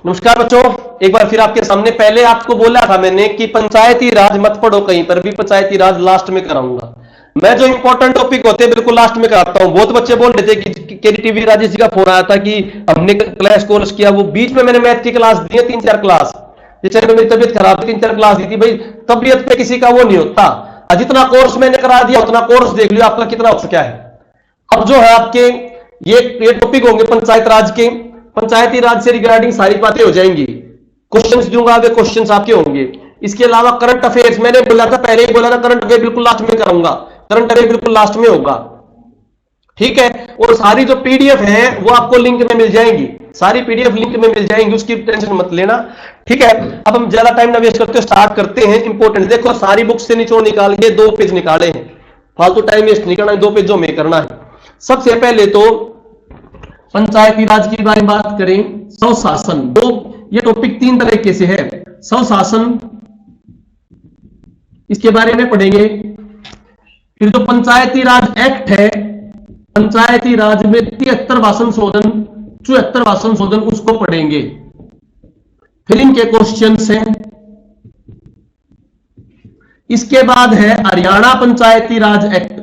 नमस्कार बच्चों, एक बार फिर आपके सामने। पहले आपको बोला था मैंने कि पंचायती राज मत पढ़ो कहीं पर भी, पंचायती राज लास्ट में कराऊंगा। मैं जो इंपॉर्टेंट टॉपिक होते हैं बिल्कुल लास्ट में कराता हूं। बहुत बच्चे बोल रहे थे कि केटीवी राजेश जी का फोन आया था कि हमने क्लास कोर्स किया। वो बीच में मैंने मैथ की क्लास दी है 3-4 क्लास, जिससे मेरी तबियत खराब थी, 3-4 क्लास दी थी। भाई तबियत पे किसी का वो नहीं होता। जितना कोर्स मैंने करा दिया उतना कोर्स देख लियो आपका कितना हो सका है। अब जो है आपके ये टॉपिक होंगे पंचायत राज के। पंचायती राज से रिगार्डिंग सारी बातें हो जाएंगी। क्वेश्चंस दूंगा, आगे क्वेश्चंस आपके होंगे। इसके अलावा करंट अफेयर्स, मैंने बोला था पहले ही बोला था, करंट अफेयर बिल्कुल लास्ट में कराऊंगा। करंट अफेयर बिल्कुल लास्ट में होगा, ठीक है। और सारी जो पीडीएफ है वो आपको लिंक में मिल जाएंगी, सारी पीडीएफ लिंक में मिल जाएंगी, उसकी टेंशन मत लेना, ठीक है। अब हम ज्यादा टाइम ना वेस्ट करते हुए स्टार्ट करते हैं। इंपॉर्टेंट देखो, सारी बुक से निचोड़ निकाल के 2 पेज निकाले हैं, फालतू टाइम वेस्ट नहीं करना है, 2 पेजों में करना है। सबसे पहले तो पंचायती राज की बात करें, स्वशासन। दो ये टॉपिक 3 तरीके से है। स्वशासन, इसके बारे में पढ़ेंगे। फिर जो पंचायती राज एक्ट है, पंचायती राज में 73वां संशोधन, 74वां संशोधन, उसको पढ़ेंगे। फिर इनके क्वेश्चंस हैं। इसके बाद है हरियाणा पंचायती राज एक्ट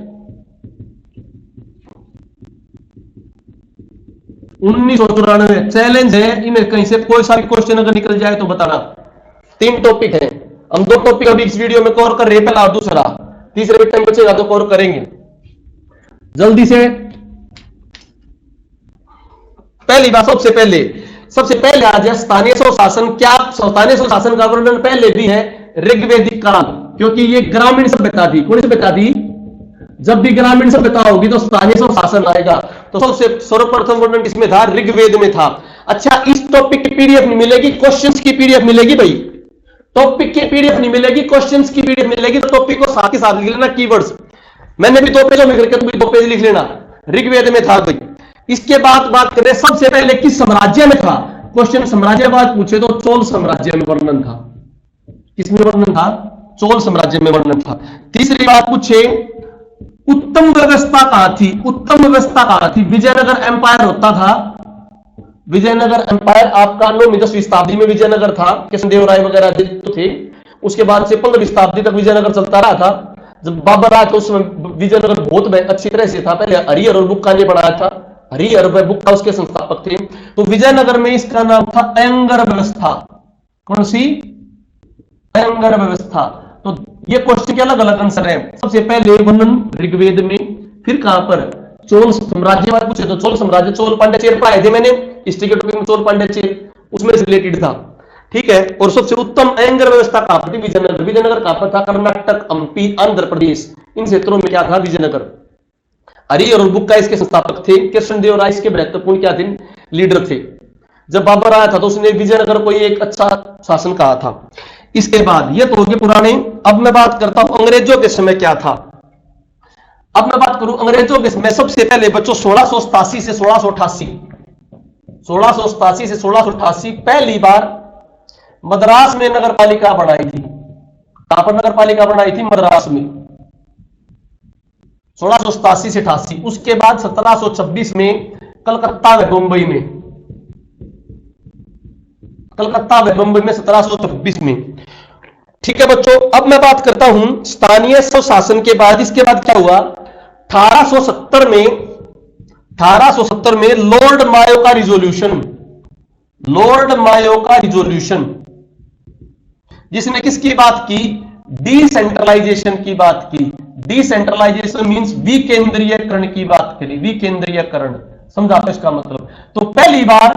1994। चैलेंज है, इनमें कहीं से कोई सा भी क्वेश्चन अगर निकल जाए तो बताना। 3 टॉपिक हैं, हम 2 टॉपिक अभी इस वीडियो में कवर कर रहे हैं, पहला और दूसरा। तीसरे भी टाइम बचेगा तो कवर करेंगे जल्दी से। पहली बात, सबसे पहले आज है स्थानीय स्वशासन। क्या स्थानीय स्वशासन का वर्णन पहले भी है ऋग्वेदिक काल, क्योंकि ये ग्रामीण सभ्यता थी। कौन सी सभ्यता थी? जब भी ग्रामीण सभ्यता होगी तो स्थानीय स्वशासन आएगा। तो सबसे सर्वप्रथम वर्णन किसमें था? ऋग्वेद में था। अच्छा, इस टॉपिक की पीडीएफ नहीं मिलेगी, क्वेश्चंस की पीडीएफ मिलेगी भाई। टॉपिक की पीडीएफ नहीं मिलेगी, क्वेश्चंस की पीडीएफ मिलेगी। तो टॉपिक को साथ ही साथ लिख लेना, कीवर्ड्स मैंने भी 2 पेजों में करके, तुम भी 2 पेज लिख लेना। ऋग्वेद में था भाई। इसके बाद बात करें सबसे पहले किस साम्राज्य में था। क्वेश्चन साम्राज्यवाद पूछे तो चोल साम्राज्य में वर्णन था। किसमें वर्णन था? चोल साम्राज्य में वर्णन था। तीसरी बात पूछे, उत्तम व्यवस्था कहां थी? उत्तम व्यवस्था कहां थी? विजयनगर एम्पायर होता था। विजयनगर एम्पायर आपका 9वीं-10वीं शताब्दी में विजयनगर था, कृष्णदेवराय वगैरह तो थे। उसके बाद से 15वीं शताब्दी तक विजयनगर चलता रहा था। जब बाबर आया तो उस समय विजयनगर बहुत अच्छी तरह से था। पहले हरिहर और बुक्का ने बनाया था, हरिहर और बुक्का उसके संस्थापक थे। तो विजयनगर में इसका नाम था अयंगर व्यवस्था। कौन सी? अयंगर व्यवस्था। तो ये क्वेश्चन के अलग अलग आंसर है। सबसे पहले वर्णन ऋग्वेद में, फिर कहां पर? चोल साम्राज्यवाद पूछे तो चोल साम्राज्य, चोल पांड्य चेर पढ़ाए थे मैंने हिस्ट्री के टॉपिक में, चोल पांड्य चेर उसमें से रिलेटेड था, ठीक है। और सबसे उत्तम अयंगर व्यवस्था कहां पर थी? विजयनगर। विजयनगर कहां पर था? कर्नाटक, हम्पी, आंध्र प्रदेश, इन क्षेत्रों में क्या था? विजयनगर। हरिहर और बुक्का इसके संस्थापक थे। कृष्णदेवराय इसके महत्वपूर्ण क्या थे? लीडर थे। जब बाबर आया था तो उसने विजयनगर को एक अच्छा शासन कहा था। इसके बाद ये तो हो गए पुराने। अब मैं बात करता हूं अंग्रेजों के समय क्या था। अब मैं बात करूं अंग्रेजों के समय, सबसे पहले बच्चों 1687 से 1688, 1687 से 1688 पहली बार मद्रास में नगर पालिका बनाई थी। कहां पर नगर पालिका बनाई थी? मद्रास में, 1687 से 88। उसके बाद 1726 में कलकत्ता व मुंबई में, कलकत्ता व मुंबई में 1726 में, ठीक है बच्चों। अब मैं बात करता हूं स्थानीय स्वशासन के बाद। इसके बाद क्या हुआ? 1870 में लॉर्ड मायो का रिजोल्यूशन, लॉर्ड मायो का रिजोल्यूशन, जिसने किसकी बात की? डिसेंट्रलाइजेशन की बात की। डिसेंट्रलाइजेशन मींस विकेंद्रीयकरण की बात करी। विकेंद्रीयकरण समझा इसका मतलब। तो पहली बार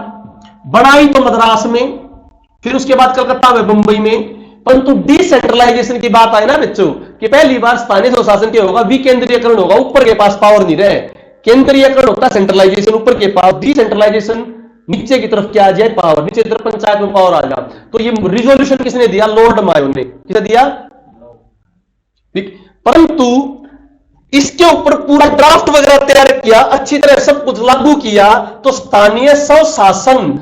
बनाई तो मद्रास में, फिर उसके बाद कलकत्ता में, मुंबई में। परंतु डिसेंट्रलाइजेशन की बात आई ना बच्चों, कि पहली बार स्थानीय स्वशासन क्या होगा? विकेंद्रीयकरण होगा। ऊपर के पास पावर नहीं रहे। केंद्रीयकरण होता है सेंट्रलाइजेशन, ऊपर के पास। डिसेंट्रलाइजेशन नीचे की तरफ क्या आ जाए? पावर। नीचे की तरफ पंचायत में पावर आ जाए। तो ये रिजोल्यूशन किसने दिया? लॉर्ड मायो ने। किसने दिया? परंतु इसके ऊपर पूरा ड्राफ्ट वगैरह तैयार किया, अच्छी तरह सब कुछ लागू किया। तो स्थानीय स्वशासन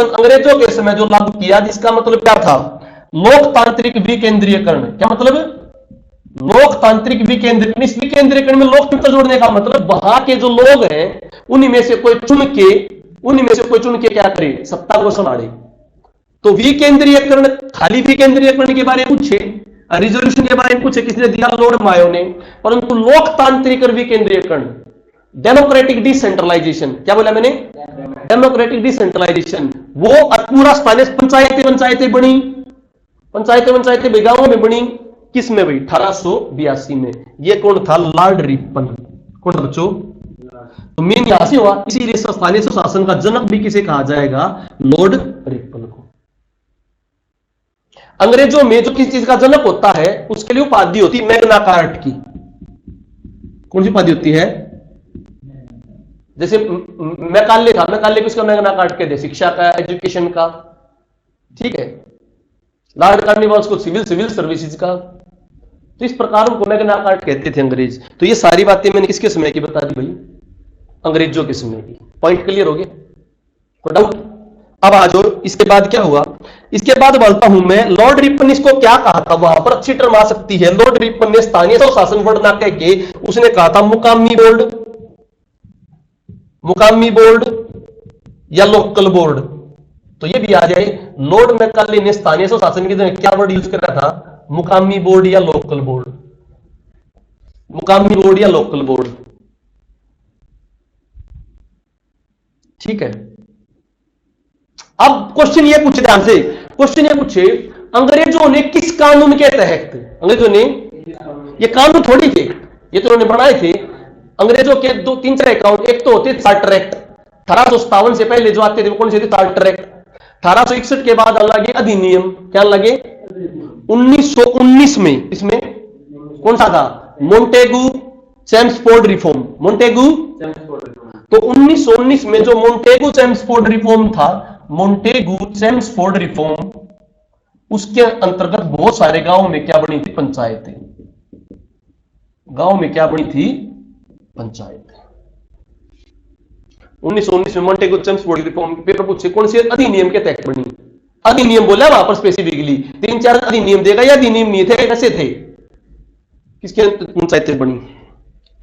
अंग्रेजों के समय जो लागू किया, जिसका मतलब क्या था? लोकतांत्रिक विकेंद्रीयकरण। क्या मतलब? लोकतांत्रिक विकेंद्रीकरण। इस विकेंद्रीकरण में लोकतंत्र जोड़ने का मतलब वहां के जो लोग हैं उन्हीं में से कोई चुन के उन्हीं में से कोई चुन के क्या करे, सत्ता को संभाले। तो विकेंद्रीयकरण, खाली विकेंद्रीयकरण के बारे में पूछे, रिजोल्यूशन के बारे में पूछे, किसने दिया, लॉर्ड मायो ने। परंतु लोकतांत्रिक और विकेंद्रीयकरण, डेमोक्रेटिक डिसेंट्रलाइजेशन, क्या बोला मैंने, डेमोक्रेटिक डिसेंट्रलाइजेशन, वो पूरा स्थानीय पंचायतें बनी, पंचायतें गांवों में बनी, किस में भाई, 1882 में। ये कौन था, लॉर्ड रिपन। कौन था बच्चों, तो मेन यहां से हुआ। इसीलिए स्थानीय स्वशासन का जनक भी किसे कहा जाएगा, लॉर्ड रिपन को। अंग्रेजों में जो किसी चीज का जनक होता है उसके लिए उपाधि होती है मैग्ना कार्टा की। कौन सी उपाधि होती है, जैसे मैकाले था, मैकाले को इसका मैग्ना कार्टा कहते, शिक्षा का, एजुकेशन का, ठीक है। लॉर्ड कार्नवालिस को सिविल सर्विसेज का। तो इस प्रकार उनको मैग्ना कार्टा कहते थे अंग्रेज। तो ये सारी बातें मैंने किसके समय की बता दी भाई, अंग्रेजों के समय की। पॉइंट क्लियर हो गया, कोई डाउट। अब आ जाओ, इसके बाद क्या हुआ, इसके बाद बोलता हूं मैं, लॉर्ड रिपन इसको क्या कहा था, वहां पर अच्छी टर्म आ सकती है। लॉर्ड रिपन ने स्थानीय स्वशासन वर्ड ना कह के उसने कहा था मुकामी बोर्ड या लोकल बोर्ड। तो ये भी आ जाए, लॉर्ड मैकाले ने स्थानीय स्वशासन की जगह क्या वर्ड यूज कर रहा था, मुकामी बोर्ड या लोकल बोर्ड, मुकामी बोर्ड या लोकल बोर्ड, ठीक है। अब क्वेश्चन ये पूछे, ध्यान से क्वेश्चन ये पूछे, अंग्रेजों ने किस कानून के तहत, अंग्रेजों ने, ये कानून थोड़ी थे, ये तो उन्होंने बनाए थे। अंग्रेजों के दो तीन चार अकाउंट, एक तो होते चार्टर एक्ट, 1857 से पहले जो आते थे वो कौन से थे, चार्टर एक्ट। 1861 के बाद लगे अधिनियम, क्या लगे, 1919 में, इसमें कौन सा था, मोंटेगू चेम्सफोर्ड रिफॉर्म, मोंटेगू। तो 1919 में जो मोंटेगू चेम्सफोर्ड रिफॉर्म था, मोंटेगू चेम्सफोर्ड रिफॉर्म, उसके अंतर्गत बहुत सारे गांवों में क्या बनी थी, पंचायतें। गांव में क्या बनी थी, पंचायतें। 1919 में मोंटेगू चेम्सफोर्ड रिफॉर्म, पेपर पूछे कौन से अधिनियम के तहत बनी। अधिनियम बोला वहां पर स्पेसिफिकली, 3-4 अधिनियम देगा, या अधिनियम नहीं थे, कैसे थे, किसके पंचायतें बनी।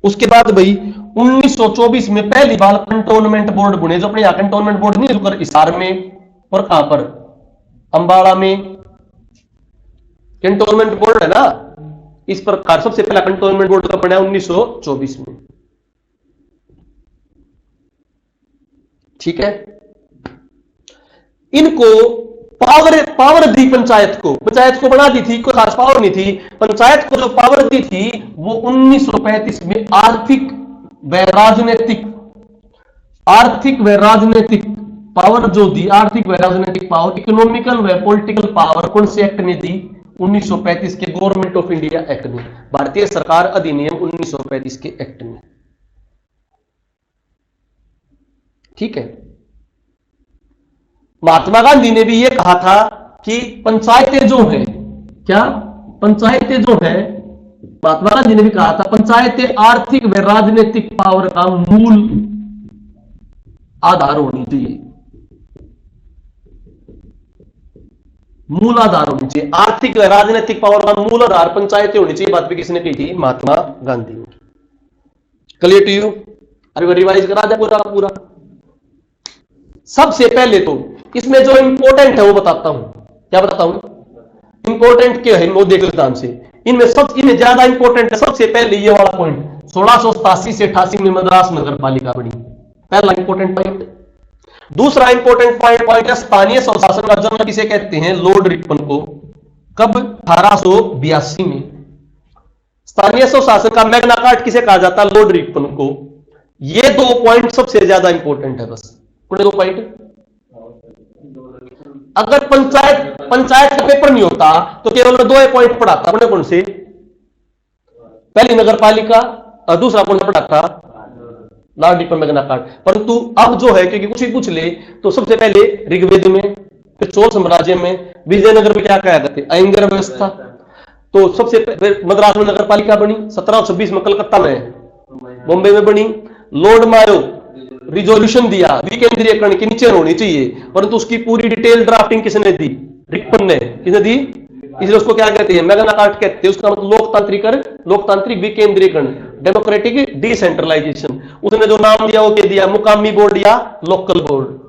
उसके बाद भाई 1924 में पहली बार कंटोनमेंट बोर्ड बने, जो अपने यहां कंटोनमेंट बोर्ड नहीं है, हिसार में और कहां पर, अंबाला में कंटोनमेंट बोर्ड है ना। इस प्रकार सबसे पहला कंटोनमेंट बोर्ड का बना 1924 में, ठीक है। इनको पावर दी पंचायत को बना दी थी, कोई खास पावर नहीं थी। पंचायत को जो पावर दी थी वो 1935 में आर्थिक व राजनीतिक पावर जो दी, आर्थिक व राजनीतिक पावर, इकोनॉमिकल व पॉलिटिकल पावर कौन से एक्ट ने दी, 1935 के गवर्नमेंट ऑफ इंडिया एक्ट ने, भारतीय सरकार अधिनियम 1935 के एक्ट में, ठीक है। महात्मा गांधी ने भी यह कहा था कि पंचायतें जो है, क्या पंचायतें जो है, महात्मा गांधी ने भी कहा था पंचायतें आर्थिक व राजनीतिक पावर का मूल आधार होनी चाहिए, मूल आधार होनी चाहिए। आर्थिक व राजनीतिक पावर का मूल आधार पंचायतें होनी चाहिए। बात भी किसने की थी, महात्मा गांधी ने। क्लियर टू यू, अरे रिवाइज करा दे पूरा। सबसे पहले तो इसमें जो इंपॉर्टेंट है वो बताता हूं, क्या बताता हूं, इंपॉर्टेंट क्या है वो देख लेता हमसे। इनमें ज्यादा इंपॉर्टेंट है सबसे पहले ये वाला पॉइंट, 1687 से 88 में मद्रास नगर पालिका बनी, पहला इंपॉर्टेंट पॉइंट। दूसरा इंपॉर्टेंट पॉइंट है स्थानीय स्वशासन का जन्म किसे कहते हैं, लॉर्ड रिपन को। कब, 1882 में। स्थानीय स्वशासन का मैग्ना कार्टा किसे कहा जाता है, लॉर्ड रिपन को। ये 2 पॉइंट सबसे ज्यादा इंपॉर्टेंट है, बस 2 पॉइंट। अगर पंचायत का पेपर नहीं होता तो केवल 2 पॉइंट पढ़ाता, कौन से, पहली नगर पालिका और दूसरा कौन पढ़ाता, लॉर्ड रिपन मैग्ना कार्टा। परंतु अब जो है, क्योंकि कुछ भी पूछ ले तो सबसे पहले ऋग्वेद में, फिर चोल साम्राज्य में, विजयनगर में क्या कहा जाते, अयंगर व्यवस्था। तो सबसे मद्रास में नगर पालिका बनी, 1726 में कलकत्ता में, बॉम्बे में बनी। लॉर्ड मायो रिजोल्यूशन दिया विकेंद्रीयकरण के नीचे होनी चाहिए, परंतु उसकी पूरी डिटेल ड्राफ्टिंग किसने दी, रिपन ने। किसने दी, इसलिए उसको क्या कहते हैं, मैग्ना कार्टा कहते हैं। उसका मतलब लोकतांत्रिकरण, लोकतांत्रिक विकेंद्रीकरण, डेमोक्रेटिक डिसेंट्रलाइजेशन। उसने जो नाम दिया वो क्या दिया, मुकामी बोर्ड या लोकल बोर्ड।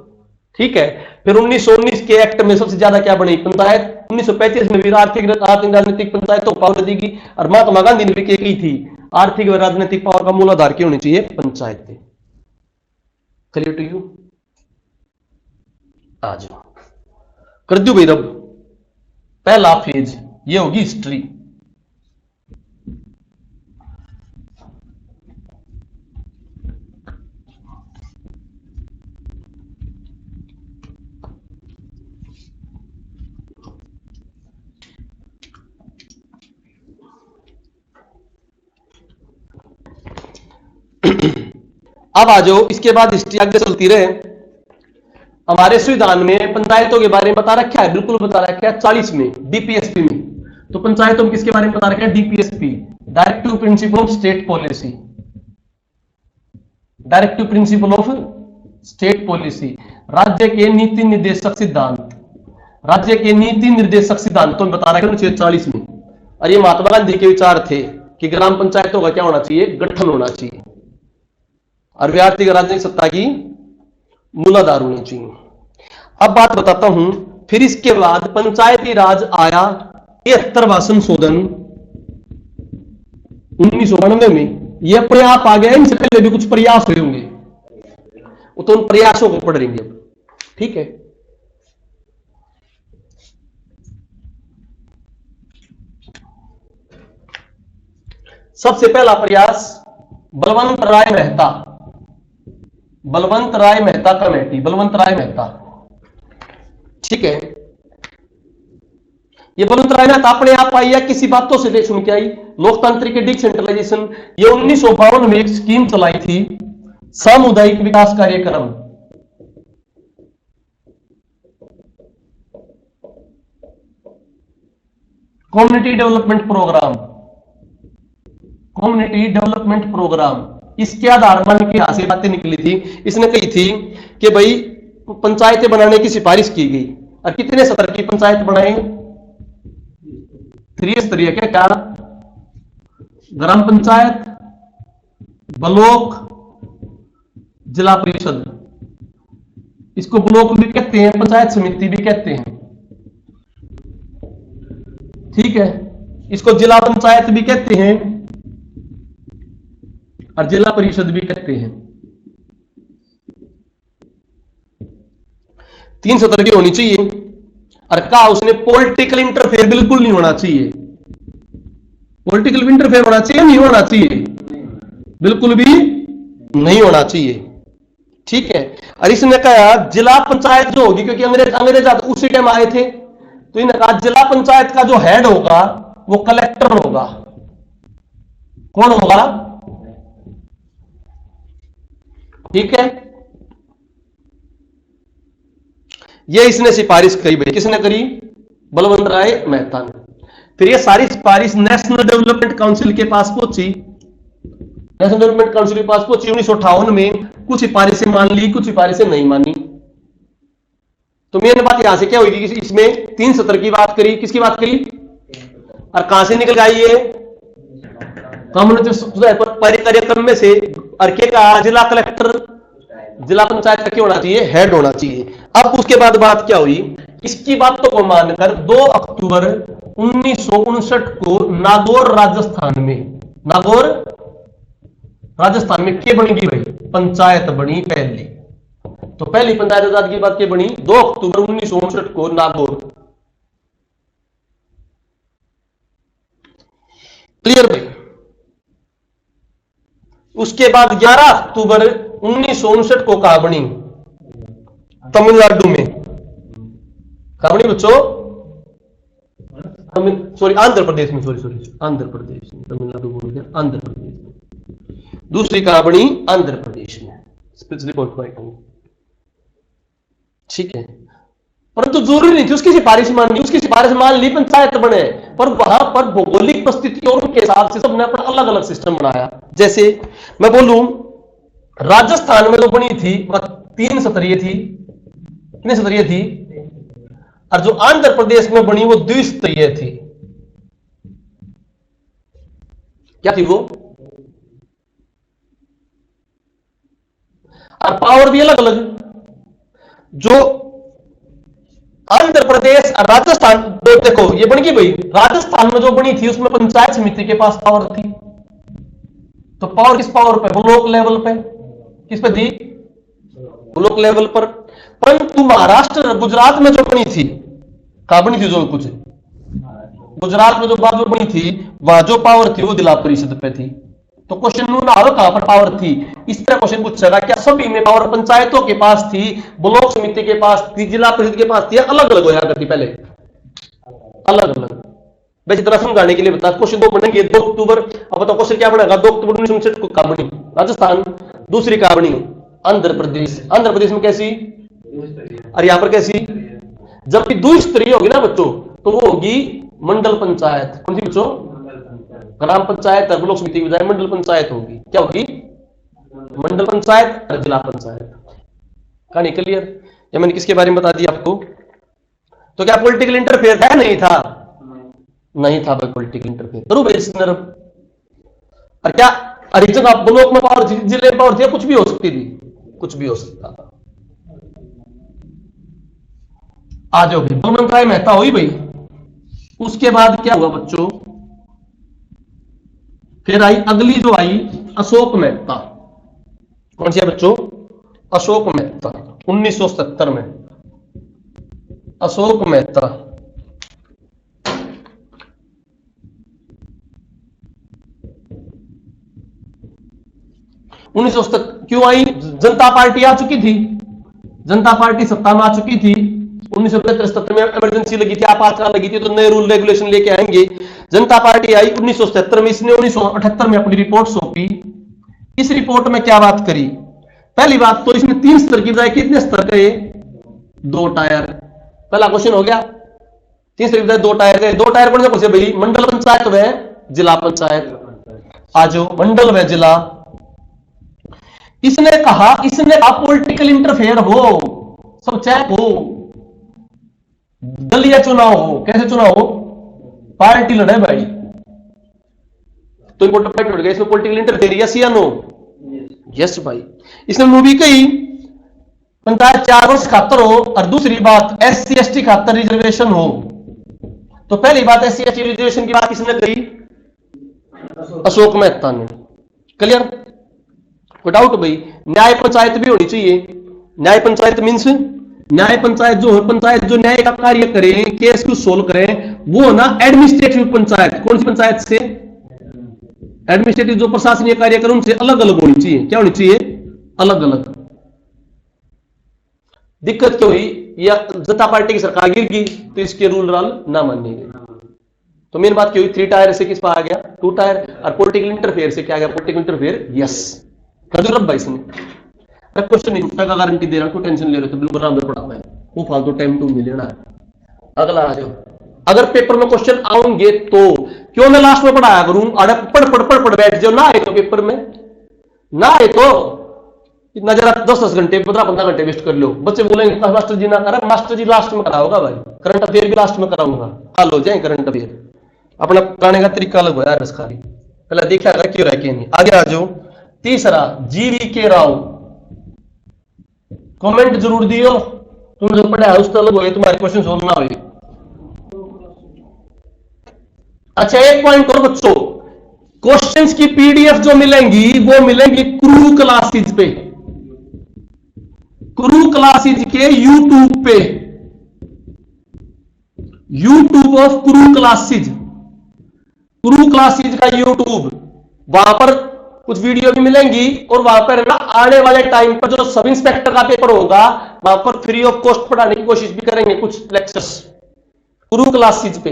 ठीक है। फिर 1919 के एक्ट में सबसे ज्यादा क्या बनी, पंचायत। 1935 में भी आर्थिक राजनीतिक पंचायतों को पावर दी गई, और महात्मा गांधी ने भी की थी, आर्थिक व राजनीतिक पावर का मूलाधार क्या होनी चाहिए, पंचायतें। Clear to you? आ जाओ कर दू भाई। रब पहला फेज ये होगी हिस्ट्री। अब आ जाओ, इसके बाद हिस्ट्री आगे चलती रहे। हमारे संविधान में पंचायतों के बारे में बता रखा है, बिल्कुल बता रखा है 40 में डीपीएसपी में। तो पंचायतों में किसके बारे में बता रखा है, DPSP, directive principle of state policy. Directive principle of state policy, राज्य के नीति निर्देशक सिद्धांत, राज्य के नीति निर्देशक सिद्धांतों में बता रखा है 1940 में। और ये महात्मा गांधी के विचार थे कि ग्राम पंचायतों का क्या होना चाहिए, गठन होना चाहिए, और वे आर्थिक राजनीतिक सत्ता की मूलाधार होनी चाहिए। अब बात बताता हूं। फिर इसके बाद पंचायती राज आया, 73वां संशोधन 1992 में। ये अपने आप आ गया, इनसे पहले भी कुछ प्रयास हुए होंगे, वो तो उन प्रयासों को पढ़ लेंगे। ठीक है। सबसे पहला प्रयास बलवंत राय मेहता, बलवंत राय मेहता कमेटी, बलवंत राय मेहता। ठीक है। ये बलवंत राय मेहता अपने आप आई या किसी बातों से सुन के आई, लोकतांत्रिक डिसेंट्रलाइजेशन। ये 1952 में एक स्कीम चलाई थी, सामुदायिक विकास कार्यक्रम। Community development programme, community development programme. इसके आधार मान के यहां से बातें निकली थी। इसने कही थी कि भाई पंचायतें बनाने की सिफारिश की गई, और कितने स्तर की पंचायत बनाएंगे, त्रिस्तरीय क्या क्या, ग्राम पंचायत, ब्लॉक, जिला परिषद। इसको ब्लॉक भी कहते हैं, पंचायत समिति भी कहते हैं। ठीक है। इसको जिला पंचायत भी कहते हैं और जिला परिषद भी कहते हैं। 3 सत्र की होनी चाहिए। और कहा उसने पॉलिटिकल इंटरफेयर बिल्कुल नहीं होना चाहिए। पॉलिटिकल इंटरफेयर होना चाहिए, नहीं होना चाहिए, बिल्कुल भी नहीं होना चाहिए। ठीक है। और इसने कहा जिला पंचायत जो होगी, क्योंकि अंग्रेज उसी टाइम आए थे, तो इन्होंने कहा जिला पंचायत का जो हेड होगा वो कलेक्टर होगा। कौन होगा? ठीक है। ये इसने सिफारिश करी भाई, किसने करी? बलवंत राय मेहता ने। फिर ये सारी सिफारिश नेशनल डेवलपमेंट काउंसिल के पास पहुंची। नेशनल डेवलपमेंट काउंसिल के पास पहुंची 1958 में। कुछ सिफारिशें मान ली, कुछ सिफारिशें नहीं मानी। तो मेन बात यहां से क्या हुई थी, इसमें 3 सत्र की बात करी। किसकी बात करी और कहां से निकल आई? ये कम्युनिटी कार्यक्रम में से। और क्या कहा? जिला कलेक्टर, जिला पंचायत का क्या होना चाहिए? हेड होना चाहिए। अब उसके बाद बात क्या हुई? इसकी बातों को मानकर 2 अक्टूबर 1959 को नागौर राजस्थान में, नागौर राजस्थान में क्या बनेगी भाई? पंचायत बनी पहली। तो पहली पंचायत आजाद की बात क्या बनी? 2 अक्टूबर 1959 को नागौर। क्लियर भाई? उसके बाद 11 अक्टूबर 1959 को कहां बनी? तमिलनाडु में। कहां बनी बच्चों? सॉरी आंध्र प्रदेश में, सॉरी आंध्र प्रदेश में, तमिलनाडु बोल गया, आंध्र प्रदेश में। दूसरी कहां बनी? आंध्र प्रदेश में, स्पेशली पॉइंट। ठीक है। परंतु जरूरी नहीं थी उसकी सिफारिश माननी। उसकी सिफारिश मान ली, पंचायत बने, पर वहां पर भौगोलिक परिस्थिति और उनके हिसाब से सबने अपना अलग अलग सिस्टम बनाया। जैसे मैं बोलूं, राजस्थान में जो बनी थी वह 3 स्तरीय थी। कितने स्तरीय थी? और जो आंध्र प्रदेश में बनी वो 2 स्तरीय थी। क्या थी वो? और पावर भी अलग अलग। जो आंध्र प्रदेश और राजस्थान, देखो ये बन गई भाई, राजस्थान में जो बनी थी उसमें पंचायत समिति के पास पावर थी। तो पावर किस पावर पे? ब्लॉक लेवल पे। किस पे थी? ब्लॉक लेवल पर। परंतु महाराष्ट्र गुजरात में जो बनी थी, कहां बनी थी? जो कुछ गुजरात में जो बात जो बनी थी, वहां जो पावर थी वो जिला परिषद पे थी। तो क्वेश्चन नू ना कहां पर पावर थी, इस तरह क्वेश्चन पूछेगा। क्या सभी में पावर पंचायतों के पास थी, ब्लॉक समिति के पास थी, जिला परिषद के पास थी, अलग अलग होया करती? पहले अलग अलग। वैसे तरह समझाने के लिए बता, क्वेश्चन दो बनेंगे 2 अक्टूबर। अब बताओ क्वेश्चन क्या बनेगा? 2 अक्टूबर 1959 को कहां बनी? राजस्थान। दूसरी कहां बनी? आंध्र प्रदेश। आंध्र प्रदेश में कैसी? और यहां पर कैसी? जबकि द्विस्तरीय होगी ना बच्चों, तो वो होगी मंडल पंचायत। कौन सी बच्चों? ग्राम पंचायत और ब्लॉक समिति की बजाय मंडल पंचायत होगी। क्या होगी? मंडल पंचायत और जिला पंचायत। कहानी क्लियर? या मैंने किसके बारे में बता दिया आपको? तो क्या पॉलिटिकल इंटरफेयर था? नहीं था? नहीं था भाई पॉलिटिकल इंटरफेयर। करो भाई नरम। और क्या हरिजन ब्लॉक में पावर थी, जिले में पावर थी, कुछ भी हो सकती थी, कुछ भी हो सकता था। आ जाओ भाई, बलवंत राय मेहता हुई भाई। उसके बाद क्या हुआ बच्चों? फिर आई अगली जो आई अशोक मेहता। कौन सी है बच्चों? अशोक मेहता। 1970 में अशोक मेहता। 1970 क्यों आई? जनता पार्टी आ चुकी थी, जनता पार्टी सत्ता में आ चुकी थी। 1975 में इमरजेंसी लगी थी, आपातकाल लगी थी, तो नए रूल रेगुलेशन लेके आएंगे। जनता पार्टी आई 1977 में। इसने 1978 में अपनी रिपोर्ट सौंपी। इस रिपोर्ट में क्या बात करी? पहली बात तो इसमें 3 स्तर की बजाय कितने स्तर गए? 2 टायर। पहला क्वेश्चन हो गया। 3 स्तर की बजाय 2 टायर गए। 2 टायर कौन से पूछे भाई? मंडल पंचायत व जिला पंचायत। आज मंडल व जिला। इसने कहा पॉलिटिकल इंटरफेयर हो, सब चेक हो, दलीय चुनाव हो। कैसे चुनाव हो? पार्टी लड़े भाई। तो इंपॉर्टेंट पॉइंट उठ गया इसमें, पॉलिटिकल इंटरफेयर यस या नो? यस भाई। इसने मूवी कही पंचायत 4 वर्ष खातर हो, और दूसरी बात SC ST खातर रिजर्वेशन हो। तो पहली बात SC ST रिजर्वेशन की बात किसने कही? अशोक मेहता ने। क्लियर? कोई डाउट भाई? न्याय पंचायत भी होनी चाहिए। न्याय पंचायत मीन्स न्याय पंचायत जो है, पंचायत जो न्याय का कार्य करे, केस को सोल्व करे, वो ना एडमिनिस्ट्रेटिव पंचायत। कौन सी पंचायत से? एडमिनिस्ट्रेटिव जो प्रशासनिक कार्य करे उनसे अलग अलग होनी चाहिए। क्या होनी चाहिए? अलग अलग। दिक्कत क्या हुई? या जनता पार्टी की सरकार गिर गई तो इसके रूल ना मानने गए। तो मेन बात क्या हुई? 3 टायर से किस पर आ गया? 2 टायर। और पॉलिटिकल इंटरफेयर से क्या आ गया? Political interfere yes. खजूर भाई इसने क्वेश्चन नहीं का गारंटी दे रहा हूं, टेंशन ले रहे तो बिल्कुल बराबर पढ़ा हुआ है, वो फालतू टाइम टू नहीं लेना है। अगला आ जाओ। अगर पेपर में क्वेश्चन आएंगे तो क्यों मैं लास्ट में पढ़ाया करूं? अरे पढ़ बैठ जाओ। ना आए तो पेपर में, ना आए तो इतना जरा 10-10 घंटे 15-15 घंटे वेस्ट कर लो। बच्चे बोलेंगे मास्टर जी ना करा। मास्टर जी लास्ट में कराओगा भाई, करंट अफेयर भी लास्ट में कराऊंगा। हाल हो जाए करंट अफेयर। अपना कराने का तरीका अलग हो यार, खाली पहले देखा क्यों रह के नहीं। आगे आ जाओ। तीसरा GVK राव। कमेंट जरूर दियो, तुम जो पढ़ा है उस अलग हो, तुम्हारे क्वेश्चन सोल्व ना हो। अच्छा एक पॉइंट और बच्चों, क्वेश्चंस की PDF जो मिलेंगी वो मिलेंगी क्रू क्लासेज पे, क्रू क्लासेज के YouTube पे, YouTube of crew classes, crew classes का YouTube। वहां पर कुछ वीडियो भी मिलेंगी, और वहां पर ना आने वाले टाइम पर जो सब इंस्पेक्टर का पेपर होगा वहां पर फ्री ऑफ कॉस्ट पढ़ाने की कोशिश भी करेंगे कुछ लेक्चर्स क्रू क्लासेज पे।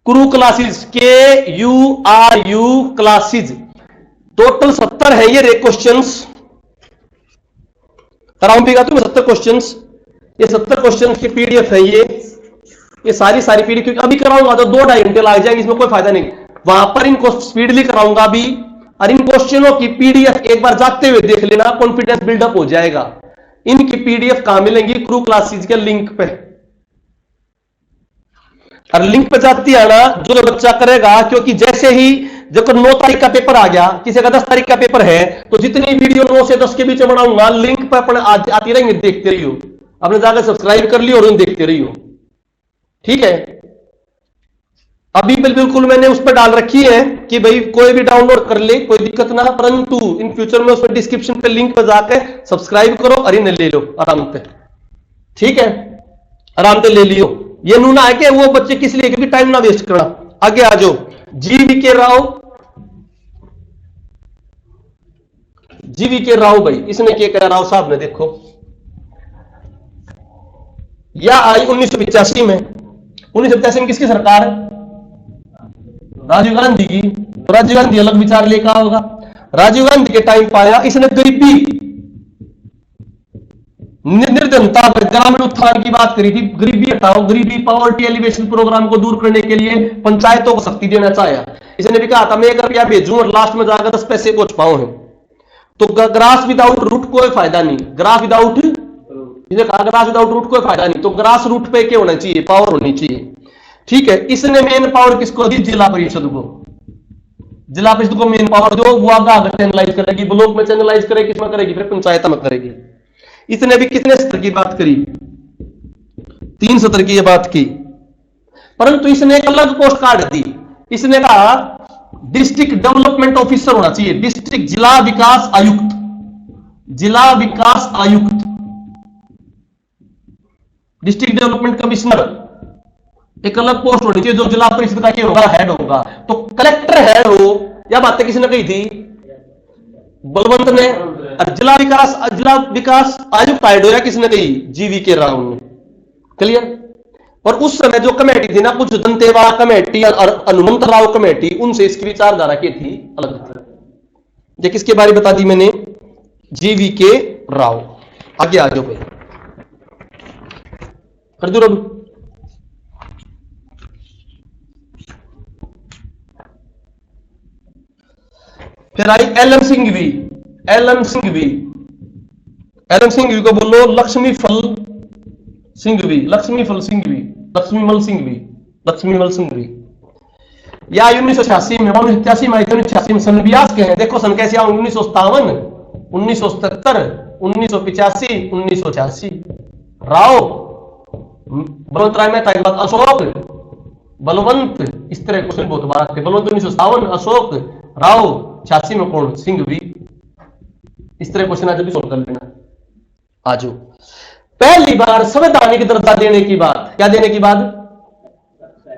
Crew classes KURU classes. Total 70 है ये क्वेश्चंस। कराऊं भी तुम्हें 70 क्वेश्चंस। ये 70 क्वेश्चंस की PDF है ये सारी PDF, क्योंकि अभी कराऊंगा तो 2-2.5 घंटे लग जाएंगे, इसमें कोई फायदा नहीं। वहां पर इनको स्पीडली कराऊंगा भी, और इन क्वेश्चनों की PDF एक बार जाते हुए देख लेना, कॉन्फिडेंस बिल्डअप हो जाएगा। इनकी PDF कहां मिलेंगी? क्रू क्लासेज के लिंक पे। और लिंक पे जाती है ना जो बच्चा करेगा, क्योंकि जैसे ही जब 9 तारीख का पेपर आ गया, किसी का 10 तारीख का पेपर है, तो जितनी वीडियो 9 से 10 के बीच में बनाऊंगा, लिंक पर अपने आती रहेंगे, देखते रहियो। अपने जाकर सब्सक्राइब कर लियो और उन देखते रहियो, ठीक है। अभी बिल्कुल मैंने उस पर डाल रखी है कि भाई कोई भी डाउनलोड कर ले, कोई दिक्कत ना, परंतु इन फ्यूचर में उसमें डिस्क्रिप्शन पे लिंक पर जाकर सब्सक्राइब करो और इन्हें ले लो आराम से, ठीक है, आराम से ले लियो। ये नूना है कि वो बच्चे किस लिए, क्योंकि टाइम ना वेस्ट करना। आगे आ जाओ, जीवीके राव, जीवीके राव भाई, इसने क्या कहा राव साहब ने, देखो यह आई 1985 में। 1985 में किसकी सरकार है? राजीव गांधी की। तो राजीव गांधी अलग विचार लेकर होगा। राजीव गांधी के टाइम पाया इसने गरीबी निर्धनता ग्रामीण उत्थान की बात करी थी। गरीबी हटाओ, गरीबी पॉवर्टी एलिवेशन प्रोग्राम को दूर करने के लिए पंचायतों को शक्ति देना चाहा। इसने भी कहा था मैं 1 रुपया भेजूं और लास्ट में जाकर 10 पैसे को छुपाऊं है। तो ग्रास विदाउट रूट कोई फायदा नहीं, ग्रास विदाउट, इसने कहा ग्रास विदाउट रूट कोई फायदा नहीं। तो ग्रास रूट पे क्या होना चाहिए? पावर होनी चाहिए, ठीक है। इसने मेन पावर किसको दी? जिला परिषद को। जिला परिषद को मेन पावर दो, वो आगे चैनलाइज करेगी, ब्लॉक में चैनलाइज करेगी, किसमें करेगी? फिर पंचायत में करेगी। इसने भी कितने स्तर की बात करी? 3 स्तर की बात की, परंतु इसने एक अलग पोस्ट कार्ड दी। इसने कहा डिस्ट्रिक्ट डेवलपमेंट ऑफिसर होना चाहिए, डिस्ट्रिक्ट जिला विकास आयुक्त, जिला विकास आयुक्त, डिस्ट्रिक्ट डेवलपमेंट कमिश्नर, एक अलग पोस्ट होनी चाहिए जो जिला परिषद का क्या होगा? हेड होगा। तो कलेक्टर हेड हो, यह बातें किसने कही थी? बलवंत ने। जिला विकास आयुक्त हेड हो या किसने कही? जीवीके राव ने। क्लियर? और उस समय जो कमेटी थी ना, कुछ दंतेवाड़ा कमेटी और हनुमंत राव कमेटी, उनसे इसकी विचारधारा की थी अलग थी। ये किसके बारे में बता दी मैंने? जीवीके राव। आगे आ जाओ भाई, कर दो रब। फिर आई LM Singhvi. LM Singhvi, LM Singhvi को बोलो लक्ष्मी फल सिंघवी, लक्ष्मी फल सिंघवी, लक्ष्मीमल सिंघवी, लक्ष्मीमल सिंघवी। या 1986 में, 1987 में, 1986 में सन व्यास के हैं। देखो सन कैसे आऊंगे? 1957, 1977, 1985, 1986। राव, बलवंत राय मेहता के बाद अशोक, बलवंत, इस तरह क्वेश्चन बहुत बार थे। बलवंत 1957, अशोक, राव 86 में कौन? सिंघवी। इस तरह क्वेश्चन आज भी सोल्व कर लेना। आज पहली बार संवैधानिक दर्जा देने की बात, क्या देने की बात?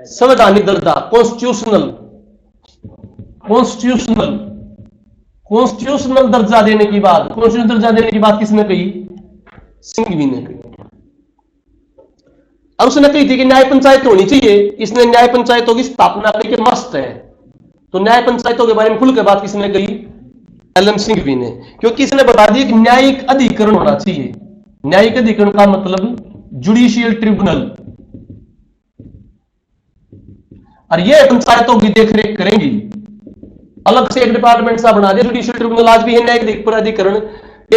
संवैधानिक दर्जा, कॉन्स्टिट्यूशनल, कॉन्स्टिट्यूशनल, कॉन्स्टिट्यूशनल दर्जा देने की बात, कॉन्स्टिट्यूशनल दर्जा देने की बात किसने कही? सिंघवी ने कही। और उसने कही थी कि न्याय पंचायत होनी चाहिए। इसने न्याय पंचायतों की स्थापना कही कि मस्त है। तो न्याय पंचायतों के बारे में खुल के बात किसने कही? एलएम सिंघवी ने। क्योंकि इसने बता दिया कि न्यायिक अधिकरण होना चाहिए। न्यायिक अधिकरण का मतलब जुडिशियल ट्रिब्यूनल, और ये पंचायतों की देखरेख करेंगी। अलग से एक डिपार्टमेंट सा बना दिया जुडिशियल ट्रिब्यूनल, आज भी है न्यायिक प्राधिकरण।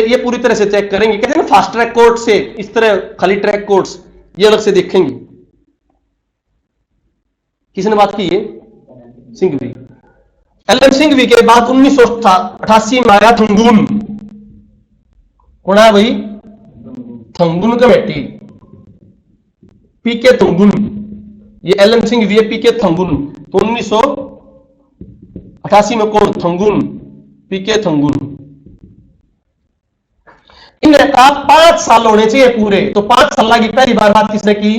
ये पूरी तरह से चेक करेंगे। कहते हैं ना फास्ट ट्रैक कोर्ट से, इस तरह खाली ट्रैक कोर्ट्स ये अलग से देखेंगे। किसने बात की है? सिंघवी। एलएम सिंघवी के बाद 1988 में आया थंगुन। कौन है भाई? थंगुन कमेटी, पीके थंगुन। ये एलएम सिंघवी है, पीके थंगुन। तो 1988 में कौन? थंगुन, पीके थंगुन। इन्हें कहा 5 साल होने चाहिए पूरे। तो 5 साल की पहली बार बात किसने की?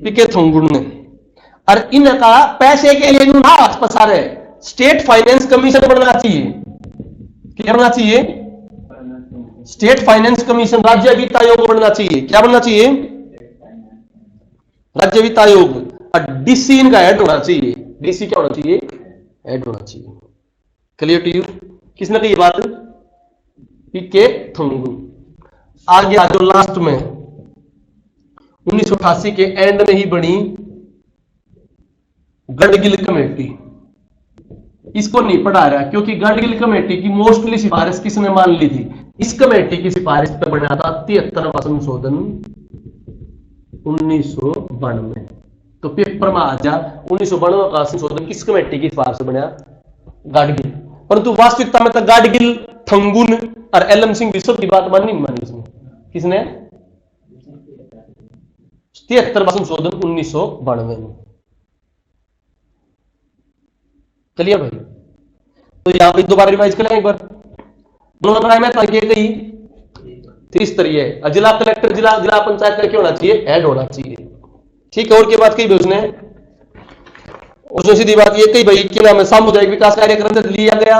पीके थंगुन ने। और इनका पैसे के लिए हाथ पसारे, स्टेट फाइनेंस कमीशन बनना चाहिए। क्या बनना चाहिए? स्टेट फाइनेंस कमीशन, राज्य वित्त आयोग बनना चाहिए। क्या बनना चाहिए? राज्य वित्त आयोग। और डीसी इनका हेड होना चाहिए। डीसी क्या होना चाहिए? हेड होना चाहिए। Clear to you? किसने कही बात? पीके थंगुन। आगे आ जाओ, लास्ट में 1988 के एंड में ही बनी गडगिल कमेटी। इसको नहीं पढ़ा रहा क्योंकि गडगिल कमेटी की मोस्टली सिफारिश किसने मान ली थी? इस कमेटी की सिफारिश पर बना था 73वां संशोधन 1992। तो तो पेपर में आ जा 1992 का संशोधन किस कमेटी की सिफारिश से बना? गाडगिल। परंतु वास्तविकता में तो गाडगिल, थंगुन और एलएम सिंह विश्व की बात मानी नहीं मानी इसने? किसने? 73वां संशोधन 1992 में। चलिए भाई, तो यहां पर दोबारा रिवाइज कर लें एक बार। दोनों में कही त्रिस्तरीय, जिला कलेक्टर जिला पंचायत का क्या होना चाहिए? हेड होना चाहिए। ठीक है। और की बात कही भाई उसने सीधी बात ये कही भाई कि नाम है सामुदायिक विकास कार्यक्रम लिया गया।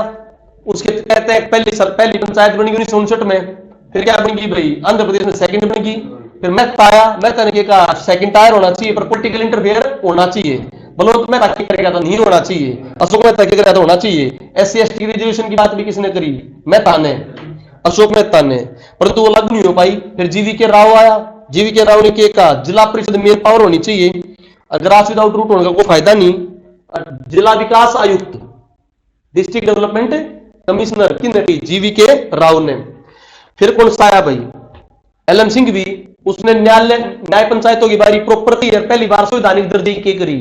उसके कहते हैं पहली पंचायत बनी 1959 में। फिर क्या बनेगी भाई? आंध्र प्रदेश में सेकंड बनेगी। फिर मेहता आया, मेहता ने कहा सेकंड टायर होना चाहिए पर पॉलिटिकल इंटरफेयर होना चाहिए। बोलो तो मेहता क्या करेगा? तो नहीं होना चाहिए। अशोक मेहता क्या करेगा? तो होना चाहिए। SC ST की रिजर्वेशन की बात भी किसने करी? मेहता ने, अशोक मेहता ने। परंतु वो लागू नहीं हो पाई। फिर GVK राव आया। GVK राव ने क्या कहा? जिला परिषद मेन पावर होनी चाहिए, ग्रास विदाउट रूट होने का कोई फायदा नहीं। जिला विकास आयुक्त, डिस्ट्रिक्ट डेवलपमेंट कमिश्नर किसने की? GVK राव ने। फिर कौन सा आया भाई? LM सिंह भी। उसने न्याय पंचायतों की बारी प्रॉपर्टी पहली बार संवैधानिक दर्जे की करी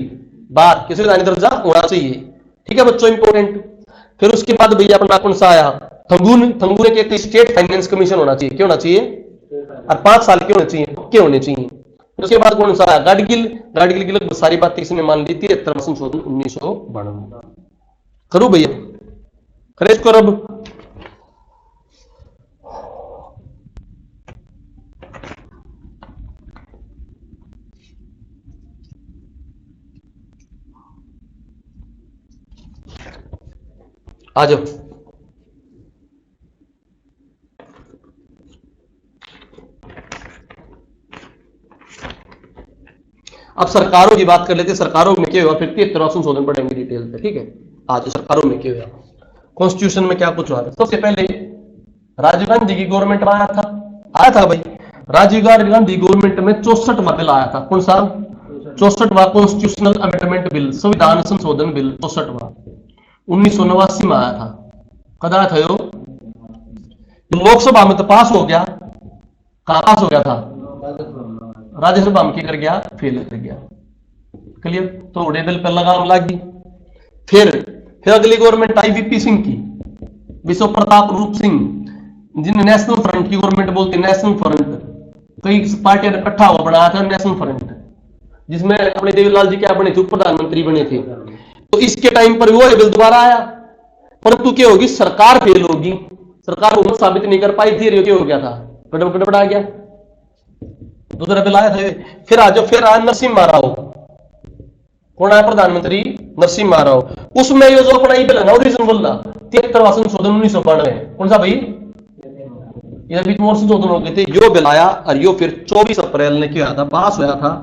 बात कि संवैधानिक दर्जा होना चाहिए। ठीक है बच्चों, इंपोर्टेंट। फिर उसके बाद भैया अपना कौन सा आया? थंगून के स्टेट फाइनेंस कमीशन होना चाहिए। क्या होना चाहिए? और 5 साल के होने चाहिए, पक्के होने चाहिए। उसके बाद कौन सा आया? गाडगिल की लगभग सारी बातें इसने मान ली थी। 73वां संशोधन 1992। करूं भैया? करेज करो अब। आ जाओ। अब सरकारों की बात कर लेते हैं। सरकारों में क्या हुआ? फिर 73वां संशोधन पढ़ेंगे डिटेल में। ठीक है, आज सरकारों में क्या हुआ, कॉन्स्टिट्यूशन में क्या कुछ हुआ था। सबसे पहले राजीव गांधी की गवर्नमेंट में आया था भाई। राजीव गांधी गवर्नमेंट में 64वां बिल आया था। कौन सा? 64वां कॉन्स्टिट्यूशनल अमेंडमेंट बिल, संविधान संशोधन बिल 64वां 1989 में आया था। कद आया था यो? लोकसभा में तो पास हो गया। कहां पास हो गया था? राज्यसभा में क्या कर गया? फेल कर गया। क्लियर? तो बिल पर लगाम लगी। फिर अगली गवर्नमेंट आई VP सिंह की, विश्व प्रताप रूप सिंह, जिन्हें नेशनल फ्रंट की गवर्नमेंट बोलते। नेशनल फ्रंट कई पार्टियों ने इकट्ठा हुआ बनाया था नेशनल फ्रंट, जिसमें अपने देवीलाल जी क्या बने थे? प्रधानमंत्री बने थे। तो इसके टाइम पर वो बिल दोबारा आया। परंतु क्या होगी? सरकार फेल होगी। सरकार उन्हें साबित नहीं कर पाई थी। क्या हो गया था? गड़बड़ आ गया। दूसरा बिल आया था। फिर आया नरसिम्हा राव। कौन आया? प्रधानमंत्री नरसिम्हा राव। उसमें ये जो अपना बिल है ना, ओरिजिनल बोल रहा 73वां संशोधन 1992। कौन सा भाई? ये बीच में संशोधन हो गए थे। यो बिल आया और यो फिर 24 अप्रैल ने क्या था? पास हुआ था।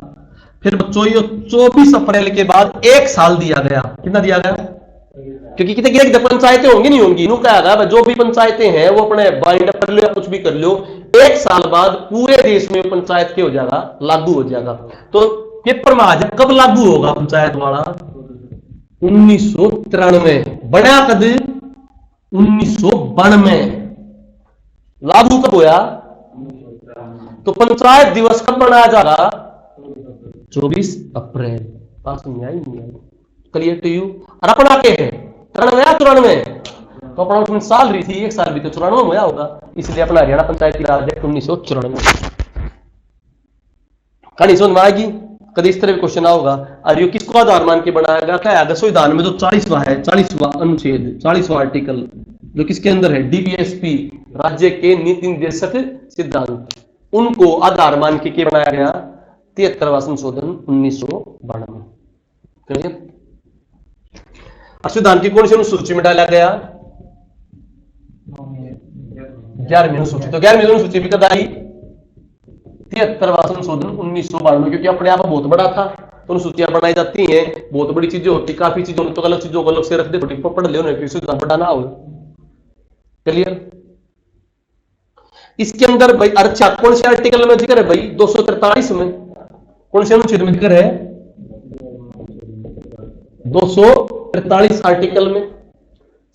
फिर बच्चों ये 24 अप्रैल के बाद 1 साल दिया गया। कितना दिया गया? क्योंकि कितने पंचायतें होंगी नहीं होंगी, जो भी पंचायतें हैं वो अपने बाइंड अप कर लो या कुछ भी कर लो, 1 साल बाद पूरे देश में पंचायत क्या हो जाएगा? लागू हो जाएगा। तो पेपर में आज कब लागू होगा पंचायत वाला? 1993। बड़ा कद 1992। लागू कब होया? तो पंचायत दिवस कब मनाया जाएगा? 24 अप्रैल। पास नहीं आई? Clear to you? और अपना के है 93 तो अपना उसमें साल रही थी, 1 साल भी तो 94 में होगा। इसलिए अपना हरियाणा पंचायती राज एक्ट 1994। कहानी समझ में आएगी? कभी इस तरह क्वेश्चन होगा। और ये किसको आधार मान के बनाया गया? क्या है? संविधान में जो 40वां है, 40वां अनुच्छेद, 40वां आर्टिकल, जो किसके अंदर है? DPSP, राज्य के नीति निर्देशक सिद्धांत, उनको आधार मान के बनाया गया 73वां संशोधन 1992। क्लियर? संविधान की कौन सी अनुसूची में डाला गया? 11वीं अनुसूची। तो 11वीं अनुसूची भी कद आई? 73वां संशोधन 1992। क्योंकि अपने आप बहुत बड़ा था तो अनुसूचियां बनाई जाती हैं, बहुत बड़ी चीजें होती, काफी चीजों तो अलग चीजों को अलग से रख दे, पढ़ ले संविधान पढ़ाना हो। क्लियर? इसके अंदर भाई अच्छा कौन से आर्टिकल में जिक्र है भाई? 243 में। कौन से अनुच्छेद में जिक्र है? 243 आर्टिकल में।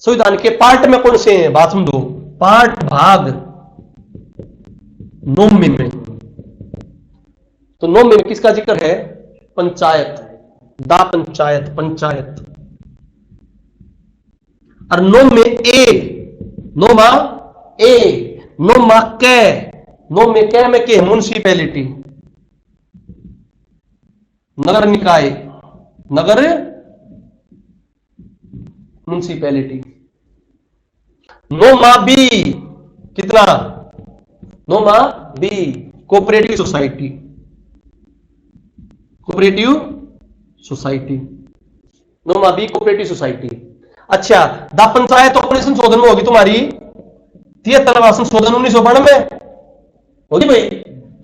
संविधान के पार्ट में कौन से हैं? बात समझो। पार्ट भाग 9 में। तो 9 में किसका जिक्र है? पंचायत। दा पंचायत, पंचायत। और नो में ए, नो मा ए, नो मा कै, नो में कै में के म्युनिसिपैलिटी, नगर निकाय, नगर म्युनिसिपैलिटी। नो मा बी, कितना, नो मा बी कोऑपरेटिव सोसाइटी, कोऑपरेटिव सोसाइटी, नो मा बी कोऑपरेटिव सोसाइटी। अच्छा, दा पंचायत ऑपरेशन संशोधन में होगी तुम्हारी 73वां संशोधन 1992 होगी भाई,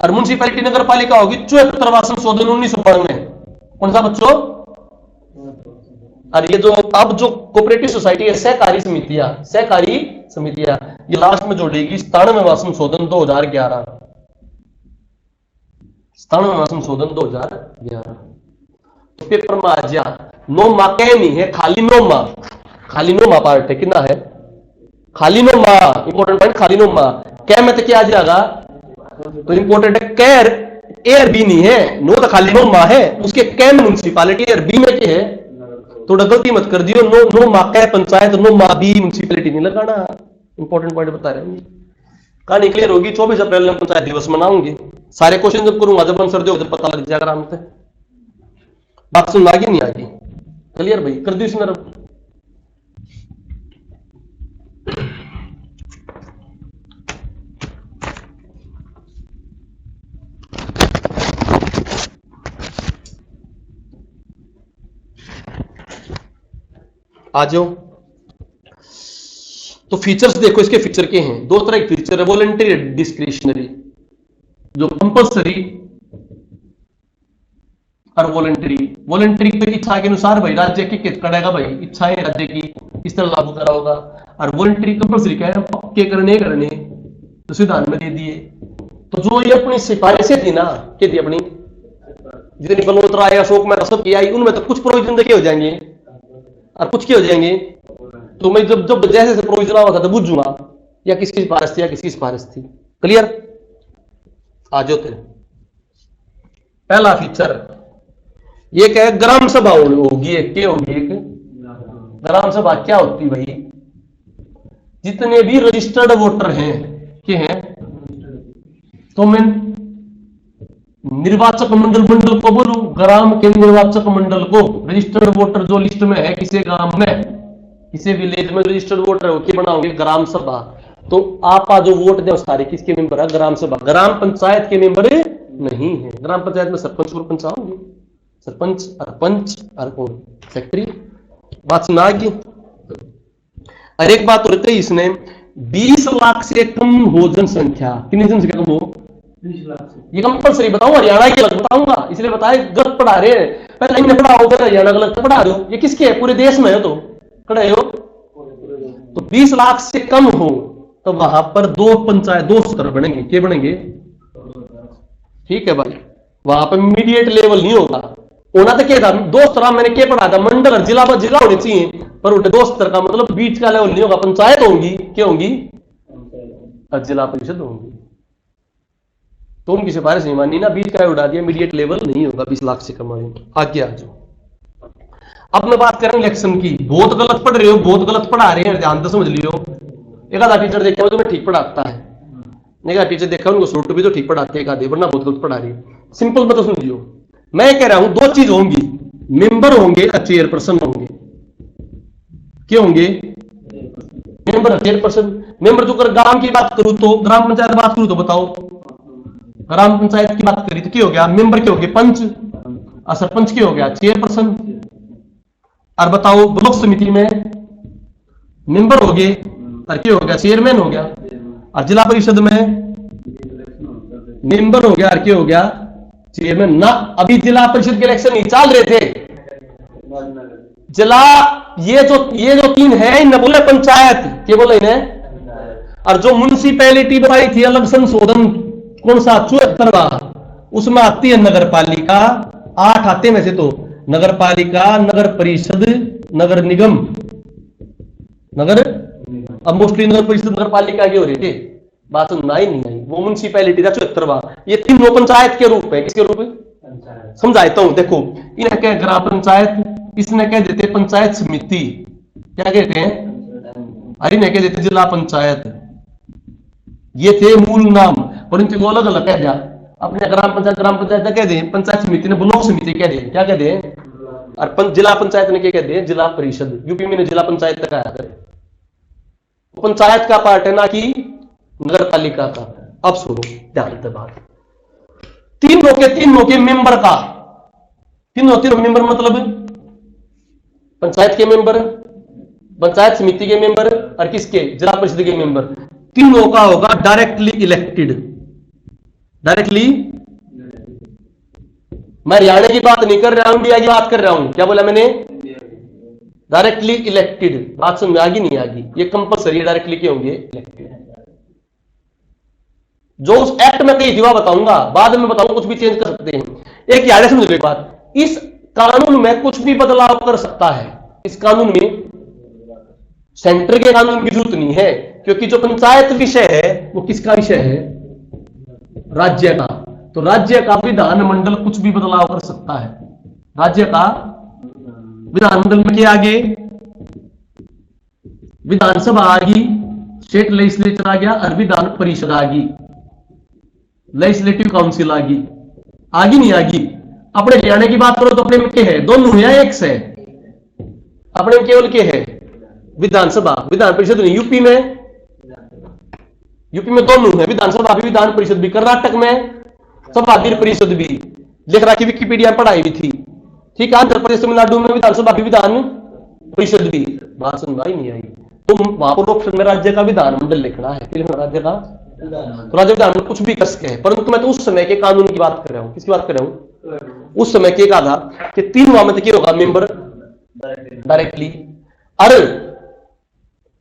और म्युनिसिपैलिटी नगर पालिका होगी 74वां संशोधन 1992। कौन सा बच्चों? और ये जो अब जो कोऑपरेटिव सोसाइटी है, सहकारी समितियां, सहकारी समितियां, ये लास्ट में जोड़ेगी 97वां संशोधन 2011, 97वां संशोधन 2011। तो पेपर में आ जा, नो मा कह नहीं है, खाली नो मा, खाली नो मा पार्ट है, कितना है? खाली नो मा, इंपॉर्टेंट पॉइंट, खाली नो मा। कै में तो क्या आ जाएगा? तो इंपॉर्टेंट है, कैर एयर बी नहीं है, नो तो खाली नो मा है, उसके कै में म्युनिसिपैलिटी, एयर बी में क्या है? थोड़ा गलती मत कर दियो, नो नो मा कै पंचायत, नो मा बी म्युनिसिपैलिटी नहीं लगाना। इंपॉर्टेंट पॉइंट बता रहे हैं। कहानी क्लियर होगी। 24 अप्रैल में पंचायत दिवस मनाऊंगे। सारे क्वेश्चन जब करूंगा, जब आंसर दो, जब पता लग जाएगा आराम से। बात सुन आगे नहीं आगे? क्लियर भाई? कर दी इसमें रब। आ जाओ। तो फीचर्स देखो, इसके फीचर के हैं दो तरह के फीचर है, वॉलंटरी, डिस्क्रिशनरी। जो कंपल्सरी और वॉलंटरी, वॉलंटरी की इच्छा के अनुसार भाई राज्य की करेगा, भाई इच्छाएं राज्य की इस तरह लागू करा होगा। और वॉलंटरी कंपल्सरी क्या है? पक्के करने तो संविधान में दे दिए। तो जो ये अपनी सिफारिशें थी ना, क्या थी अपनी, जितनी बलोत्रा या अशोक में सब की आई, उनमें तो कुछ प्रोविजन देखे हो जाएंगे और कुछ के हो जाएंगे। तो मैं जब जब जैसे प्रोविजन हुआ था तो बुझूंगा या किसकी सिफारिश थी या किसकी सिफारिश थी। क्लियर? आ जाओ। पहला फीचर ये क्या है? ग्राम सभा होगी एक। क्या होगी एक? ग्राम सभा क्या होती भाई? जितने भी रजिस्टर्ड वोटर हैं, क्या हैं? तो मैं निर्वाचक मंडल को बोलूं, ग्राम के निर्वाचक मंडल को, रजिस्टर्ड वोटर जो लिस्ट में है किसी गांव में, किसी विलेज में रजिस्टर्ड वोटर है, क्या बनाओगे? ग्राम सभा। तो आप जो वोट दे सारे किसके मेंबर है? ग्राम सभा। ग्राम पंचायत के मेंबर नहीं है। ग्राम पंचायत में सरपंच और पंच होंगे, सरपंच और पंच और कौन? सेक्रेटरी। बात सुना गई। और एक बात और कही इसने, 20 लाख से कम हो जनसंख्या, कितनी जनसंख्या कम हो? 20 लाख से। ये कंपल्सरी बताऊं, हरियाणा की अलग बताऊंगा, इसलिए बताए गलत पढ़ा रहे हैं। पहले इन्हें पढ़ाओ, फिर हरियाणा गलत पढ़ा रहे हो। ये किसके है? पूरे देश में है तो खड़े हो। तो 20 लाख से कम हो तो वहां पर दो पंचायत, दो स्तर बनेंगे। क्या बनेंगे? ठीक है भाई। वहां पर मीडिएट लेवल नहीं होगा, होना तो क्या था? दो स्तर। मैंने क्या पढ़ा था? मंडल और जिला पर जिला होने चाहिए, पर उनके दो स्तर का मतलब बीच का लेवल नहीं होगा। पंचायत होंगी, क्या होंगी? और जिला परिषद होंगी। तो उनकी सिफारिश नहीं मानी ना, बीच का उड़ा दिया, मीडिएट लेवल नहीं होगा 20 लाख से कम। आगे आ जाओ। अब मैं बात करें इलेक्शन की। बहुत गलत पढ़ रहे हो, बहुत गलत पढ़ा रहे हैं, ध्यान से समझ लियो। एक आधा टीचर देखा तो मैं ठीक पढ़ाता है, नहीं टीचर देखा उनको सूट भी तो ठीक पढ़ाते हैं, आधे वरना बहुत गलत पढ़ा रही है। सिंपल मैं तो समझियो, मैं कह रहा हूं दो चीज होंगी, मेंबर होंगे और चेयरपर्सन होंगे। क्या होंगे? मेंबर और चेयरपर्सन। मेंबर जो कर ग्राम की बात करूं तो, ग्राम पंचायत की बात करूं तो बताओ, ग्राम पंचायत की बात करी तो क्या हो गया? मेंबर क्या हो गए? पंच। और सरपंच क्या हो गया? चेयरपर्सन। और बताओ ब्लॉक समिति में मेंबर हो गए और क्या हो गया? चेयरमैन हो गया। और जिला परिषद में मेंबर हो गया और क्या हो गया? चेयरमैन ना। अभी जिला परिषद के इलेक्शन नहीं चल रहे थे। जिला ये जो तीन है, इन्हें बोले पंचायत। क्या बोले इन्हें? और जो म्युनिसिपैलिटी बनाई थी अलग संशोधन, कौन सा? 74वां, उसमें आती है नगर पालिका। 8 आते में से तो नगर पालिका, नगर परिषद, नगर निगम, नगर। अब मोस्टली नगर परिषद नगर पालिका की हो रही थी। बात सुनना ही नहीं आई। वो म्युनिसिपैलिटी था 74वां। ये तीनों पंचायत के रूप है। किसके रूप? समझाता हूं। देखो, इन्हें क्या ग्राम पंचायत, इसने कह देते पंचायत समिति, क्या कहते हैं, अरे इन्हें कह देते जिला पंचायत। ये थे मूल नाम, परंतु वो अलग अलग कह दिया। अपने ग्राम पंचायत कह दे, पंचायत समिति ने ब्लॉक समिति कह दे, क्या कह दे, और जिला पंचायत ने क्या कह दे, जिला परिषद। यूपी में जिला पंचायत तक आया, पंचायत का पार्ट है ना कि नगर पालिका का। अब सुनो ध्यान से बात, तीनों के मेंबर का, तीनों मेंबर मतलब पंचायत के मेंबर, पंचायत समिति के मेंबर और किसके, जिला परिषद के मेंबर, तीनों का होगा डायरेक्टली इलेक्टेड। डायरेक्टली, मैं हरियाणा की बात नहीं कर रहा हूं, इंडिया की बात कर रहा हूं। क्या बोला मैंने, डायरेक्टली इलेक्टेड। बात समझ में आ गई नहीं आ गई, ये कंपलसरी डायरेक्टली के होंगे इलेक्टेड। जो उस एक्ट में कही थी वह बताऊंगा, बाद में बताऊंगा, कुछ भी चेंज कर सकते हैं। एक याद समझो एक बात, इस कानून में कुछ भी बदलाव कर सकता है। इस कानून में सेंटर के कानून की जरूरत नहीं है, क्योंकि जो पंचायत विषय है वो किसका विषय है, राज्य का। तो राज्य का विधानमंडल कुछ भी बदलाव कर सकता है। राज्य का विधानमंडल में क्या आगे, विधानसभा आ गई, स्टेट लेजिस्लेचर आ गया, और विधान परिषद आ गई, लेजिस्लेटिव काउंसिल आ गई। आगी नहीं आगी। अपने हरियाणा की बात करो तो अपने में क्या है, दोनों या एक से, अपने में केवल क्या है, विधानसभा, विधान परिषद नहीं। यूपी में दोनों है, विधानसभा भी विधान परिषद भी। कर्नाटक में सभा परिषद भी, लिख रहा कि विकिपीडिया पढ़ाई भी थी, ठीक है। आंध्र प्रदेश, तमिलनाडु में विधानसभा भी विधान परिषद भी। बात सुनवाई नहीं आई तो वहां पर ऑप्शन में राज्य का विधानमंडल लिखना है, फिर राज्य का, तो राज्य विधानमंडल कुछ भी कर सके है। परंतु मैं तो उस समय के कानून की बात कर रहा हूं। किसकी बात कर रहा हूं, उस समय के कहा था कि 3 में क्या होगा, मेंबर डायरेक्टली, अरे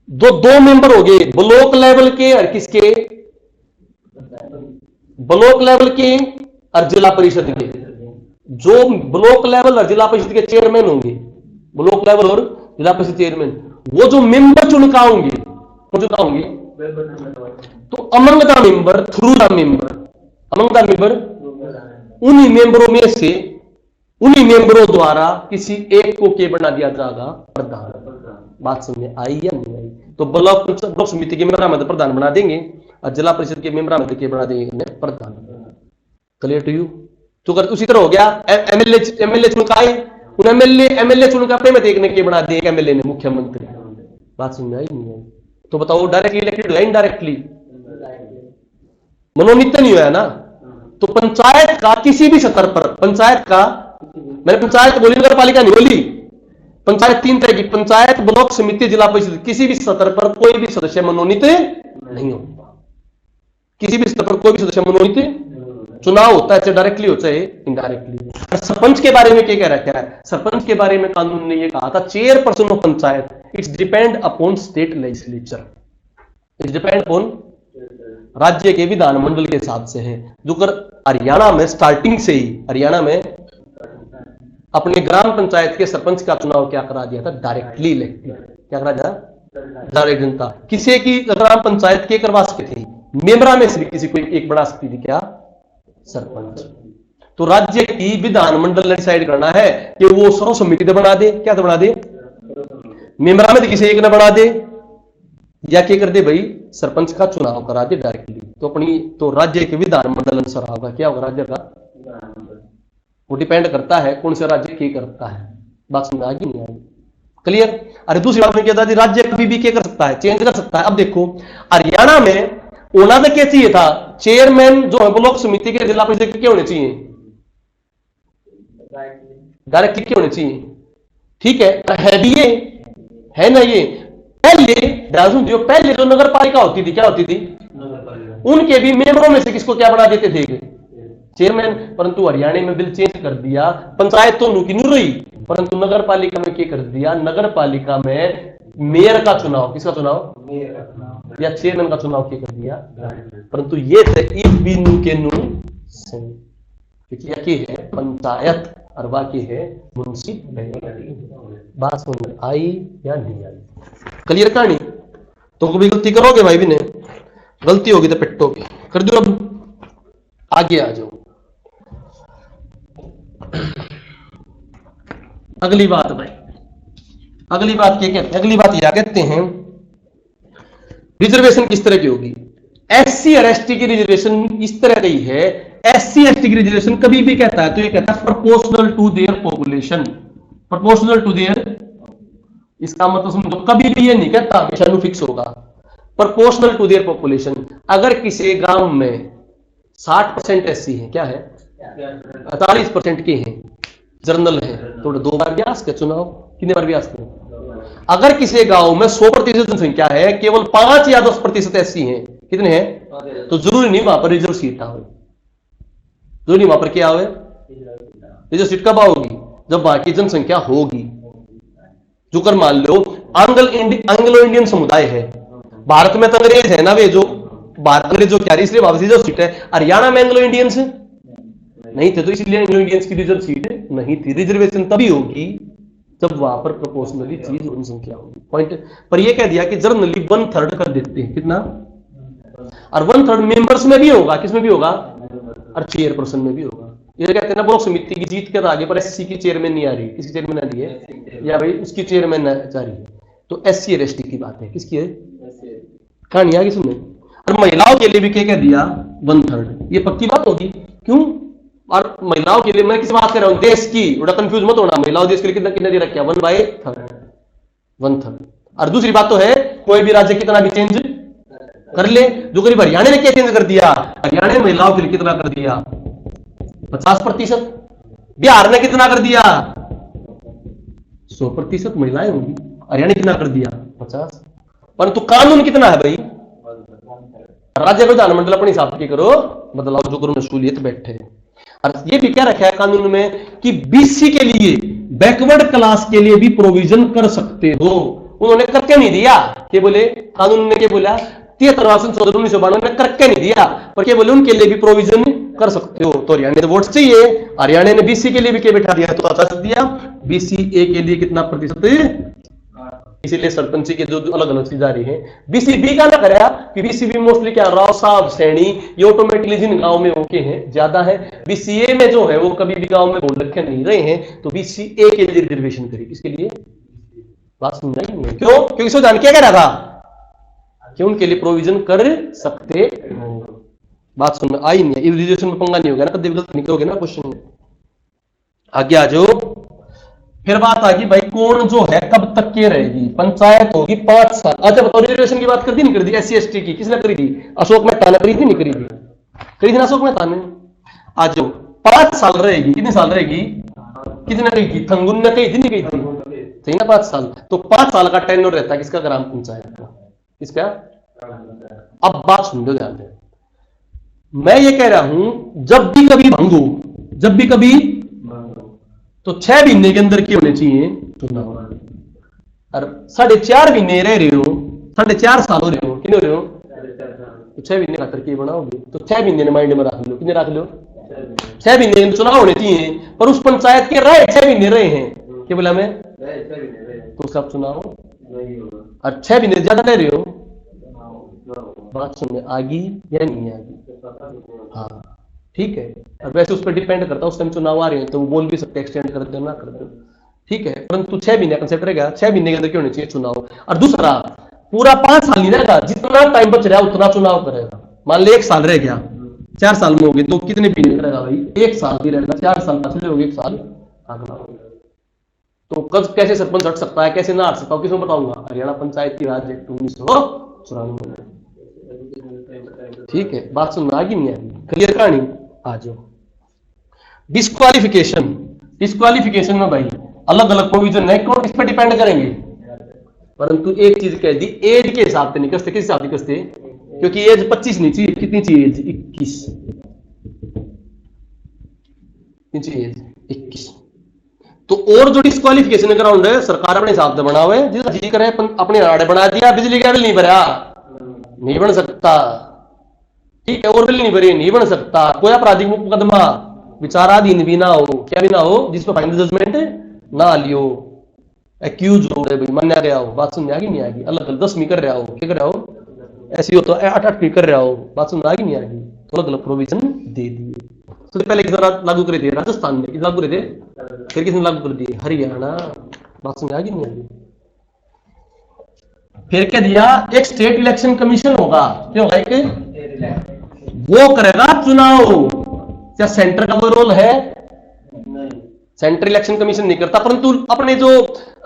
दो मेंबर हो गए ब्लॉक लेवल के और किसके, ब्लॉक लेवल के और जिला परिषद के। जो ब्लॉक लेवल और जिला परिषद के चेयरमैन होंगे, ब्लॉक लेवल और जिला परिषद चेयरमैन, वो जो मेंबर चुनकाओगे, तो among the member through the member, among the member, उन्हीं मेंबरों में से, उन्हीं मेंबरों द्वारा किसी एक को के बना दिया जाएगा प्रधान। बात समझ आई या नहीं आई। तो ब्लॉक समिति के मेंबर में प्रधान बना देंगे और जिला परिषद के मेंबर में के बना देंगे प्रधान। Clear to you. तो अगर उसी तरह हो गया, एमएलए चुनकाए, उन एमएलए चुनकर अपने में देखने के बना दिए एमएलए ने मुख्यमंत्री। बात समझ आई नहीं आई। तो बताओ डायरेक्टली इलेक्टेड है, इनडायरेक्टली मनोनीत नहीं हुआ ना। तो पंचायत का किसी भी स्तर पर, पंचायत का, मैंने पंचायत बोली, नगर पालिका नहीं बोली। पंचायत 3 तरह की, पंचायत, ब्लॉक समिति, जिला परिषद, किसी भी स्तर पर कोई भी सदस्य मनोनीत नहीं होगा। किसी भी स्तर पर कोई भी सदस्य मनोनीत, चुनाव होता है चाहे डायरेक्टली हो चाहे इनडायरेक्टली। सरपंच के बारे में क्या कह रखा है, सरपंच के बारे में कानून ने यह कहा था, chairperson of panchayat it's depend upon state legislature, it's depend upon, राज्य के विधानमंडल के हिसाब से है। जो कर हरियाणा में स्टार्टिंग से ही, हरियाणा में अपने ग्राम पंचायत के सरपंच का चुनाव क्या करा दिया था, डायरेक्टली इलेक्टेड। क्या करा दिया, डायरेक्ट जनता। किसी की ग्राम पंचायत के करवा सकती थी, मेंबरा में से किसी को एक बना सकती थी, क्या, सरपंच। तो राज्य की विधानमंडल ने डिसाइड करना है कि वो सर्व समिति ने बना दे, क्या तो बना दे, मेंबरा में किसी एक ने बना दे, या क्या कर दे भाई, सरपंच का चुनाव करा दे डायरेक्टली। तो अपनी, तो राज्य के विधानमंडल अनुसार होगा, क्या होगा राज्य का, वो डिपेंड करता है कौन से राज्य क्या करता है। बात समझ आ गई नहीं आई। क्लियर। अरे दूसरी बात में क्या था, राज्य कभी भी क्या कर सकता है, चेंज कर सकता है। अब देखो हरियाणा में होना तो क्या चाहिए था, चेयरमैन जो है ब्लॉक समिति के, जिला परिषद के क्या होने चाहिए, डायरेक्टली क्या होने चाहिए, ठीक है भी ये है ना। ये पहले पहले जो नगर पालिका होती थी, क्या होती थी, उनके भी मेंबरों में से किसको क्या बना देते थे, चेयरमैन। परंतु हरियाणा में बिल चेंज कर दिया, पंचायत तो नुकी नहीं रही, परंतु नगर पालिका में क्या कर दिया, नगर पालिका में मेयर का चुनाव, किसका चुनाव, या चेयरमैन का चुनाव क्या कर दिया। परंतु ये थे इफ बी नु के नु की है पंचायत और बाकी है म्युनिसिपैलिटी। बात समझ आई या नहीं आई। क्लियर कहानी। तो कभी गलती करोगे भाई भी ने, गलती होगी तो पिटोगे। कर दो, अब आगे आ जाओ। अगली बात भाई, अगली बात क्या कहते हैं, अगली बात यह कहते हैं रिजर्वेशन किस तरह की होगी। एससी और एसटी की रिजर्वेशन इस तरह रही है, एससी एसटी की रिजर्वेशन कभी भी कहता है तो ये कहता है proportional to their population, proportional to their, इसका मतलब समझो कभी भी ये नहीं कहता हमेशा फिक्स होगा, प्रोपोर्शनल टू देयर पॉपुलेशन। अगर किसी गांव में 60% एससी है, क्या है 48% के हैं, जर्नल है, तो 2 बार भी आ सकते चुनाव, कितने बार भी आ सकते। अगर किसी गांव में 100% जनसंख्या है, केवल 5 या 10% एससी हैं, कितने हैं, तो जरूरी नहीं वहां पर रिजर्व सीट आवे, जरूरी नहीं वहां पर क्या आवे, रिजर्व सीट कब आओगी, जब वहां की जनसंख्या होगी। जो कर मान लो एंग्लो इंडियन समुदाय है, भारत में तो अंग्रेज है ना, वे जो भारत अंग्रेज जो क्या, इसलिए वहां रिजर्व सीट है। हरियाणा में एंग्लो इंडियंस नहीं थे, तो इसलिए एंग्लो इंडियंस की रिजर्व सीट नहीं थी। रिजर्वेशन तभी होगी जब वहां पर प्रोपोर्शनली चीज जनसंख्या होगी। पॉइंट पर यह कह दिया कि जर्नली 1/3 कर देते हैं, कितना, और 1/3 मेंबर्स में भी होगा, किसमें भी होगा, और चेयरपर्सन में भी होगा। ये कहते हैं ना ब्लॉक समिति की जीत कर आगे पर एससी की चेयरमैन नहीं आ रही, किसकी चेयरमैन आ रही है, या भाई उसकी चेयरमैन जा रही है, तो एससी और एसटी की बात है, किसकी है, कहानी आगे सुने। और महिलाओं के लिए भी क्या कह दिया, 1/3, ये पक्की बात होगी, क्यों, और महिलाओं के लिए मैं किस बात कर रहा हूं, देश की, बड़ा कंफ्यूज मत होना, महिलाओं देश के लिए कितना कितना दे रखा है, 1/3। और दूसरी बात तो है कोई भी राज्य कितना भी चेंज कर ले, जो करीब हरियाणा ने क्या चेंज कर दिया, हरियाणा ने महिलाओं के लिए कितना कर दिया, 50%, बिहार ने कितना कर दिया, 100% महिलाएं होंगी, हरियाणा ने कितना कर दिया, 50। परंतु कानून कितना है भाई, राज्य विधानमंडल अपने हिसाब से करो, बदलाव जो करो, मसूलियत बैठे। और ये भी क्या रखा है कानून में कि बीसी के लिए, बैकवर्ड क्लास के लिए भी प्रोविजन कर सकते हो। उन्होंने करके नहीं दिया, क्या बोले कानून ने, क्या बोला 73 ने करके नहीं दिया, पर क्या बोले उनके लिए भी प्रोविजन कर सकते हो। तो हरियाणा ने वोट चाहिए, हरियाणा ने बीसी के लिए भी क्या बैठा दिया, तो अच्छा दिया, बीसी ए के लिए कितना प्रतिशत, इसीलिए सरपंची के जो अलग अलग चीज आ रही है। बीसीबी का ना करा कि बीसीबी मोस्टली क्या, राव साहब श्रेणी, ये ऑटोमेटिकली जिन गांव में होके हैं ज्यादा है। बीसीए में जो है वो कभी भी गांव में बोल रखे नहीं रहे हैं, तो बीसीए के लिए रिजर्वेशन करी, किसके लिए, बात समझाई नहीं, क्यों, क्योंकि इसको जान क्या कह रहा था कि उनके लिए प्रोविजन कर सकते हो। बात सुन में आई नहीं, रिजर्वेशन में पंगा नहीं होगा ना, कभी गलत निकलोगे ना क्वेश्चन में। आगे आ जाओ, फिर बात आ गई भाई कौन जो है कब तक के रहेगी, पंचायत होगी 5 साल। अच्छा बताओ, रिजर्वेशन की बात कर दी नहीं कर दी, एससी एसटी की किसने करी थी, अशोक मेहता ने करी थी नहीं करी थी, करी थी ना अशोक मेहता ने। आज जो 5 साल रहेगी, कितने साल रहेगी, कितने कही थी, थंगुन ने कही थी नहीं कही थी, सही ना 5 साल, तो 5 साल का टेन्योर रहता है किसका, ग्राम पंचायत का, किसका। अब बात सुन लो ध्यान से, मैं ये कह रहा हूं जब भी कभी भंग हो, जब भी कभी, तो 6 महीने के अंदर के होने चाहिए चुनाव। और 4.5 महीने रह रहे हो, 4.5 साल हो रहे हो, कितने हो रहे हो, तो 6 महीने खातर के बनाओगे, तो 6 महीने माइंड में रख लो, कितने रख लो, 6 महीने चुनाव होने चाहिए, पर उस पंचायत के रहे 6 महीने रहे हैं, क्या बोला मैं, तो उसका चुनाव, और 6 महीने ज्यादा रह रहे हो, बात सुनने आगी या नहीं आगी, हाँ ठीक है। और वैसे उस पर डिपेंड करता है, उस टाइम चुनाव आ रहे हैं तो वो बोल भी सकते एक्सटेंड कर दो ना कर दो, ठीक है, परंतु 6 महीने कंसेप्ट रहेगा, 6 महीने के अंदर क्यों होने चाहिए चुनाव। और दूसरा पूरा 5 साल नहीं रहेगा, जितना टाइम बच रहा है उतना चुनाव करेगा। मान लो 1 साल रह गया, 4 साल में हो गए, तो कितने महीने करेगा भाई, 1 साल भी रहेगा, 4 साल का हो गए, 1 साल। तो कब कैसे सरपंच हट सकता है, कैसे ना हट सकता हूँ, किसमें बताऊंगा, हरियाणा पंचायत की राज एक्ट 1994, ठीक है। बात सुनना आगे नहीं आएगी, क्लियर कहानी। आ जाओ, डिस्क्वालिफिकेशन, डिस्क्वालिफिकेशन में भाई अलग अलग प्रोविजन है, कौन इस पर डिपेंड करेंगे, परंतु एक चीज कह दी, एज के हिसाब से नहीं कसते, किस हिसाब से कसते, क्योंकि एज 25 नहीं चाहिए, कितनी चाहिए एज, 21, कितनी एज 21। तो और जो डिस्क्वालिफिकेशन ग्राउंड है सरकार अपने हिसाब से बना हुआ है, जिस जी करे अपने आड़े बना दिया, बिजली का बिल नहीं भरा, नहीं बन सकता, ठीक है, और बिल नहीं भरे नहीं बन सकता, कोई आपराधिक मुकदमा विचाराधीन भी ना हो, क्या भी ना हो, जिसमें फाइनल जजमेंट ना लियो, एक्यूज हो रहे भाई, मान्या गया हो, बात समझ आ गई नहीं आएगी, अलग अलग 10वीं कर रहा हो, क्या कर रहा हो, ऐसी हो तो 8वीं कर रहा हो, बात समझ आ गई नहीं आएगी, तो अलग अलग प्रोविजन दे दिए। तो पहले जरा लागू करे थे राजस्थान में, लागू करे थे फिर किसने लागू कर दिए? हरियाणा। बात समझ आ गई नहीं आ गई? फिर क्या दिया? एक स्टेट इलेक्शन कमीशन होगा। क्या होगा? एक वो करेगा चुनाव। क्या सेंटर का वो रोल है? सेंट्रल इलेक्शन कमीशन नहीं करता, परंतु अपने जो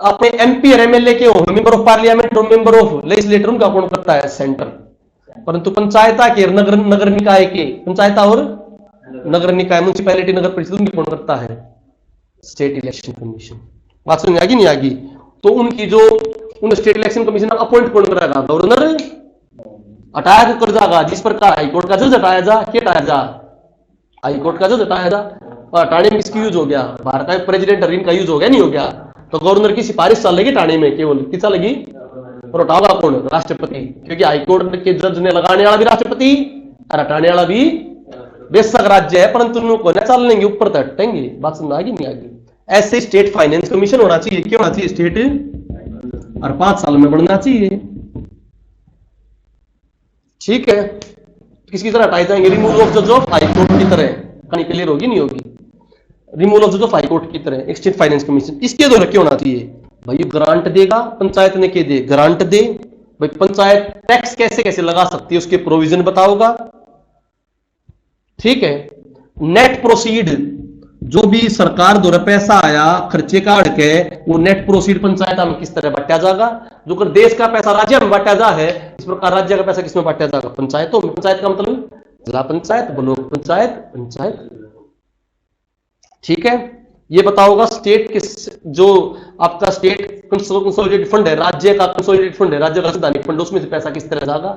अपने एमपी और एमएलए के हो, मेंबर ऑफ पार्लियामेंट और मेंबर ऑफ लेजिस्लेटर, उनका कौन करता है? सेंटर। परंतु पंचायता के नगर नगर निकाय के, पंचायता और नगर निकाय, म्यूनिसिपैलिटी, नगर परिषद, उनकी कौन करता है? State election commission. बात समझ आ गई नहीं आ गई? तो उनकी जो उन स्टेट इलेक्शन कमीशन अपॉइंट कौन करेगा? गवर्नर। हटाया तो कर जाएगा, जिस प्रकार हाईकोर्ट का जज हटाया जा, क्या हटाया जा? हाईकोर्ट का जज हटाया जा। हटाने में किसकी यूज हो गया? भारत का प्रेसिडेंट अरविंद का यूज हो गया, नहीं हो गया? तो गवर्नर की सिफारिश चलेगी हटाने में, केवल किस चलेगी? और हटाओगा कौन? राष्ट्रपति। क्योंकि हाईकोर्ट के जज ने लगाने वाला भी राष्ट्रपति और हटाने वाला भी। बेशक राज्य है, परंतु उनको न चल लेंगे, ऊपर तक हटेंगे। बात समझ आ गई नहीं आ गई? ऐसे स्टेट फाइनेंस कमीशन होना चाहिए। क्यों होना चाहिए? स्टेट और 5 साल में बढ़ना चाहिए। ठीक है। किसकी तरह हटाए जाएंगे? रिमूवल ऑफ जज ऑफ हाईकोर्ट की तरह। कहानी क्लियर होगी नहीं होगी? रिमूवल ऑफ जज ऑफ हाईकोर्ट की तरह एक स्टेट फाइनेंस कमीशन। इसके द्वारा क्यों होना चाहिए? भाई ग्रांट देगा, पंचायत ने के दे ग्रांट दे। भाई पंचायत टैक्स कैसे कैसे लगा सकती है, उसके प्रोविजन बताओगा। ठीक है। नेट प्रोसीड, जो भी सरकार द्वारा पैसा आया खर्चे काट के, वो नेट प्रोसीड पंचायत में किस तरह बांटा जाएगा? जो कर देश का पैसा राज्य में बांटा जा है, इस प्रकार राज्य का पैसा किसमें बांटा जाएगा? पंचायतों में। पंचायत का मतलब जिला पंचायत, ब्लॉक पंचायत, पंचायत। ठीक है। ये बताओगा स्टेट के जो आपका स्टेट कंसोलिडेटेड फंड है, राज्य का कंसोलिडेटेड फंड है, राज्य का राजधानी फंड, उसमें से पैसा किस तरह जाएगा?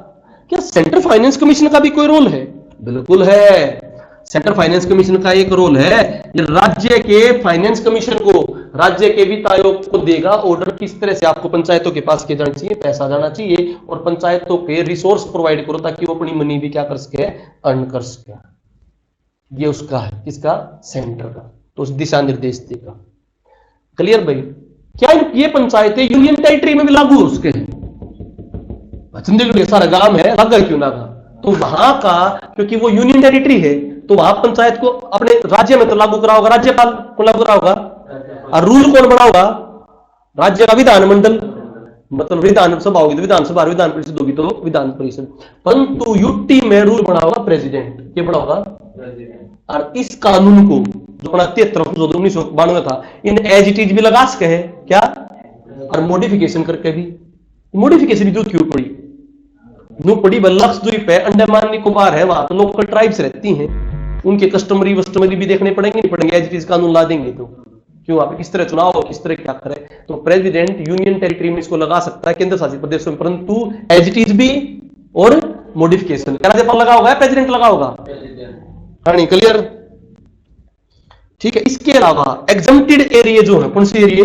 क्या सेंट्रल फाइनेंस कमीशन का भी कोई रोल है? बिल्कुल है। सेंट्रल फाइनेंस कमीशन का एक रोल है, ये राज्य के फाइनेंस कमीशन को, राज्य के वित्त आयोग को देगा ऑर्डर किस तरह से आपको पंचायतों के पास के जाना चाहिए, पैसा जाना चाहिए, और पंचायतों के रिसोर्स प्रोवाइड करो ताकि वो अपनी मनी भी क्या कर सके? अर्न कर सके। ये उसका है, किसका? सेंटर का। तो उस दिशा निर्देश देगा। क्लियर भाई? क्या ये पंचायतें यूनियन टेरिटरी में भी लागू हो सके? चंडीगढ़ सारा गांव है, लगा क्यों ना? तो वहां का, क्योंकि वो यूनियन टेरिटरी है, तो वहां पंचायत को अपने राज्य में तो लागू कराओगा, राज्यपाल को लागू कराओगा। और रूल कौन बनाओगा? राज्य का विधानमंडल, मतलब विधानसभा होगी तो विधानसभा, विधान परिषद होगी तो विधान परिषद। परंतु यूटी में रूल बनाओगा प्रेसिडेंट। क्या बनाओगा? और इस कानून को जो बना 73/1992 था, इन एज इट इज भी लगा सके है क्या? और मॉडिफिकेशन करके भी। मॉडिफिकेशन जो क्यों पड़ी? नो पड़ी लक्षद्वीप है, अंडमान निकोबार है, वहां तो लोकल ट्राइब्स रहती हैं, उनके कस्टमरी वस्टमरी भी देखने पड़ेंगे, नहीं पड़ेंगे? एज इट इज कानून ला देंगे तो क्यों? आप किस तरह चुनाव हो, किस तरह क्या करे? तो प्रेसिडेंट यूनियन टेरिटरी में इसको लगा सकता है, केंद्र शासित प्रदेशों में, परंतु एज इट इज भी और मॉडिफिकेशन राज्यपाल लगा होगा, प्रेसिडेंट लगा होगा। क्लियर? ठीक है। इसके अलावा एग्जम्प्टेड एरिया जो है, कौन से एरिया?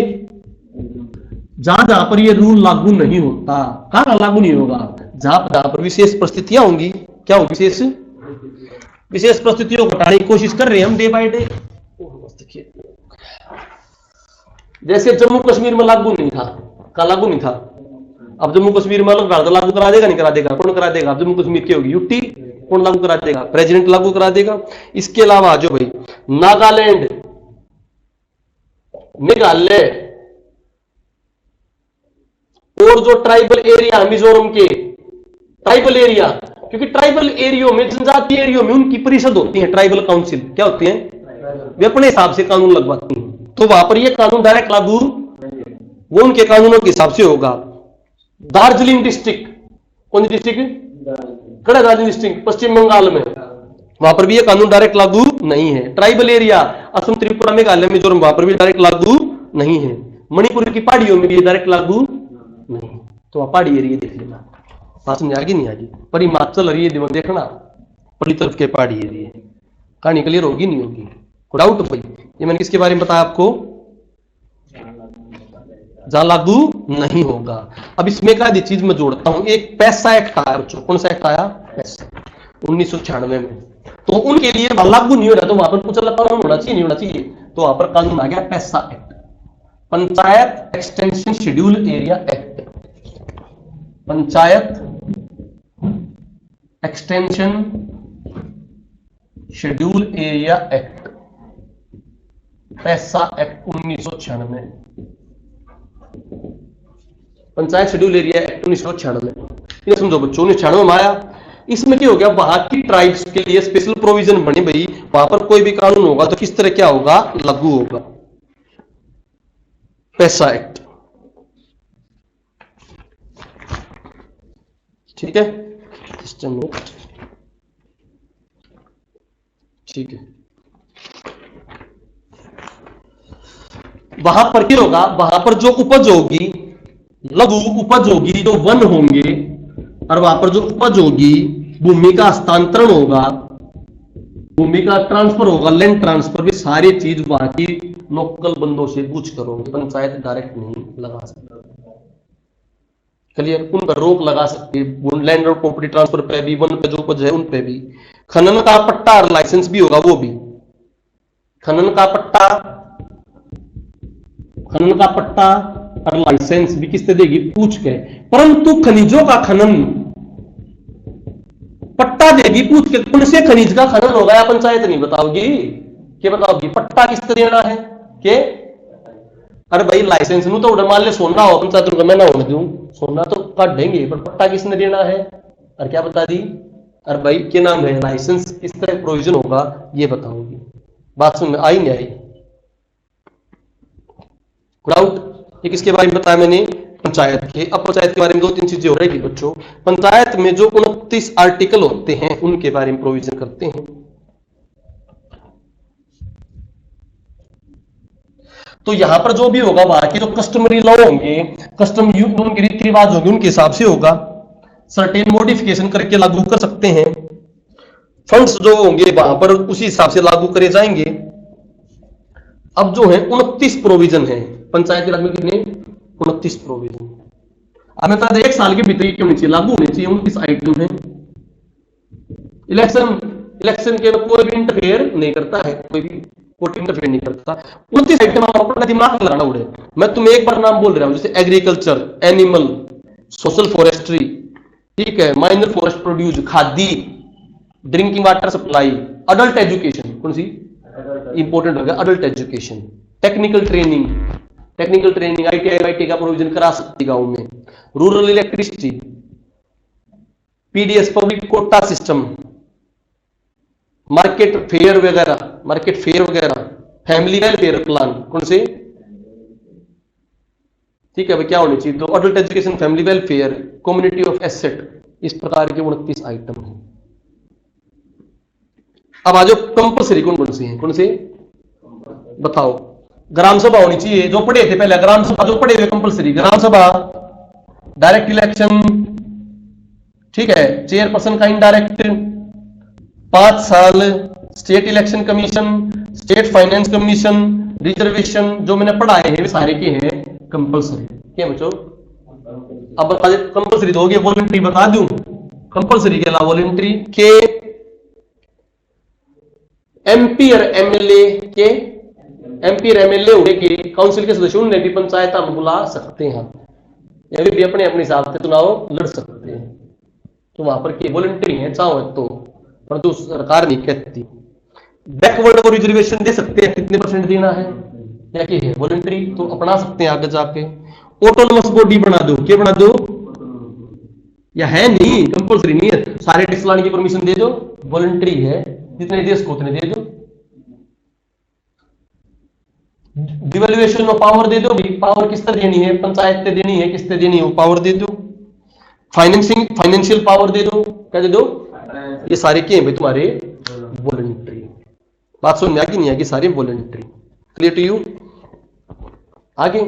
जहां जहां पर ये रूल लागू नहीं होता। कहां लागू नहीं होगा? जहां पर विशेष परिस्थितियां होंगी। क्या होगी? विशेष परिस्थितियों को हटाने की कोशिश कर रहे हैं हम डे बाय डे। जैसे जम्मू कश्मीर में लागू नहीं था, कहां लागू नहीं था? अब जम्मू कश्मीर में लागू करा देगा, नहीं करा देगा? कौन करा देगा? अब जम्मू कश्मीर की होगी यूटी, कौन लागू करा देगा? प्रेसिडेंट लागू करा देगा। इसके अलावा जो भाई नागालैंड, मेघालय और जो ट्राइबल एरिया मिजोरम के ट्राइबल एरिया, क्योंकि ट्राइबल एरियो में, जनजातीय एरियो में उनकी परिषद होती है, ट्राइबल काउंसिल। क्या होती है? वे अपने हिसाब से कानून लगवाती हैं, तो वहां पर ये कानून डायरेक्ट लागू वो उनके कानूनों के हिसाब से होगा। दार्जिलिंग डिस्ट्रिक्ट, कौन सी डिस्ट्रिक्ट? कड़ा दार्जिलिंग डिस्ट्रिक्ट, पश्चिम बंगाल में, वहां पर भी ये कानून डायरेक्ट लागू नहीं है। ट्राइबल एरिया असम, त्रिपुरा, मेघालय, मिजोरम, वहां पर भी डायरेक्ट लागू नहीं है। मणिपुर की पहाड़ियों में भी डायरेक्ट लागू नहीं। तो वहां पहाड़ी एरिया देख लेना। बात समझ आएगी नहीं आएगी? पर हिमाचल एरिया देखना, पहली तरफ के पहाड़ी एरिया। कहानी क्लियर होगी नहीं होगी? डाउट भाई? ये मैंने किसके बारे में बताया आपको? जहां लागू नहीं होगा। अब इसमें का चीज मैं जोड़ता हूं, एक पैसा एक्ट आया बच्चों। कौन सा एक्ट आया? पैसा, 1996 में। तो उनके लिए लागू नहीं हो रहा, तो वहां पर कुछ कानून होना चाहिए, नहीं होना चाहिए? तो वहां पर कानून आ गया PESA act, panchayat extension schedule area act, panchayat extension schedule area act. PESA act 1996, panchayat schedule area act 1996। इन्हें समझो बच्चों, 1996 में आया। इसमें क्या हो गया, वहां की ट्राइब्स के लिए स्पेशल प्रोविजन बने भाई, वहां पर कोई भी कानून होगा तो किस तरह क्या होगा, लागू होगा। पैसा एक्ट, ठीक है, सिस्टम, ठीक है। वहां पर क्या होगा, वहां पर जो उपज होगी, लघु उपज होगी, जो वन होंगे, और वहां पर जो उपज होगी, भूमि का हस्तांतरण होगा, भूमि का ट्रांसफर होगा, लैंड ट्रांसफर, भी सारी चीज वहां की लोकल बंदों से पूछ करोगे, पंचायत डायरेक्ट नहीं लगा सकती। क्लियर, उन पर रोक लगा सकती है, लैंड और प्रॉपर्टी ट्रांसफर पे भी, वन पे जो उपज है उन पे भी। खनन का पट्टा और लाइसेंस भी होगा, वो भी खनन का पट्टा, खनन का पट्टा और लाइसेंस भी किससे देगी, पूछ के। परंतु खनिजों का खनन पट्टा देगी पूछ के, कौन से खनिज का खनन होगा या पंचायत नहीं बताओगी, क्या बताओगी, पट्टा किससे देना है के। अरे भाई लाइसेंस नु तो उड़े मान ले सोना हो, पंचायत को मैं ना होने दूं, सोना तो काट देंगे, पर पट्टा किसने देना है, और क्या बता दी, अरे भाई क्या नाम है, लाइसेंस किस तरह प्रोविजन होगा ये बताओगी। बात सुन में आई नहीं आई, डाउट, ये किसके बारे में बताया मैंने, पंचायत के। अब पंचायत के बारे में 2-3 चीजें हो रहेगी बच्चों। पंचायत में जो 29 आर्टिकल होते हैं उनके बारे में प्रोविजन करते हैं। तो यहां पर जो भी होगा वहां के जो कस्टमरी लॉ होंगे, कस्टम उनके रीति रिवाज होंगे, उनके हिसाब से होगा। सर्टेन मॉडिफिकेशन करके लागू कर सकते हैं। फंड्स जो होंगे वहां पर उसी हिसाब से लागू करे जाएंगे। अब जो है 29 प्रोविजन है पंचायत के, लागू कितने, 29 प्रोविजन। अब मैं बता, एक साल के भीतर क्यों नहीं चाहिए, लागू होने चाहिए। 29 आइटम है। इलेक्शन के कोई भी इंटरफेयर नहीं करता है, कोई भी कोर्ट इंटरफेयर नहीं करता। 29 आइटम आप अपना दिमाग लगाना उड़े। मैं तुम्हें एक बार नाम बोल रहा हूं, जैसे एग्रीकल्चर, एनिमल, सोशल फॉरेस्ट्री, ठीक है, minor forest produce, khadi, drinking water supply, adult education, कौन सी इंपॉर्टेंट हो गया, adult education, technical training, ITI का प्रोविजन करा सकती गांव में, rural electricity, PDS public quota system, market fair वगैरह, फैमिली वेलफेयर प्लान, कौन से, ठीक है भाई, क्या होनी चाहिए, तो adult education, family welfare, community of asset, इस प्रकार के 29 आइटम है। अब आज कंपल्सरी कौन सी है, कौन से बताओ। ग्राम सभा होनी चाहिए, जो पढ़े थे पहले, ग्राम सभा जो पढ़े हुए कंपल्सरी, ग्राम सभा, डायरेक्ट इलेक्शन, ठीक है, चेयरपर्सन का इनडायरेक्ट, 5 साल, state election commission, state finance commission, reservation, जो मैंने पढ़ाए हैं वे सारे के हैं कंपल्सरी। क्या बच्चों, अब बता दे कंपल्सरी तो हो गया, वॉलंटरी बता दूं, कंपल्सरी के अलावा वॉलंटरी के, एमपी और एमएलए होने के काउंसिल के सदस्य उन्हें भी पंचायत में बुला सकते हैं, या भी अपने हिसाब से चुनाव लड़ सकते हैं। तो वहां पर के वॉलंटरी है चाहो तो, परंतु सरकार नहीं कहती। बैकवर्ड को रिजर्वेशन दे सकते हैं, कितने % देना है, या कि है वॉलंटरी, तो अपना सकते हैं आगे जाके। ऑटोनोमस बॉडी बना दो, क्या बना दो, या है नहीं, कंपल्सरी नहीं है, सारे टैक्स लाने की परमिशन दे दो, वॉलंटरी है, जितने देश को उतने दे दो। डिवैल्यूएशन ऑफ पावर दे दो भी, पावर किस तरह देनी है, पंचायत से देनी है, किससे देनी है, वो पावर दे दो। फाइनेंशियल पावर दे दो, क्या दे दो, ये सारे क्या है भाई तुम्हारे वॉलंटरी। बात समझ में आ गई नहीं आएगी, सारे वॉलंटरी। Clear to you. आगे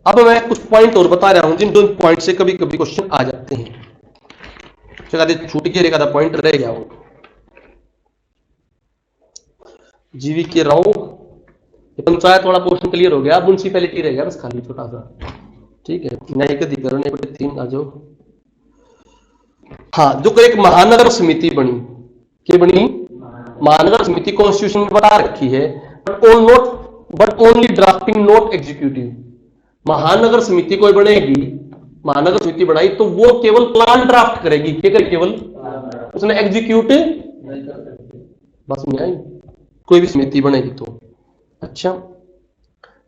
अब मैं कुछ पॉइंट और बता रहा हूं, जिन 2 पॉइंट से कभी कभी क्वेश्चन आ जाते हैं। छूट के रेखा पॉइंट रह गया वो, जीवी के राव, पंचायत वाला पोर्शन क्लियर हो गया, म्युनिसिपैलिटी रह गया बस खाली छोटा सा, ठीक है। न्यायिक अधिकरण 3 आ जाओ। हाँ, जो एक महानगर समिति बनी, क्या बनी, महानगर समिति कॉन्स्टिट्यूशन में बता रखी है, but only drafting not executive. महानगर समिति कोई बनेगी, महानगर समिति बनाई तो वो केवल प्लान ड्राफ्ट करेगी, क्या करेगी, केवल, उसने एग्जीक्यूट बस में आई, कोई भी समिति बनेगी तो। अच्छा,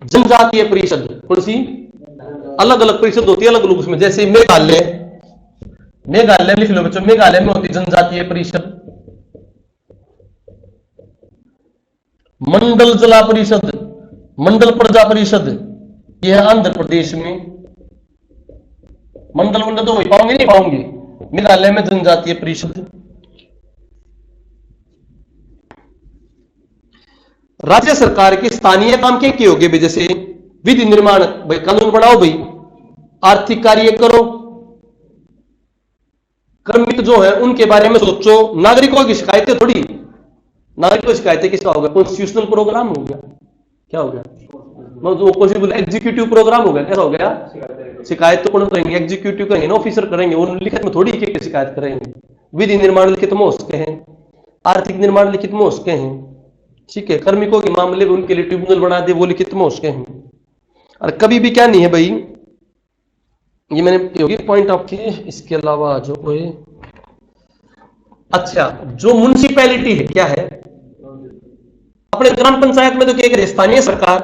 जनजातीय परिषद कौन सी? अलग अलग परिषद होती है, अलग अलग उसमें, जैसे मेघालय, मेघालय लिख लो बच्चों, मेघालय में होती जनजातीय परिषद। मंडल जिला परिषद, मंडल प्रजा परिषद, यह है आंध्र प्रदेश में। मंडल मंडल तो वही पाओगे नहीं पाओगे, मेघालय में जनजातीय परिषद। राज्य सरकार के स्थानीय काम क्या किए होगे भाई? जैसे विधि निर्माण, भाई कानून बनाओ भाई, आर्थिक कार्य करो, कर्मित जो है उनके बारे में सोचो, नागरिकों की शिकायतें थोड़ी, नागरिकों की शिकायतें किसका होगा? कॉन्स्टिट्यूशनल प्रोग्राम हो गया, क्या हो गया? जो पॉसिबल एग्जीक्यूटिव प्रोग्राम हो गया, कैसा हो गया? शिकायत तो कौन करेंगे? एग्जीक्यूटिव करेंगे ना, ऑफिसर करेंगे, वो लिखित में थोड़ी की शिकायत करेंगे। विधि निर्माण लिखित में हो सकते हैं, आर्थिक निर्माण लिखित में हो सकते हैं, ठीक है। कार्मिकों के मामले में उनके लिए ट्रिब्यूनल बना दे, वो लिखित में हो सकते हैं। और कभी भी क्या नहीं है भाई, ये मैंने योगी पॉइंट ऑफ किए। इसके अलावा जो कोई, अच्छा, जो म्युनिसिपैलिटी है क्या है? अपने ग्राम पंचायत में तो क्या है? स्थानीय सरकार,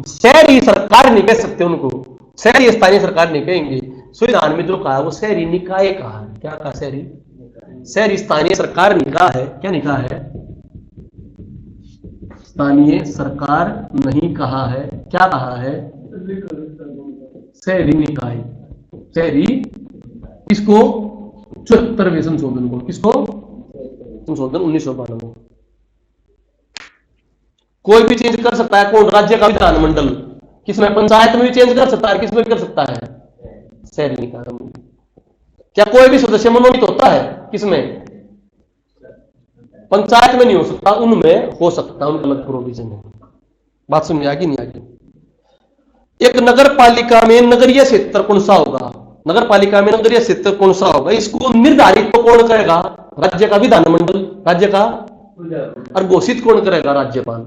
शहरी सरकार नहीं कह सकते उनको, शहरी स्थानीय सरकार नहीं कहेंगे। संविधान में जो कहा वो शहरी निकाय कहा है। क्या कहा? शहरी, शहरी स्थानीय सरकार नहीं कहा है। क्या नहीं कहा है? स्थानीय सरकार नहीं कहा है, क्या कहा है? शहरी निकाय। शहरी किसको? 74वें संशोधन को, किसको? संशोधन 1992। कोई भी चेंज कर सकता है कौन? राज्य का विधानमंडल। किसमें? पंचायत में भी चेंज कर सकता है, किसमें भी कर सकता है? शहरी निकाय में। क्या कोई भी सदस्य मनोनीत होता है? किसमें? पंचायत में नहीं हो सकता, उनमें हो सकता, उनका अलग प्रोविजन है। बात समझ आ गई नहीं आ गई? एक नगर पालिका में नगरीय क्षेत्र कौन सा होगा? नगर पालिका में नगरीय क्षेत्र कौन सा होगा? इसको निर्धारित तो कौन करेगा? राज्य का विधानमंडल, राज्य का, और घोषित कौन करेगा? राज्यपाल।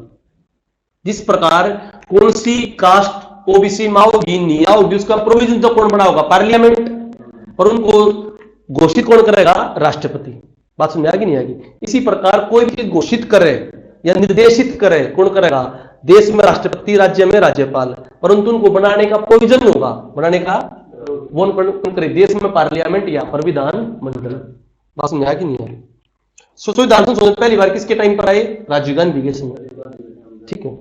जिस प्रकार कौन सी कास्ट ओबीसी में आओगी नहीं आओगी, उसका प्रोविजन तो कौन बना होगा? पार्लियामेंट, और उनको घोषित कौन करेगा? राष्ट्रपति। बात समझ आ गई नहीं आ गई? इसी प्रकार कोई भी घोषित करे या निर्देशित करे, कौन करेगा? देश में राष्ट्रपति, राज्य में राज्यपाल, परंतु उनको बनाने का प्रोविजन होगा, बनाने का वो कौन करे? देश में पार्लियामेंट या पर विधान मंडल। बात समझ आ गई नहीं आ गई? संविधान संशोधन पहली बार किसके टाइम पर आए? राजीव गांधी के समय, ठीक है।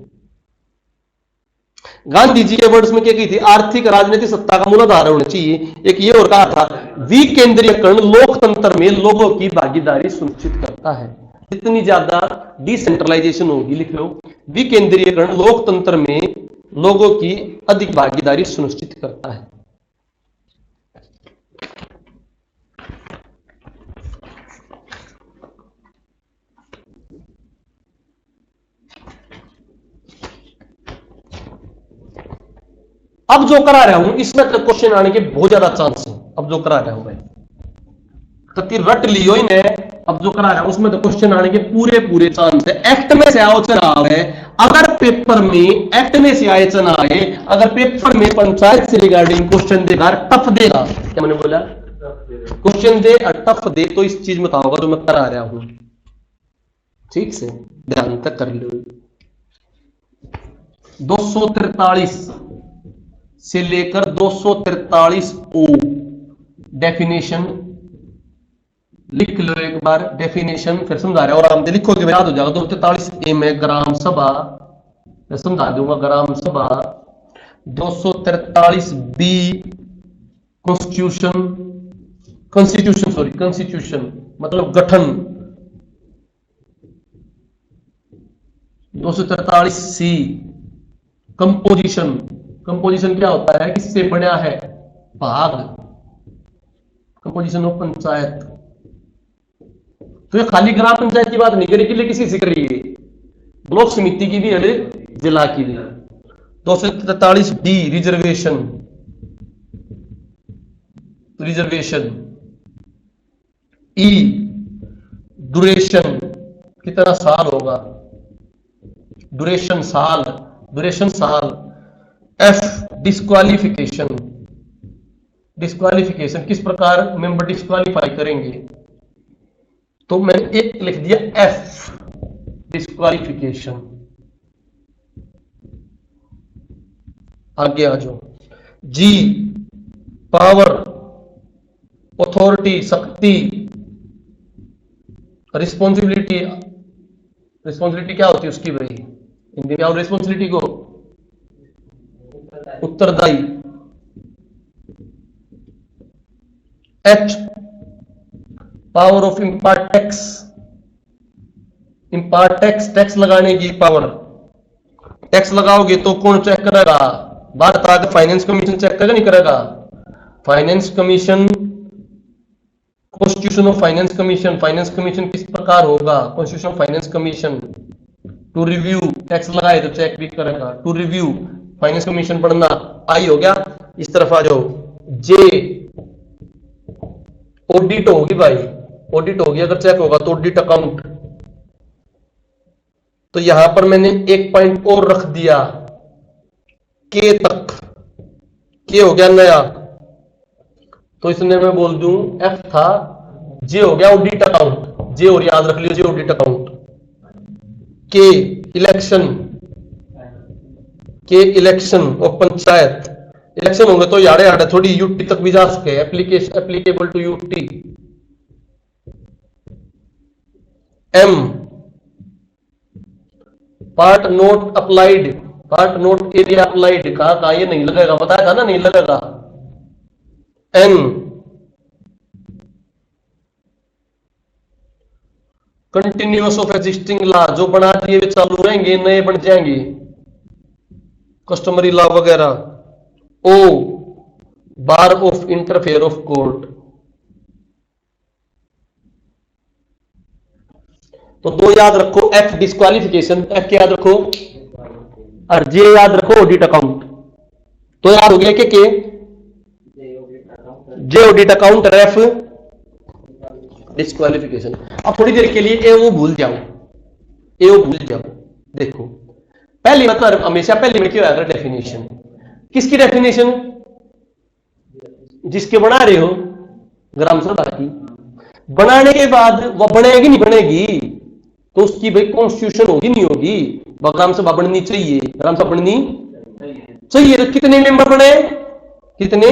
गांधी जी के वर्ड्स में क्या की थी? आर्थिक राजनीतिक सत्ता का मूलाधार होना चाहिए। एक ये और कहा था, विकेंद्रीयकरण लोकतंत्र में लोगों की भागीदारी सुनिश्चित करता है। जितनी ज्यादा डिसेंट्रलाइजेशन होगी, लिख लो, विकेंद्रीयकरण लोकतंत्र में लोगों की अधिक भागीदारी सुनिश्चित करता है। अब जो करा रहा हूं इसमें तो क्वेश्चन आने के बहुत ज्यादा चांस है। अब जो करा रहा हूं भाई, तो रट लियो इन्हें। अब जो करा रहा हूं उसमें तो क्वेश्चन आने के पूरे पूरे चांस है। एक्ट में से आओ चुनाव है, अगर पेपर में एक्ट में से आए चुनाव है, अगर पेपर में पंचायत से रिगार्डिंग क्वेश्चन देगा, टफ देगा, क्या मैंने बोला? क्वेश्चन दे और टफ दे, तो इस चीज में होगा जो मैं करा रहा हूं। ठीक से ध्यान तक कर लो। 243 से लेकर 243 ओ डेफिनेशन लिख लो एक बार। डेफिनेशन फिर समझा रहा है, और आप लिखोगे याद हो जाएगा। 243 ए में ग्राम सभा, मैं समझा दूंगा, ग्राम सभा। 243 B constitution, constitution sorry constitution मतलब गठन। 243 सी कंपोजिशन। कंपोजिशन क्या होता है? किससे बना है? भाग। Composition of panchayat. तो ये खाली ग्राम पंचायत की बात नहीं करी, कि किसी से करिए, ब्लॉक समिति की भी है, जिला की भी। 243 डी रिजर्वेशन। रिजर्वेशन। ई ड्यूरेशन, कितना साल होगा? ड्यूरेशन साल, ड्यूरेशन साल। F disqualification. डिस्क्वालिफिकेशन किस प्रकार मेंबर डिस्क्वालीफाई करेंगे? तो मैंने एक लिख दिया एफ डिस्क्वालिफिकेशन। आगे आ जाओ। जी पावर, अथॉरिटी शक्ति, रिस्पॉन्सिबिलिटी, रिस्पॉन्सिबिलिटी क्या होती है उसकी भाई हिंदी में, और रिस्पॉन्सिबिलिटी को उत्तरदायी। H power of impart tax, impart tax, tax लगाने की पावर। टैक्स लगाओगे तो कौन चेक करेगा? भारत आगे फाइनेंस कमीशन चेक करेगा नहीं करेगा? Finance commission, constitution of finance commission, finance commission किस प्रकार होगा? Constitution of finance commission to review, tax लगाए तो चेक भी करेगा। टू रिव्यू फाइनेंस कमीशन पढ़ना। आई हो गया, इस तरफ आ जाओ। जे ऑडिट होगी भाई, ऑडिट होगी, अगर चेक होगा तो ऑडिट अकाउंट। तो यहां पर मैंने एक पॉइंट और रख दिया, के तक, के हो गया नया, तो इसने मैं बोल दूं एफ था, जे हो गया ऑडिट अकाउंट, जे और याद रख लीजिए ऑडिट अकाउंट। के इलेक्शन, के इलेक्शन ऑफ पंचायत, इलेक्शन होंगे तो यारे यारे थोड़ी यूटी तक भी जा सके, application applicable to UT. M part not applied, part not area applied, कहा ये नहीं लगेगा, बताया था ना नहीं लगेगा। An continuous of existing law, जो बना दिए वे चालू रहेंगे, नए बन जाएंगे, कस्टमरी लॉ वगैरह। ओ बार ऑफ इंटरफेयर ऑफ कोर्ट। तो दो याद रखो, एफ डिस्क्वालिफिकेशन, एफ के याद रखो, और जे याद रखो ऑडिट अकाउंट। तो याद हो गया कि जे ऑडिट अकाउंट, एफ डिस्क्वालिफिकेशन। अब थोड़ी देर के लिए ए वो भूल जाओ, ए वो भूल जाओ। देखो पहली मतलब हमेशा पहले में क्या होगा? डेफिनेशन। किसकी डेफिनेशन? जिसके बना रहे हो ग्राम सभा की। बनाने के बाद वह बनेगी नहीं बनेगी तो उसकी भाई कॉन्स्टिट्यूशन होगी नहीं होगी, वह ग्राम सभा बननी चाहिए, ग्राम सभा बननी चाहिए। तो कितने मेंबर बने? कितने?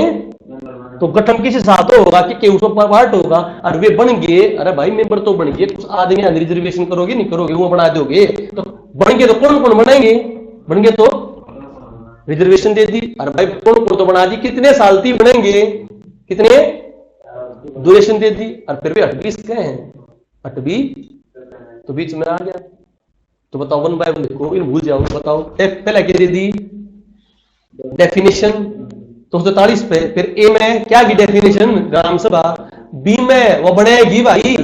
तो गठन किस हिसाब से होगा कि उसको पार्ट होगा, और वे बन गए, अरे भाई मेंबर तो बन गए, कुछ आदमी रिजर्वेशन करोगे नहीं करोगे, वो बना दोगे। तो बन गए तो कौन कौन बनाएंगे? बन गए तो रिजर्वेशन दे दी, अरे भाई कौन कौन तो बना दी, कितने साल थी बनेंगे, कितने ड्यूरेशन दे दी, और फिर भी 28 कहे हैं, 28 तो बीच में आ गया। तो बताओ वन बाय वन देखो, भूल जाओ। बताओ पहले क्या दे दी? डेफिनेशन, तो 43 पे। फिर ए में क्या की डेफिनेशन? ग्राम सभा। बी में वो बनेगी भाई,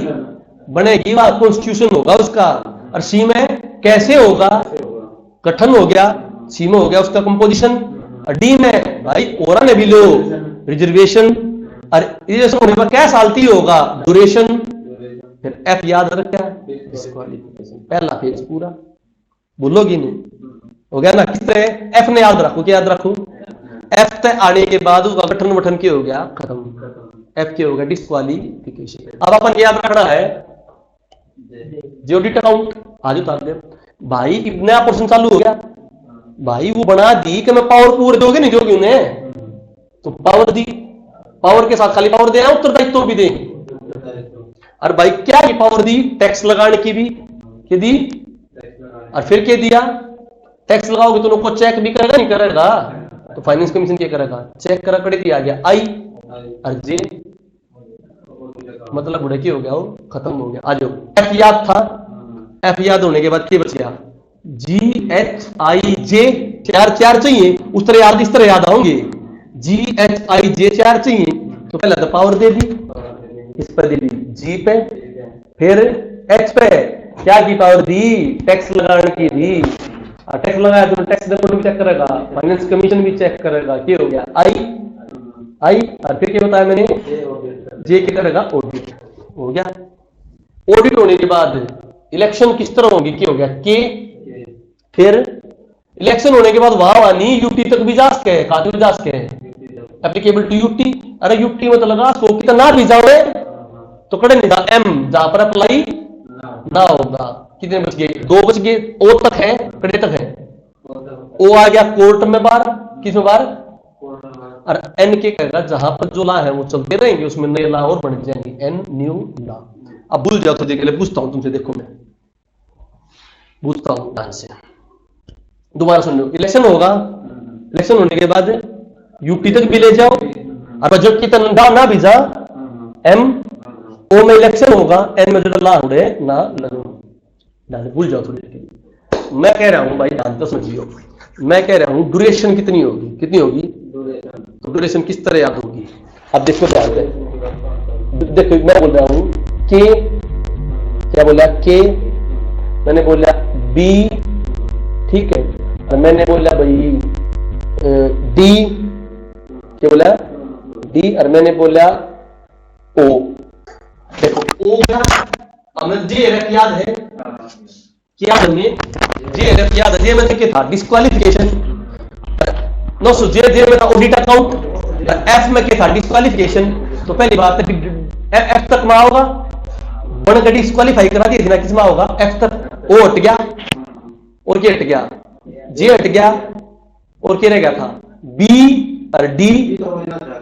बनेगी, वह कॉन्स्टिट्यूशन होगा उसका। और सी में कैसे होगा? गठन हो गया, सी में हो गया उसका कंपोजिशन। और डी में भाई और ने भी लो रिजर्वेशन, और रिजर्वेशन होने पर क्या सालती होगा? ड्यूरेशन। फिर एफ याद रखा, डिस्क्वालिफिकेशन। पहला पेज पूरा बोलोगी नहीं, हो गया ना? किस तरह एफ ने याद रखो, क्या याद रखो? एफ तक आने के बाद उसका गठन वठन क्या हो गया? खत्म। एफ क्या हो गया? डिस्क्वालिफिकेशन। अब अपन क्या याद रखना है? जे ऑडिट अकाउंट। आज उतार दे भाई, नया पोर्शन चालू हो गया भाई। वो बना दी कि मैं पावर पूरे दोगे नहीं दोगे उन्हें, तो पावर दी, पावर के साथ खाली पावर देना, उत्तरदायित्व तो भी दे। और भाई क्या की पावर दी? टैक्स लगाने की भी क्या दी, और फिर क्या दिया? टैक्स लगाओगे तो उनको चेक भी करेगा नहीं करेगा? तो फाइनेंस कमीशन क्या करेगा? चेक करा कर दिया गया। आई और जे मतलब बुढ़े की हो गया, वो खत्म हो गया। आ जाओ। एफ याद था, एफ याद होने के बाद क्या बच गया? जी एच आई जे, चार चार चाहिए, उस तरह याद इस तरह याद आओगे। जी एच आई जे चार चाहिए, तो पहले तो पावर दे दी, इस पर दे दी जी पे, फिर एच पे क्या की पावर दी? टैक्स लगाने की दी। टैक्स लगाया तो टैक्स डिपार्टमेंट भी चेक करेगा, फाइनेंस कमीशन भी चेक करेगा। क्या हो गया? आई आई, और फिर क्या बताया मैंने? जे क्या करेगा? ऑडिट हो गया। ऑडिट होने के बाद इलेक्शन किस तरह होगी? क्या हो गया? के। फिर इलेक्शन होने के बाद वहां नहीं यूटी तक भी जा सके, खाते भी जा सके, एप्लीकेबल टू यूटी। अरे यूटी में तो लगा सो कितना भी जाओ तो कड़े नहीं था। एम जहां पर अप्लाई ना होगा। कितने बच गए? 2 बच गए। ओ तक है, कड़े तक है? ओ आ गया कोर्ट में बार, किस में बार, और एन के कहेगा जहां पर जो ला है वो चलते रहेंगे, उसमें नए ला और बन जाएंगे, एन न्यू ला। अब भूल जाओ तो देख ले, पूछता हूं तुमसे, देखो मैं पूछता हूं ध्यान से, दोबारा सुन लो। इलेक्शन होगा, इलेक्शन होने के बाद यूपी तक भी ले जाओ, और बजट की तनदा ना भी जा, एम ओ में इलेक्शन होगा, एन में जो ला उड़े ना लगो, भूल जाओ थोड़ी देर। मैं कह रहा हूं भाई ध्यान तो समझियो, मैं कह रहा हूं ड्यूरेशन कितनी होगी, कितनी होगी, तो ड्यूरेशन किस तरह याद होगी। अब देखो ध्यान से, देखो मैं बोल रहा हूं के, क्या बोला के, मैंने बोला बी, ठीक है, और मैंने बोला भाई डी, क्या बोला डी, और मैंने बोला ओ। देखो ओ क्या, हमें जे याद है, क्या हमें जे याद है, जे में क्या था, डिस्क्वालिफिकेशन, नो सो जे में था ऑडिट अकाउंट, एफ में क्या था, डिस्क्वालिफिकेशन। तो पहली बात है एफ तक में होगा, बन का डिस्क्वालीफाई करा दिया थी ना, किस में होगा, एफ तक। ओ हट गया, और क्या हट गया, जे हट गया, और क्या रह गया था, बी और डी।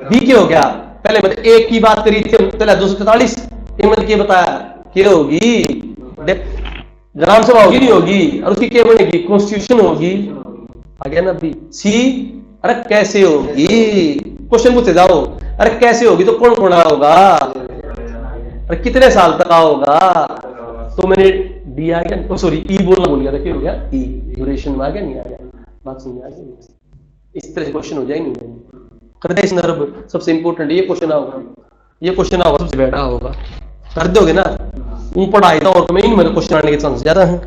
बी क्या हो गया, पहले मतलब ए की बात करी थी पहले 243, मतलब क्या बताया, क्या होगी, ग्राम सभा होगी नहीं होगी, और उसकी क्या बनेगी, कॉन्स्टिट्यूशन होगी। आ गया ना बी। सी, अरे कैसे होगी, क्वेश्चन पूछे जाओ, अरे कैसे होगी, तो कौन कौन होगा, अरे कितने साल तक होगा, तो मैंने डी आ गया, सॉरी ई बोलना भूल गया था, क्या हो गया ई, ड्यूरेशन में आ गया, नहीं आ गया, बात समझ आ गई। इस तरह से क्वेश्चन हो जाएंगे। हृदय संदर्भ सबसे इंपॉर्टेंट ये क्वेश्चन होगा, ये क्वेश्चन होगा सबसे बेटा होगा, कर दोगे ना, पढ़ाई था और तुम्हें इन मेरे क्वेश्चन आने के चांस ज्यादा है।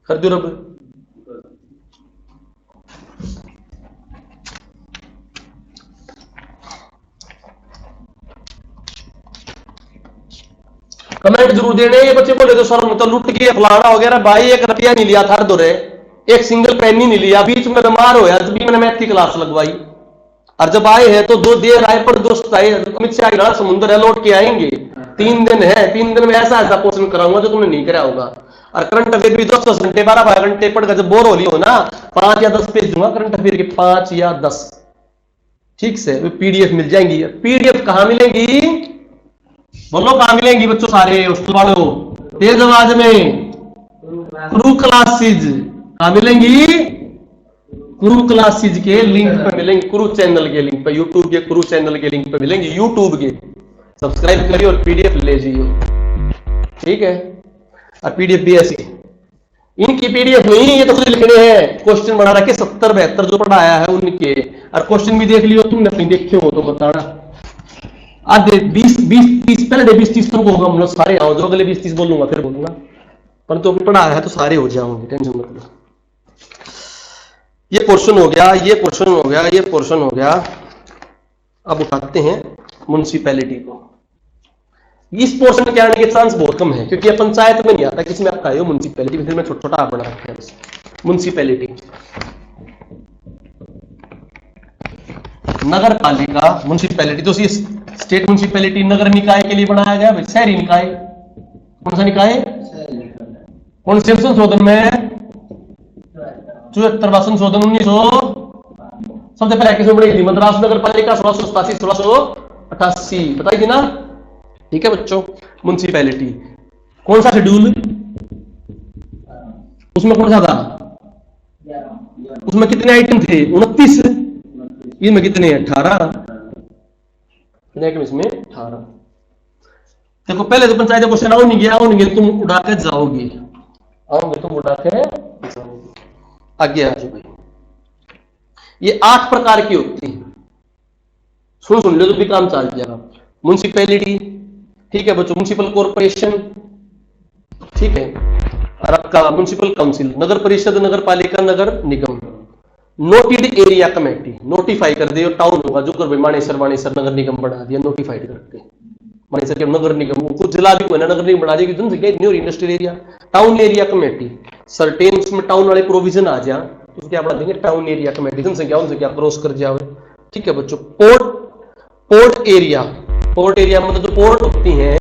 कर दो रब, कमेंट जरूर देने। ये बच्चे बोले तो सर मतलब लुट के फलाना वगैरह, भाई 1 रुपया नहीं लिया था, दो एक सिंगल पेन ही नहीं लिया, बीच में बीमार हो यार, जब मैंने मैथ की क्लास लगवाई, और जब आए हैं तो दो देर आए, पर दोस्त आए, अमित शाह ना समुद्र है, लौट के आएंगे, 3 दिन है, 3 दिन में ऐसा ऐसा क्वेश्चन कराऊंगा जो तुमने नहीं कराया होगा। और करंट अफेयर भी 10 घंटे 12 घंटे पढ़कर जब बोर हो रही हो ना, 5 या 10 पेज दूंगा करंट अफेयर के, 5 या 10, ठीक से, पीडीएफ मिल जाएंगी। पीडीएफ कहां मिलेंगी, बोलो कहां मिलेंगी बच्चों सारे, उसको वालों तेज आवाज में, क्रू क्लासेज कहां मिलेंगी, क्रू क्लासेज के लिंक पे मिलेंगे, क्रू चैनल के लिंक पे, यूट्यूब के क्रू चैनल के लिंक पे मिलेंगे, यूट्यूब के, सब्सक्राइब करिए और पीडीएफ ले जाइए, ठीक है। और पीडीएफ भी ऐसी, इनकी पीडीएफ नहीं, ये तो खुद लिखने हैं, क्वेश्चन बना रखे 70-72 जो पढ़ाया है उनके, और क्वेश्चन भी देख लियो तुमने, अपनी देखे हो तो बताना। आज 20-30 पहले 20-30 तुमको होगा, हम लोग सारे आओ, जो अगले 20-30 बोलूंगा फिर बोलूंगा, पर तो पढ़ाया है तो सारे हो जाओगे, टेंशन मत लो। ये पोर्शन हो गया, ये पोर्शन हो गया, ये पोर्शन हो गया। अब उठाते हैं म्युनिसिपैलिटी को। इस पोर्शन के आने के चांस बहुत कम है, क्योंकि ये पंचायत में नहीं आता, किसमें आता है म्युनिसिपैलिटी, फिर मैं छोटा छोटा बना रखा है म्युनिसिपैलिटी, नगर पालिका, म्युनिसिपैलिटी। तो स्टेट म्युनिसिपैलिटी नगर निकाय के लिए बनाया गया, शहरी निकाय, कौन सा निकाय, कौन से संशोधन में, 74वां संशोधन 1900, सबसे पहले किसमें बनी थी, मद्रास नगर पालिका 1687-1688 बताई थी ना, ठीक है बच्चों। म्युनिसिपैलिटी कौन सा शेड्यूल, उसमें कौन सा था, उसमें कितने आइटम थे, 29, इसमें कितने, 18, इसमें 18। देखो पहले तो पंचायत क्वेश्चन आओ नहीं गया, तुम उड़ा के जाओगे, आओगे तुम उड़ा के जाओगे। आगे आ जाओ भाई, ये 8 प्रकार की होती है, सुन लो तो भी काम चल जाएगा। म्युनिसिपैलिटी, ठीक है बच्चों, म्युनिसिपल कॉर्पोरेशन, ठीक है, और आपका म्युनिसिपल काउंसिल, नगर परिषद, नगर पालिका, नगर निगम। नोटिड एरिया कमेटी, नोटिफाई कर दियो, टाउन होगा जो कर मानेसर नगर निगम बना दिया, नोटिफाइड करके मानेसर के नगर निगम, कुछ जिला भी कोई ना नगर निगम बना दिया, जनसंख्या इतनी और industrial area. Town area committee, certain उसमें टाउन वाले प्रोविजन आ जाए तो क्या बना देंगे, टाउन एरिया कमेटी, जनसंख्या उनसे क्रॉस कर जाओ, ठीक है बच्चों। पोर्ट एरिया, पोर्ट एरिया मतलब जो पोर्ट होती हैं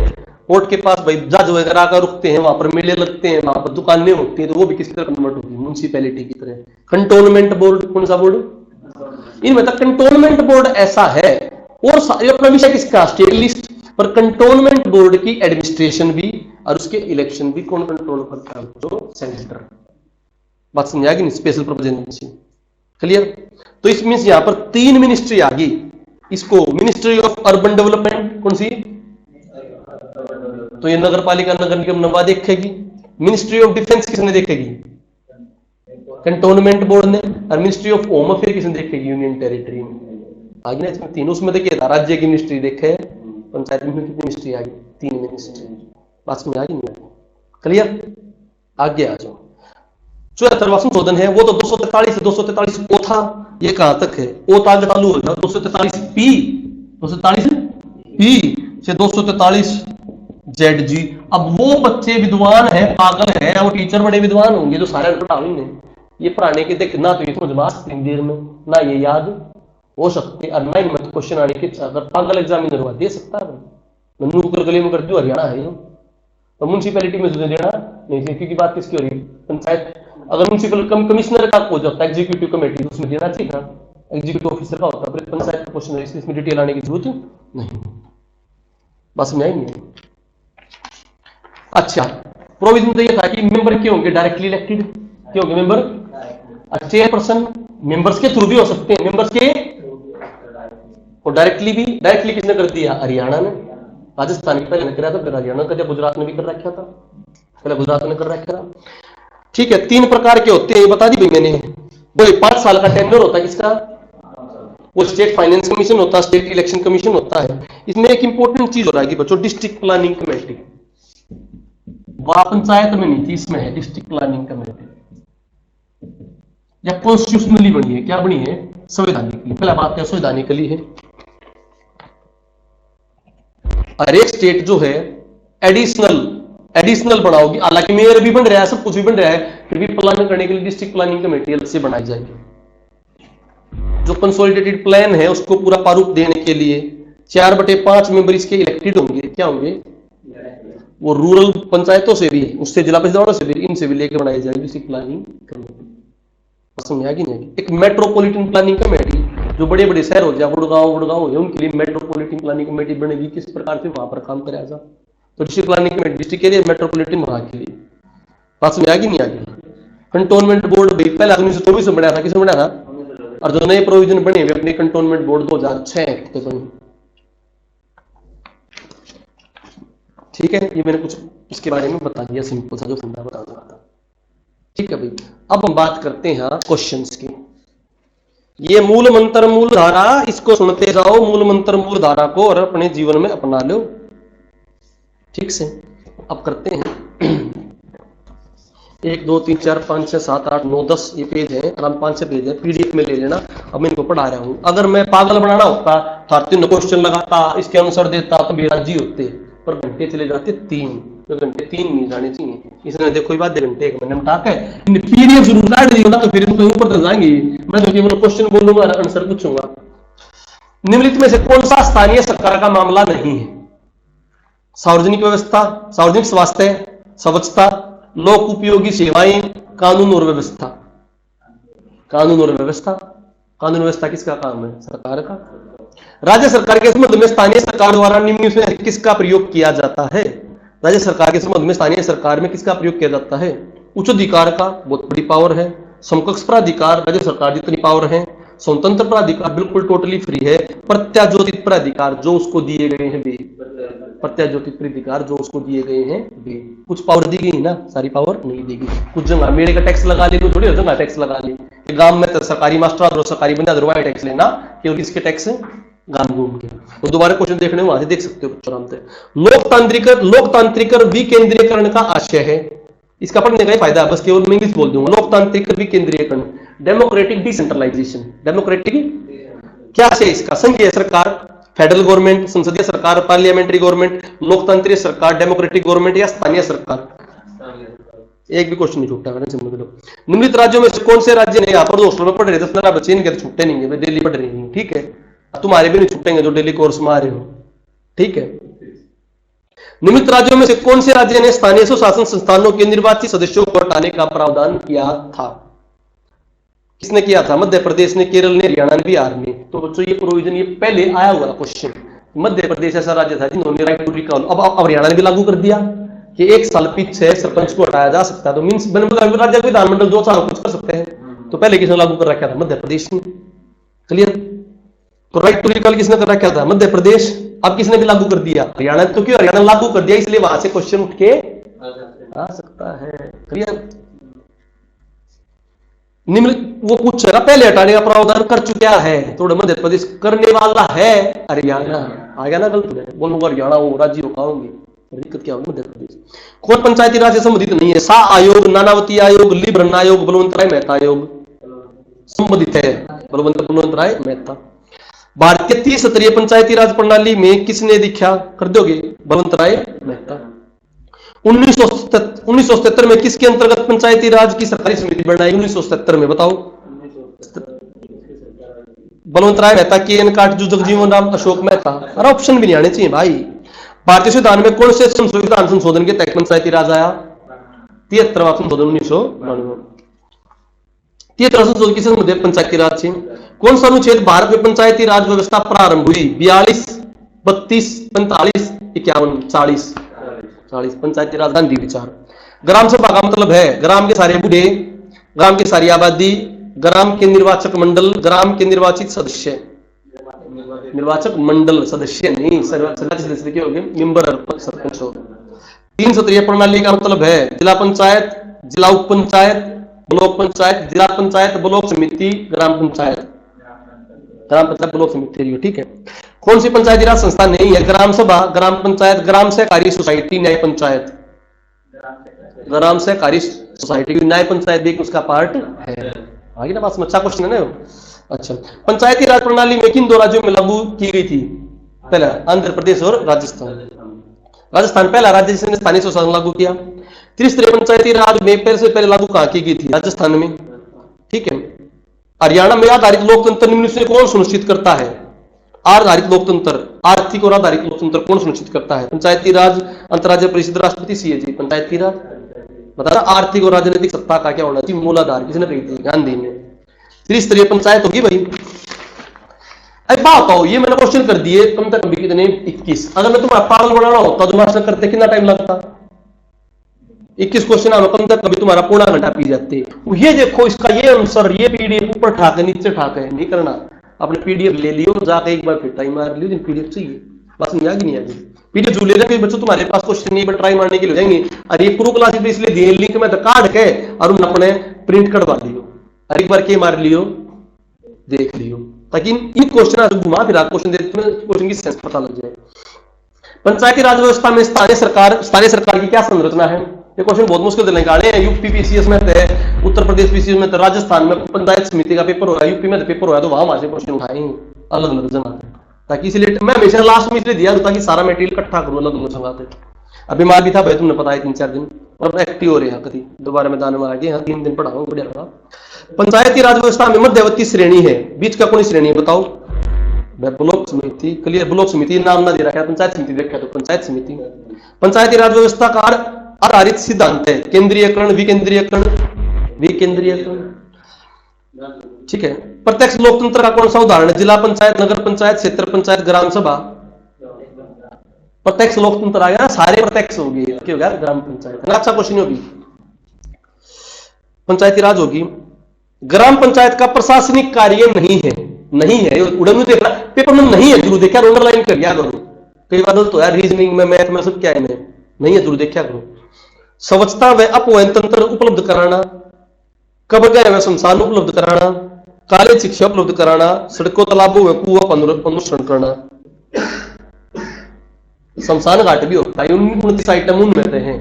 पोर्ट के पास भाई जहाज वगैरह आकर रुकते हैं, वहां पर मेले लगते हैं, वहां पर दुकानें होती हैं, तो वो भी किस तरह कन्वर्ट होगी, म्यूनिसिपैलिटी की तरह। कंटोनमेंट बोर्ड, कौन सा बोर्ड? इनमें तक कंटोनमेंट बोर्ड ऐसा है, और अपना विषय किसका? State list. पर कंटोनमेंट बोर्ड की एडमिनिस्ट्रेशन भी और उसके इलेक्शन भी कौन कंट्रोल करता है? तो सेंटर। बात समझ आ गई? Special purpose agency. क्लियर? तो इस मींस यहां पर 3 मिनिस्ट्री आ गई। इसको मिनिस्ट्री ऑफ अर्बन डेवलपमेंट, कौन सी? तो ये नगर पालिका नगर निगम नवा देखेगी। मिनिस्ट्री ऑफ डिफेंस किसने देखेगी? कंटोनमेंट बोर्ड ने। और मिनिस्ट्री ऑफ होम अफेयर किसने देखेगी? यूनियन टेरिटरी में। आगे ना इसमें तीनों, उसमें देखिए राज्य की मिनिस्ट्री देखे, पंचायत में कितनी मिनिस्ट्री आ गई? 3 मिनिस्ट्री। बात समझ आ गई नहीं? क्लियर? आगे आ जाओ। 74वां संशोधन है वो तो 243 से 243 ओ था, ये कहां तक है? ओ तो आगे चालू हो गया 243 पी, 243 पी से 243 जेड जी। अब वो बच्चे विद्वान है, पागल है, वो टीचर बड़े विद्वान होंगे जो सारे पढ़ावे ने ये पढ़ाने के देख ना, तो ये समझ में आ सकते देर में ना, ये याद हो सकते। और ना इनमें क्वेश्चन आने के अगर पागल एग्जामिनर हुआ दे सकता है। मन्नू कर गले में कर दो, हरियाणा है जो, तो म्यूनसिपैलिटी में तुझे देना नहीं चाहिए, क्योंकि बात किसकी हो रही है? पंचायत। अगर म्यूनसिपल कमिश्नर का हो जाता है एग्जीक्यूटिव कमेटी, तो उसमें देना चाहिए था, एग्जीक्यूटिव ऑफिसर का होता है, पंचायत का क्वेश्चन है, इसमें डिटेल आने की जरूरत नहीं। बस में आएंगे। अच्छा, प्रोविजन तो ये था कि मेंबर क्या होंगे? Directly elected. क्या होंगे मेंबर? चेयरपर्सन मेंबर्स के थ्रू भी हो सकते हैं, मेंबर्स के, और डायरेक्टली भी। डायरेक्टली किसने कर दिया? हरियाणा ने। राजस्थान की पहले ने कराया था, फिर हरियाणा का, जब गुजरात ने भी कर रखा था, पहले गुजरात ने कर रखा था। ठीक है, 3 प्रकार के होते हैं, ये बता दी भाई मैंने। वो 5 साल का टेंडर होता है किसका? वो स्टेट फाइनेंस कमीशन होता है, स्टेट इलेक्शन कमीशन होता है। इसमें एक इंपॉर्टेंट चीज हो रहा है कि बच्चों, डिस्ट्रिक्ट प्लानिंग कमेटी वहां पंचायत में नहीं थी, इसमें है डिस्ट्रिक्ट प्लानिंग कमेटी, या कॉन्स्टिट्यूशनली बनी है। क्या बनी है? संवैधानिकली। पहला बात है संवैधानिकली है। हर एक स्टेट जो है एडिशनल बनाओगी, हालांकि मेयर भी बन रहा है, सब कुछ भी बन रहा है, फिर भी प्लान करने के लिए डिस्ट्रिक्ट प्लानिंग कमेटी अलग से बनाई जाएगी। जो कंसोलिडेटेड प्लान है उसको पूरा प्रारूप देने के लिए 4/5 मेंबर इसके इलेक्टेड होंगे। क्या होंगे? वो रूरल पंचायतों से भी, उससे जिला परिषद वालों से भी, इनसे भी लेकर बनाई जाएगी डिस्ट्रिक्ट प्लानिंग कमेटी। समझ आ गई नहीं? एक मेट्रोपॉलिटन प्लानिंग कमेटी, जो बड़े बड़े शहर हो जाए, गुड़गांव हो गया, उनके लिए मेट्रोपॉलिटन प्लानिंग कमेटी बनेगी। किस प्रकार से वहां पर काम करेगा जा, तो डिस्ट्रिक्ट प्लानिंग कमेटी डिस्ट्रिक्ट के लिए, मेट्रोपॉलिटन वहां के लिए। बात समझ आ गई नहीं? आगे कंटोनमेंट बोर्ड भी पहले 1924 में बनाया था। किसने बनाया था? और जो नए प्रोविजन बने हुए अपने कंटोनमेंट बोर्ड 2006 एक्ट के बने। ठीक है, ये मैंने कुछ इसके बारे में बता दिया, सिंपल सा जो फंडा बता रहा था। ठीक है भाई, अब हम बात करते हैं क्वेश्चंस की। ये मूल मंत्र मूल धारा, इसको सुनते जाओ, मूल मंत्र मूल धारा को और अपने जीवन में अपना लो। ठीक से अब करते हैं। 1 2 3 4 5 6 7 8 9 10 ये पेज है, आराम 5 से पेज है, पीडीएफ में ले लेना। अब मैं इनको पढ़ा रहा हूं। अगर मैं पागल बनाना होता, 3 क्वेश्चन लगाता, इसके आंसर देता, तो बेराजी होते, पर घंटे चले जाते 3, तो घंटे 3 नहीं जाने चाहिए। इसने देखो ये बात, 2 घंटे 1 महीने में टाक है। पीडीएफ जरूर काट दियो ना, तो फिर इनको ऊपर तक जाएंगे। मैं तो केवल क्वेश्चन बोलूंगा, आंसर पूछूंगा। निम्नलिखित में से कौन सा स्थानीय सरकार का मामला नहीं है? सार्वजनिक व्यवस्था, सार्वजनिक स्वास्थ्य, स्वच्छता, लोक उपयोगी सेवाएं, कानून और व्यवस्था। कानून और व्यवस्था। कानून व्यवस्था किसका काम है? सरकार का। राज्य सरकार के संबंध में स्थानीय सरकार द्वारा निम्न में किसका प्रयोग किया जाता है? राज्य सरकार के संबंध में स्थानीय सरकार में किसका प्रयोग किया जाता है? उच्च अधिकार का, बहुत बड़ी पावर है। समकक्ष प्राधिकार, राज्य सरकार जितनी पावर है। स्वतंत्र प्राधिकार, बिल्कुल टोटली फ्री है। प्रत्याज्योतित प्राधिकार, जो उसको दिए गए हैं वे। प्रत्याज्योतित प्राधिकार, जो उसको दिए गए हैं वे। कुछ पावर दी गई ना, सारी पावर नहीं देगी। कुछ जगह मेरे का टैक्स लगा ले, तो थोड़ी जगह टैक्स लगा ले। गांव में तो सरकारी मास्टर और सरकारी बंदा दरवाजा टैक्स लेना, केवल किसके टैक्स है? गांव घूम के। तो दोबारा क्वेश्चन देखने वहां से देख सकते हो आराम से। लोकतांत्रिक विकेंद्रीकरण का आशय है। इसका पढ़ने का फायदा है, बस केवल मैं इंग्लिश बोल दूंगा। लोकतांत्रिक विकेंद्रीकरण, डेमोक्रेटिक डिसेंट्रलाइजेशन। डेमोक्रेटिक क्या आशय इसका? संघीय सरकार, फेडरल गवर्नमेंट, संसदीय सरकार, पार्लियामेंट्री गवर्नमेंट, लोकतांत्रिक सरकार, डेमोक्रेटिक गवर्नमेंट या स्थानीय सरकार। एक भी क्वेश्चन नहीं छूटा। निम्नलिखित राज्यों में से कौन से राज्य ने, यहाँ पर हॉस्टल में पढ़ रहे 10-15 बच्चे, इनके तो छूटे नहीं है, दिल्ली पढ़ रही है। ठीक है, तुम्हारे भी नहीं छूटेंगे जो डेली कोर्स में आ रहे हो। ठीक है, निम्नलिखित राज्यों में से कौन से राज्य ने स्थानीय स्वशासन संस्थानों के निर्वाचित सदस्यों को हटाने का प्रावधान किया था? किसने किया था? मध्य प्रदेश ने, केरल ने, हरियाणा ने, बिहार ने। तो बच्चों ये प्रोविजन ये पहले आया हुआ क्वेश्चन। मध्य प्रदेश ऐसा राज्य था जिन्होंने राइट टू रिकॉल, अब हरियाणा ने भी लागू कर दिया कि 1 साल पीछे सरपंच को हटाया जा सकता है। तो मीन्स राज्य विधानमंडल 2 साल कुछ कर सकते हैं। तो पहले किसने लागू कर रखा था? मध्य प्रदेश ने। क्लियर? तो राइट टू रिकॉल किसने कर रखा था? मध्य प्रदेश। अब किसने भी लागू कर दिया? हरियाणा। तो क्यों हरियाणा लागू कर दिया, इसलिए वहां से क्वेश्चन उठ के आ सकता है। क्लियर? निम्न वो पूछ रहा पहले हटाने का प्रावधान कर चुका है, थोड़ा मध्य प्रदेश करने वाला है, हरियाणा आ गया ना गलत में बोलूंगा, हरियाणा वो राज्य रोकाऊंगी, दिक्कत क्या होगी? मध्य प्रदेश। कौन पंचायती राज से संबंधित नहीं है? शाह आयोग, नानावती आयोग, लिब्रन आयोग, बलवंत राय मेहता आयोग संबंधित है। बलवंत राय मेहता। भारत के 30 स्तरीय पंचायती राज प्रणाली में किसने दीक्षा कर दोगे? बलवंत राय मेहता। 1977 में किसके अंतर्गत पंचायती राज की सरकारी समिति बनाई? 1977 में बताओ। बलवंत राय मेहता, के एन काटजू, जगजीवन राम, अशोक मेहता। अरे ऑप्शन भी नहीं आने चाहिए भाई। भारतीय संविधान में कौन से संविधान संशोधन के तहत पंचायती राज आया? 73वां संशोधन 1992। 73वां संशोधन किससे संबंधित? पंचायती राज से। कौन सा अनुच्छेद भारत में पंचायती राज व्यवस्था प्रारंभ हुई? 42, 32, 45, 51, 40। पंचायती राज गांधी विचार। ग्राम सभा का मतलब है ग्राम के सारे बूढ़े, ग्राम की सारी आबादी, ग्राम के निर्वाचक मंडल, ग्राम के निर्वाचित सदस्य। निर्वाचक मंडल सदस्य नहीं, सदस्य क्या हो गए? मेंबर और सरपंच हो। 3 स्तरीय प्रणाली का मतलब है जिला पंचायत, जिला उप पंचायत, ब्लॉक पंचायत, जिला पंचायत, ब्लॉक समिति, ग्राम पंचायत। ग्राम पंचायत ब्लॉक समिति, ठीक है। कौन सी पंचायती राज संस्था नहीं है? ग्राम सभा, ग्राम पंचायत, ग्राम सहकारी सोसाइटी, न्याय पंचायत। ग्राम सहकारी सोसाइटी की न्याय पंचायत भी उसका पार्ट है। आगे ना बात, अच्छा क्वेश्चन है ना। अच्छा, पंचायती राज प्रणाली में किन 2 राज्यों में लागू की गई थी? पहला आंध्र प्रदेश और राजस्थान। राजस्थान पहला राज्य जिसने स्थानीय स्वशासन लागू किया। त्रिस्तरीय पंचायती राज में पहले लागू कहां की गई थी? राजस्थान में, ठीक है। हरियाणा में आधारित लोकतंत्र निम्न से कौन सुनिश्चित करता है? आधारित लोकतंत्र, आर्थिक और आधारित लोकतंत्र कौन सुनिश्चित करता है? पंचायती राज, अंतर्राज्यीय परिषद, राष्ट्रपति, सीएजी। पंचायती राज। बता रहा आर्थिक और राजनीतिक सत्ता का क्या होना चाहिए? मूलाधार। किसने कही थी? गांधी ने। त्रिस्तरीय पंचायत होगी भाई। अरे बात आओ, ये मैंने क्वेश्चन कर दिए कम तक कभी कितने? 21। अगर मैं तुम्हारा पागल बनाना होता तो मास्टर करते कितना टाइम लगता? 21 क्वेश्चन आना कम तक कभी तुम्हारा पौना घंटा पी जाते। ये देखो इसका ये आंसर, ये पीडीएफ ऊपर ठाके नीचे ठाके नहीं करना। अपने पीडीएफ ले लियो, जाके एक बार फिर ट्राई मार लियो, दिन पीडीएफ चाहिए बस। नहीं आगे नहीं आगे पीडीएफ जो ले रहे बच्चों, तुम्हारे पास क्वेश्चन नहीं, ट्राई मारने के लिए जाएंगे। अरे ये प्रो क्लास इसलिए दिए लिंक में तो काट के और उन अपने प्रिंट करवा लियो, हर एक बार के मार लियो, देख लियो, ताकि इन क्वेश्चन घुमा फिरा क्वेश्चन देते क्वेश्चन की सेंस पता लग जाए। पंचायती राज व्यवस्था में स्थानीय सरकार की क्या संरचना है? ये क्वेश्चन बहुत मुश्किल निकाले हैं। यूपी पीसीएस में है, उत्तर प्रदेश पीसीएस में, राजस्थान में पंचायत समिति का पेपर हो रहा है, यूपी में पेपर हो रहा है, तो वहां से क्वेश्चन उठाए अलग अलग जना, ताकि इसलिए मैं हमेशा लास्ट में इसलिए दिया ताकि सारा मटेरियल इकट्ठा करूं अलग अलग जगह पे। अभी बीमार भी था भाई, तुमने पता है 3-4 दिन, और एक्टिव हो रहे हैं कभी दोबारा मैदान में आगे। यहाँ 3 दिन पढ़ाऊंगा, बढ़िया रहा। पंचायती राज व्यवस्था में मध्यवर्ती श्रेणी है, बीच का कौन श्रेणी है बताओ? ब्लॉक समिति। क्लियर, ब्लॉक समिति नाम ना दे रखा है, पंचायत समिति देखा तो पंचायत समिति। पंचायती राज व्यवस्था का आधारित सिद्धांत है केंद्रीयकरण, विकेंद्रीयकरण, ठीक है। प्रत्यक्ष लोकतंत्र का कौन सा उदाहरण है? जिला पंचायत, नगर पंचायत, क्षेत्र पंचायत, ग्राम सभा। प्रत्यक्ष लोकतंत्र आ गया, सारे प्रत्यक्ष होगी, क्या हो गया? ग्राम पंचायत। अच्छा क्वेश्चन होगी, पंचायती राज होगी। ग्राम पंचायत का प्रशासनिक कार्य नहीं है, उड़न देख रहा पेपर में नहीं है, जरूर देखा, अंडरलाइन कर लिया करो। कई बार तो यार रीजनिंग में, मैथ में सब क्या है में नहीं है, जरूर देखा करो। स्वच्छता व अपवहन तंत्र उपलब्ध कराना, कब्रगाह व शमशान उपलब्ध कराना, कॉलेज शिक्षा उपलब्ध कराना, सड़कों, तालाबों व कुआं अनुसरण करना। शमशान घाट भी होता है, 29 आइटम उनमें हैं।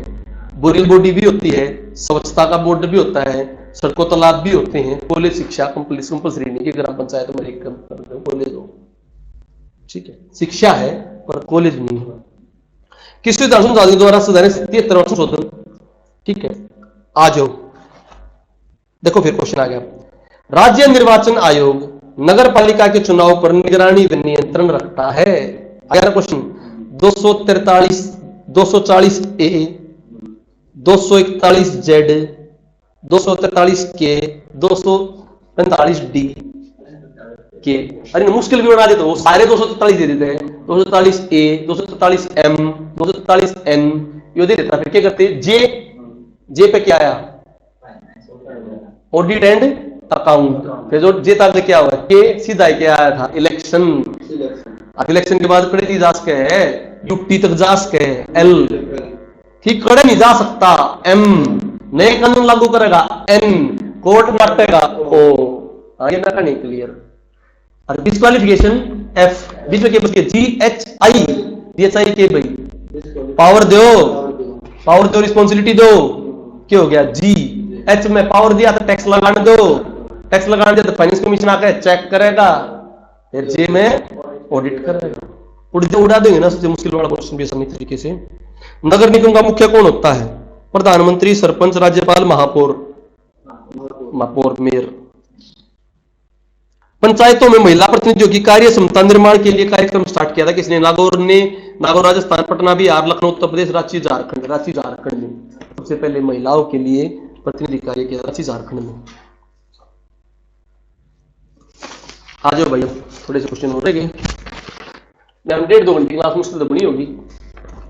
बोरियल बॉडी भी होती है, स्वच्छता का बोर्ड भी होता है, सड़कों तालाब भी होते हैं, कॉलेज शिक्षा कंपल्सरी नहीं कि ग्राम पंचायत में एक कॉलेज हो, ठीक है, शिक्षा है पर कॉलेज नहीं है। किस संशोधन द्वारा सुधारे 73वां संशोधन, ठीक है। आ जाओ देखो फिर क्वेश्चन आ गया। राज्य निर्वाचन आयोग नगर पालिका के चुनाव पर निगरानी व नियंत्रण रखता है। अगला question 240A, 241Z, 243K, 245D के। अरे मुश्किल भी बना देते हो, सारे 243 दे देते हैं। 243A, 243M, 243N ये दे देता। फिर क्या करते? जे पे क्या आया? Audit and account. फिर जो जे तक क्या हुआ? के सीधा क्या आया था? इलेक्शन। इलेक्शन के बाद कड़े जा सके है, यूटी तक जा सके है, एल ठीक कड़े नहीं जा सकता, एम नए कानून लागू करेगा, एन कोर्ट बांटेगा, ओ ये ना करनी क्लियर। और डिस्क्वालिफिकेशन एफ, बीच में क्या बच गया? GHI, GHI के भाई पावर दो रिस्पॉन्सिबिलिटी दो, क्या हो गया? जी। एच में पावर दिया तो टैक्स लगाने दो, टैक्स लगाने दिया तो फाइनेंस कमीशन आकर चेक करेगा, फिर जे में ऑडिट करेगा। उड़ा देंगे ना सबसे मुश्किल वाला क्वेश्चन भी आसानी तरीके से। नगर निगम का मुखिया कौन होता है? प्रधानमंत्री, सरपंच, राज्यपाल, महापौर, मेयर। पंचायतों में महिला प्रतिनिधियों की कार्य क्षमता निर्माण के लिए कार्यक्रम स्टार्ट किया था किसने? नागौर राजस्थान, पटना बिहार, लखनऊ उत्तर प्रदेश, रांची झारखंड में सबसे पहले महिलाओं के लिए प्रतिनिधि कार्य किया, रांची झारखंड में। आ जाओ भाई, थोड़े से क्वेश्चन हो रहे हैं। 1.5-2 घंटे की क्लास मुश्किल तो बनी होगी,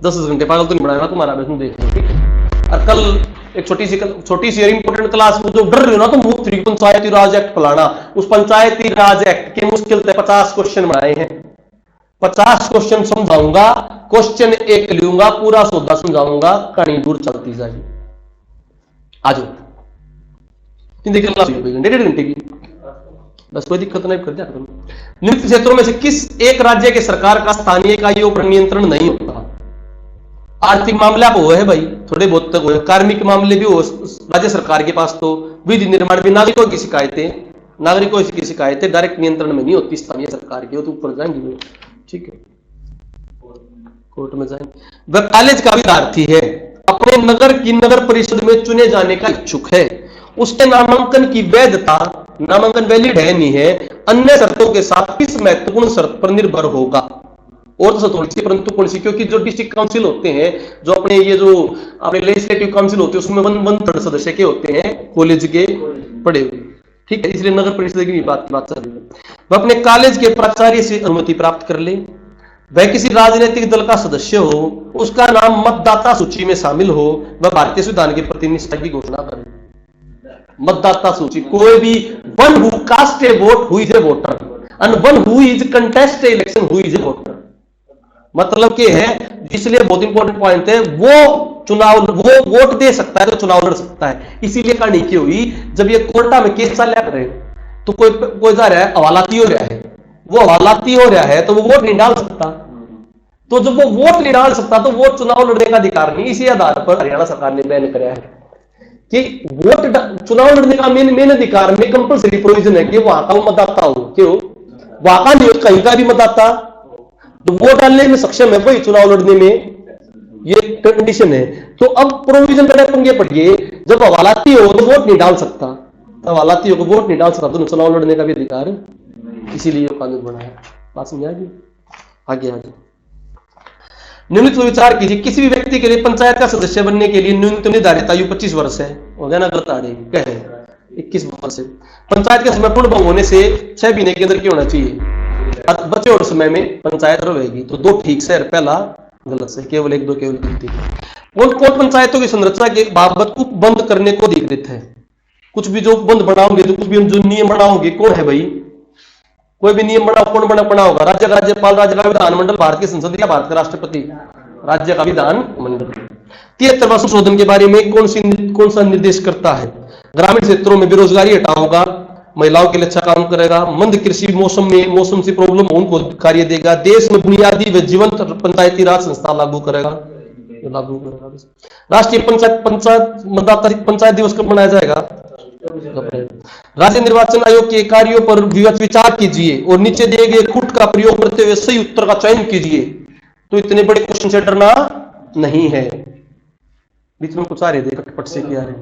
10 घंटे पागल तो नहीं बनाएगा तुम्हारा, मैं देख लो ठीक। और कल एक छोटी सी इंपोर्टेंट क्लास में जो डर रही हो ना, तो मुफ्त पंचायती राज एक्ट फलाना, उस पंचायती राज एक्ट के मुश्किल से 50 क्वेश्चन बनाए हैं। 50 क्वेश्चन समझाऊंगा, क्वेश्चन एक लूंगा, पूरा सौदा समझाऊंगा, कहानी दूर चलती जाएगी। आ जाओ, देखिए क्लास 1.5 घंटे की, बस कोई दिक्कत नहीं कर दिया। निम्न क्षेत्रों में से किस एक राज्य के सरकार का स्थानीय इकाइयों पर नियंत्रण नहीं होता? आर्थिक मामला वो है भाई, थोड़े बहुत तक हो, कार्मिक मामले भी हो राज्य सरकार के पास, तो विधि निर्माण भी नागरिकों की शिकायतें डायरेक्ट नियंत्रण में नहीं होती स्थानीय सरकार की, तो ऊपर जाएंगे ठीक है, कोर्ट में जाएंगे। वह कॉलेज का विद्यार्थी है, अपने नगर की नगर परिषद में चुने जाने का इच्छुक है, उसके नामांकन की वैधता, नामांकन वैलिड है नहीं है, अन्य शर्तों के साथ किस महत्वपूर्ण शर्त पर निर्भर होगा? और तो थोड़ी सी परंतु कौन सी? क्योंकि जो डिस्ट्रिक्ट काउंसिल होते हैं, जो अपने ये जो अपने लेजिस्लेटिव काउंसिल होते हैं, उसमें 1/3 सदस्य के होते हैं कॉलेज के पढ़े हुए, ठीक है, इसलिए नगर परिषद की बात चल रही है। वह अपने कॉलेज के प्राचार्य से अनुमति प्राप्त कर ले, वह किसी राजनीतिक दल का सदस्य हो, उसका नाम मतदाता सूची में शामिल हो, वह भारतीय संविधान के प्रति निष्ठा की घोषणा करे। मतदाता सूची, कोई भी one who cast a vote who is a voter and one who is contest a election who is a voter. मतलब क्या है, इसलिए बहुत इंपॉर्टेंट पॉइंट है, वो वोट दे सकता है तो चुनाव लड़ सकता है। इसीलिए कहानी की हुई, जब ये कोर्टा में केस चल रहे तो कोई जा रहा है हवालाती हो रहा है, वो हवालाती हो रहा है तो वो वोट नहीं डाल सकता, तो जब वो वोट नहीं डाल सकता तो वोट चुनाव लड़ने का अधिकार नहीं। इसी आधार पर हरियाणा सरकार ने बैन कराया है कि वोट चुनाव लड़ने का मेन अधिकार में कंपल्सरी प्रोविजन है कि वहां का वो मतदाता हो, क्यों वहां का नहीं, कहीं का भी मतदाता तो वोट डालने में सक्षम है भाई, चुनाव लड़ने में ये कंडीशन है। तो अब प्रोविजन बड़े पंगे पड़िए, जब हवालाती हो तो वोट नहीं डाल सकता, तो हवालाती हो तो वोट नहीं डाल सकता, तो चुनाव लड़ने का भी अधिकार है, इसीलिए कानून बना है। बात समझ आ गई? आगे निम्नलिखित विचार कीजिए, किसी भी व्यक्ति के लिए पंचायत का सदस्य बनने के लिए न्यूनतम निर्धारित आयु 25 वर्ष है, हो गया ना? गलत आ रही कहे 21 वर्ष है। पंचायत का समय पूर्ण भंग होने से 6 महीने के अंदर क्या होना चाहिए? बचे और समय में पंचायत रहेगी, तो 2 ठीक से, पहला गलत से, केवल 1-2 केवल गलती। कौन पंचायतों की संरचना के बाबत को बंद करने को अधिकृत है? कुछ भी जो बंद बनाओगे, तो कुछ भी जो नियम बनाओगे, कौन है भाई? कोई भी नियम बनाओ, कौन बना होगा? राज्य का राज्यपाल, राज्य का विधानमंडल, भारत की संसद या भारत का राष्ट्रपति? राज्य का विधानमंडल। 73वां संशोधन के बारे में कौन सा निर्देश करता है? ग्रामीण क्षेत्रों में बेरोजगारी हटाओगा, महिलाओं के लिए अच्छा काम करेगा, मंद कृषि मौसम से प्रॉब्लम उनको कार्य देगा, देश में बुनियादी व जीवंत पंचायती राज संस्था लागू करेगा। राष्ट्रीय पंचायत दिवस कब मनाया जाएगा? राज्य निर्वाचन आयोग के कार्यों पर विचार कीजिए और नीचे दिए गए खुट का प्रयोग करते हुए सही उत्तर का चयन कीजिए। तो इतने बड़े क्वेश्चन से डरना नहीं है, बीच में कुछ आ रहे थे पट से क्या है,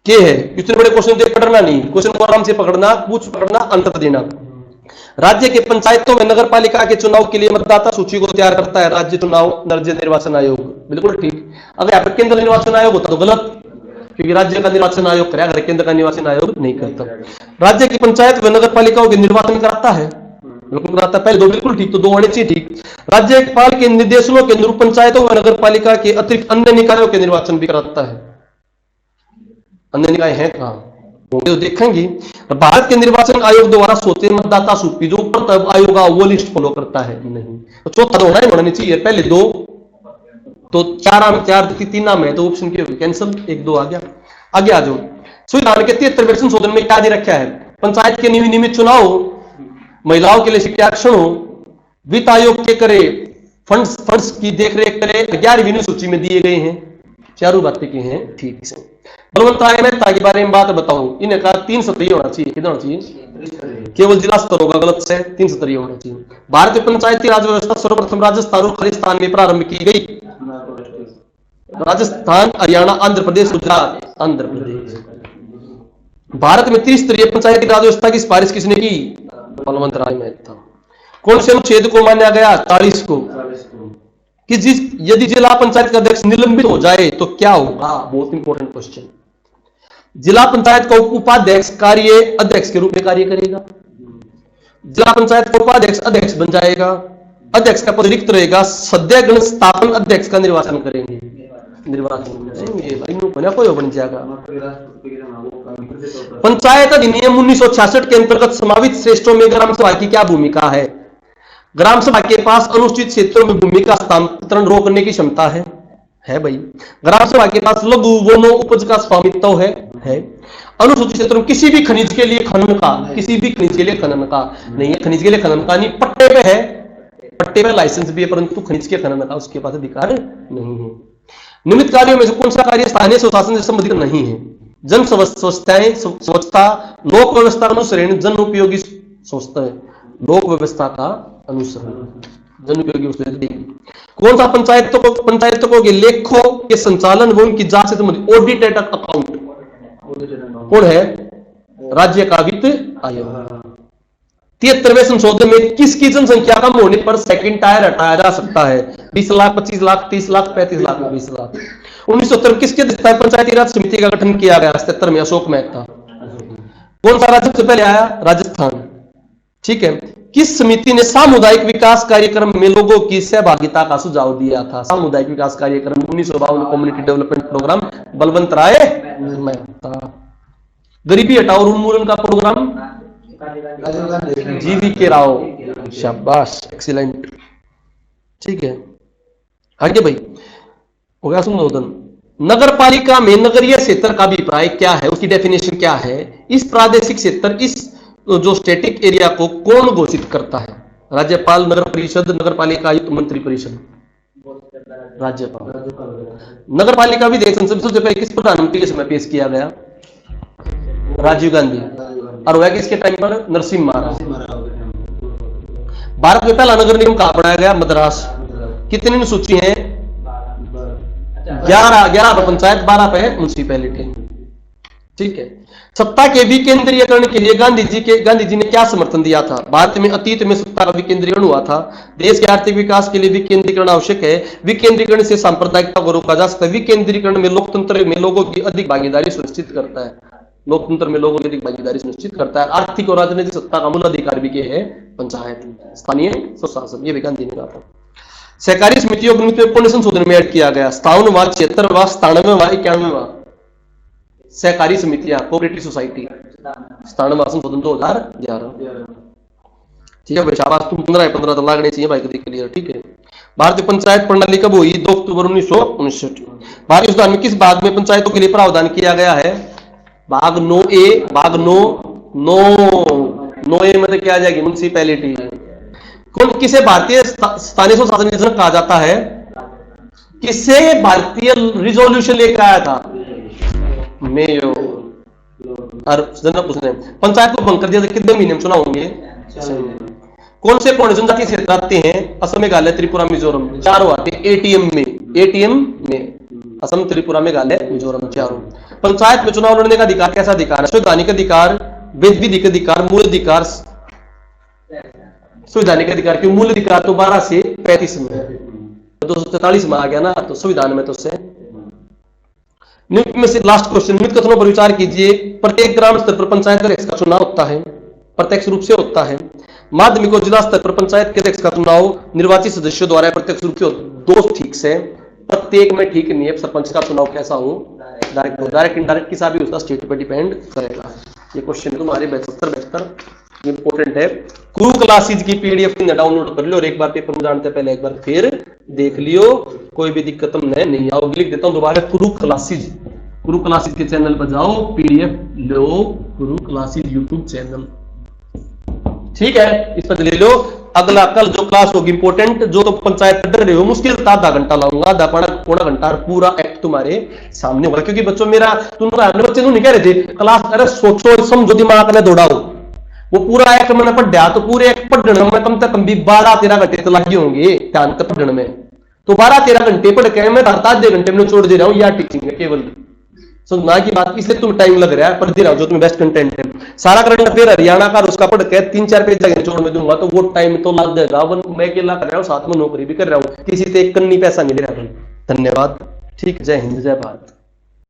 इतने बड़े क्वेश्चन देख डरना नहीं, क्वेश्चन को आराम से पकड़ना, पूछ पकड़ना, अंतर देना। राज्य के पंचायतों में नगर पालिका के चुनाव के लिए मतदाता सूची को तैयार करता है राज्य निर्वाचन आयोग। बिल्कुल ठीक। अगर यहाँ पे केंद्र निर्वाचन आयोग होता तो गलत, क्योंकि राज्य का निर्वाचन आयोग करेगा, अगर केंद्र का निर्वाचन आयोग नहीं करता। राज्य की पंचायत व नगर पालिकाओं के निर्वाचन कराता है, बिल्कुल कराता है। पहले दो बिल्कुल ठीक, तो दो होने चाहिए ठीक। राज्यपाल के निर्देशों के अनुरूप पंचायतों व नगर पालिका के अतिरिक्त अन्य निकायों के निर्वाचन भी कराता है। अन्य निकाय है कहाँ होंगे तो देखेंगे। भारत के निर्वाचन आयोग द्वारा स्वतः मतदाता सूची जो ऊपर आयोग वो लिस्ट फॉलो करता है नहीं, तो चौथा होना ही होना चाहिए। पहले दो तो चार तीन नाम है, तो ऑप्शन की कैंसिल, एक दो आ गया। आगे आ जाओ। संविधान के 73वें संशोधन में क्या दे रखा है? पंचायत के नियमित चुनाव, महिलाओं के लिए शिक्षा आरक्षण हो, वित्त आयोग के करे फंड्स की देखरेख करे, 11वीं अनुसूची में दिए गए हैं। चारों बातें की हैं ठीक से। बलवंत राय मेहता के बारे में बात बताऊं, इन्हें कहा 3 स्तरीय होना चाहिए। कितना होना चाहिए? केवल जिला स्तर होगा, गलत से 3 स्तरीय होना चाहिए। भारतीय पंचायती राज व्यवस्था सर्वप्रथम राजस्थान और खालिस्तान में प्रारंभ की गई। राजस्थान, हरियाणा, आंध्र प्रदेश, गुजरात, आंध्र प्रदेश। भारत में त्रिस्तरीय पंचायती राज व्यवस्था की सिफारिश किसने की? बलवंत राय मेहता। कौन से अनुच्छेद को माना गया? 40 को। कि यदि जिला पंचायत का अध्यक्ष निलंबित हो जाए तो क्या होगा? बहुत इंपॉर्टेंट क्वेश्चन। जिला पंचायत का उपाध्यक्ष कार्य अध्यक्ष के रूप में कार्य करेगा। जिला पंचायत का उपाध्यक्ष अध्यक्ष बन जाएगा। अध्यक्ष का पद रिक्त रहेगा। सदस्य स्थापन अध्यक्ष का निर्वाचन करेंगे। कोई बन जाएगा। पंचायत अधिनियम 1966 के अंतर्गत समावित श्रेष्ठों में ग्राम सभा की क्या भूमिका है? ग्राम सभा के पास अनुसूचित क्षेत्रों में भूमि का हस्तांतरण रोकने की क्षमता है भाई। ग्राम सभा के पास लघु वनो उपज का स्वामित्व है। अनुसूचित क्षेत्रों में किसी भी खनिज के लिए खनन का, किसी भी खनिज के लिए खनन का नहीं है। खनिज के लिए खनन का नहीं, पट्टे पे है, पट्टे पे लाइसेंस भी है, परंतु खनिज के खनन का उसके पास अधिकार नहीं है। नियमित कार्यों में से कौन सा कार्य स्थानीय स्वशासन से संबंधित नहीं है? जन व्यवस्थाएं, स्वच्छता, लोक व्यवस्था अनुसरण, जन उपयोगी संस्था, लोक व्यवस्था का अनुसरण, जन उपयोगी। कौन सा पंचायतों के लेखों के संचालन व उनकी जांच से संबंधित ऑडिट एट अकाउंट कौन है? राज्य का वित्त आयोग। 73वें संशोधन में किसकी जनसंख्या कम होने पर सेकंड टायर हटाया जा सकता है? 20 लाख, 25 लाख, 30 लाख, 35 लाख, 20 लाख। 1970 में किसके दस्तावेज पंचायती राज समिति का गठन किया गया? 77 में अशोक मेहता। कौन सा राज्य सबसे पहले आया? राजस्थान। ठीक है। किस समिति ने सामुदायिक विकास कार्यक्रम में लोगों की सहभागिता का सुझाव दिया था? सामुदायिक विकास कार्यक्रम 1952 कम्युनिटी डेवलपमेंट प्रोग्राम, बलवंत राय मेहता। गरीबी हटाओ और उन्मूलन का प्रोग्राम, GV राव। शाबाश, एक्सीलेंट। ठीक है। आगे भाई हो गया संशोधन। नगर पालिका में नगरीय क्षेत्र का अभिप्राय क्या है? उसकी डेफिनेशन क्या है? इस प्रादेशिक क्षेत्र, इस जो स्टैटिक एरिया को कौन घोषित करता है? राज्यपाल, नगर परिषद, नगर पालिका आयुक्त, मंत्री परिषद? राज्यपाल। नगर पालिका विधेयक संसद सबसे पहले किस प्रधानमंत्री के समय पेश किया गया? राजीव गांधी। और वह किसके टाइम पर? नरसिम्हा महाराज। भारत में पहला नगर निगम कहां बनाया गया? मद्रास। कितनी अनुसूची है? 11 पर पंचायत, 12 पे म्युनिसिपैलिटी। ठीक है। सत्ता के विकेंद्रीकरण के लिए गांधी जी ने क्या समर्थन दिया था? भारत में अतीत में सत्ता का विकेंद्रीकरण हुआ था। देश के आर्थिक विकास के लिए विकेंद्रीकरण आवश्यक है। विकेंद्रीकरण से सांप्रदायिकता को रोका जा सकता है। विकेंद्रीकरण में लोकतंत्र में लोगों की अधिक भागीदारी सुनिश्चित करता है। लोकतंत्र में लोगों की अधिक भागीदारी सुनिश्चित करता है। आर्थिक और राजनीतिक सत्ता का मूल अधिकार भी है पंचायत, स्थानीय स्वशासन। ये भी गांधी ने कहा था। सहकारी समितियों को कौन संशोधन में ऐड किया गया? 57वां, 76वां, 97वां, 91वां? सहकारी समितियां, कोऑपरेटिव सोसाइटी, 97वां संशोधन 2011। ठीक है भाई, शाबाश। तुम 15 तो लागने चाहिए भाई, कभी क्लियर। ठीक है। भारतीय पंचायत प्रणाली कब हुई? 2 अक्टूबर 1959। भारतीय संविधान में किस भाग में पंचायतों के लिए प्रावधान किया गया है? भाग 9A, भाग 9A में क्या आ जाएगी? म्युनिसिपैलिटी। किसे भारतीय स्थानीय स्वशासन योजना कहा जाता है? किसे भारतीय रिजोल्यूशन लेकर आया था? मेयो और जनक। पंचायत को भंग कर दिया, कितने महीने में चुनाव होंगे? कौन से जनजातीय क्षेत्र आते हैं? असम, मेघालय, त्रिपुरा, मिजोरम। चारों आते हैं एटीएम में। असम, त्रिपुरा, मेघालय, मिजोरम, चारों। पंचायत में चुनाव लड़ने का अधिकार कैसा अधिकार है? संवैधानिक अधिकार, विधिक अधिकार, मूल अधिकार। संवैधानिक अधिकार के मूल अधिकार तो 12 से 35 में। 243 में आ गया ना, तो संविधान में तो से निम्न में से लास्ट क्वेश्चन, निम्न कथनों पर विचार कीजिए। प्रत्येक ग्राम स्तर पर पंचायत अध्यक्ष का चुनाव होता है, प्रत्यक्ष रूप से होता है। माध्यमिक और जिला स्तर पर पंचायत के अध्यक्ष का चुनाव निर्वाचित सदस्यों द्वारा प्रत्यक्ष रूप से। दो ठीक से, प्रत्येक में ठीक नहीं है। सरपंच का चुनाव कैसा हो, डायरेक्ट इंडायरेक्ट किसा भी उसका स्टेट पर डिपेंड करेगा। ये क्वेश्चन तुम्हारे 72 इंपोर्टेंट है। गुरु क्लासेज की पीडीएफ डाउनलोड कर लो और एक बार पेपर में जानते पहले एक बार फिर देख लियो, कोई भी दिक्कत नहीं आओगी। लिख देता हूं दोबारा, गुरु क्लासेज के चैनल पर जाओ, पीडीएफ लो, गुरु क्लासेज यूट्यूब चैनल, ठीक है, इस पर ले लो। अगला कल जो क्लास होगी इंपोर्टेंट, जो तो पंचायत पढ़ रहे हो मुश्किल से आधा घंटा लाऊंगा, आधा पौना घंटा, पूरा एक्ट तुम्हारे सामने होगा। क्योंकि बच्चों मेरा अपने बच्चे नहीं कह रहे थे क्लास, अरे सोचो समझो दिमाग में दौड़ाओ, वो पूरा एक्ट मैंने पढ़ा तो पूरे एक्ट पढ़ने में कम से कम भी 12-13 घंटे तो लगे होंगे ध्यान तक पढ़ने में। तो 12-13 घंटे पढ़ के मैं आधे घंटे में छोड़ दे रहा हूँ, या टीचिंग है केवल समझना की बात, इसलिए तुम्हें टाइम लग रहा है, पढ़ दे रहा हूँ जो तुम्हें बेस्ट कंटेंट है। सारा करंट अफेयर हरियाणा का उसका पढ़ के 3-4 पेज जगह छोड़ में दूंगा, तो वो टाइम तो लग जाएगा। मैं अकेला कर रहा हूँ, साथ में नौकरी भी कर रहा हूँ, किसी से एक कन्नी पैसा नहीं ले रहा हूँ। धन्यवाद, ठीक, जय हिंद जय भारत।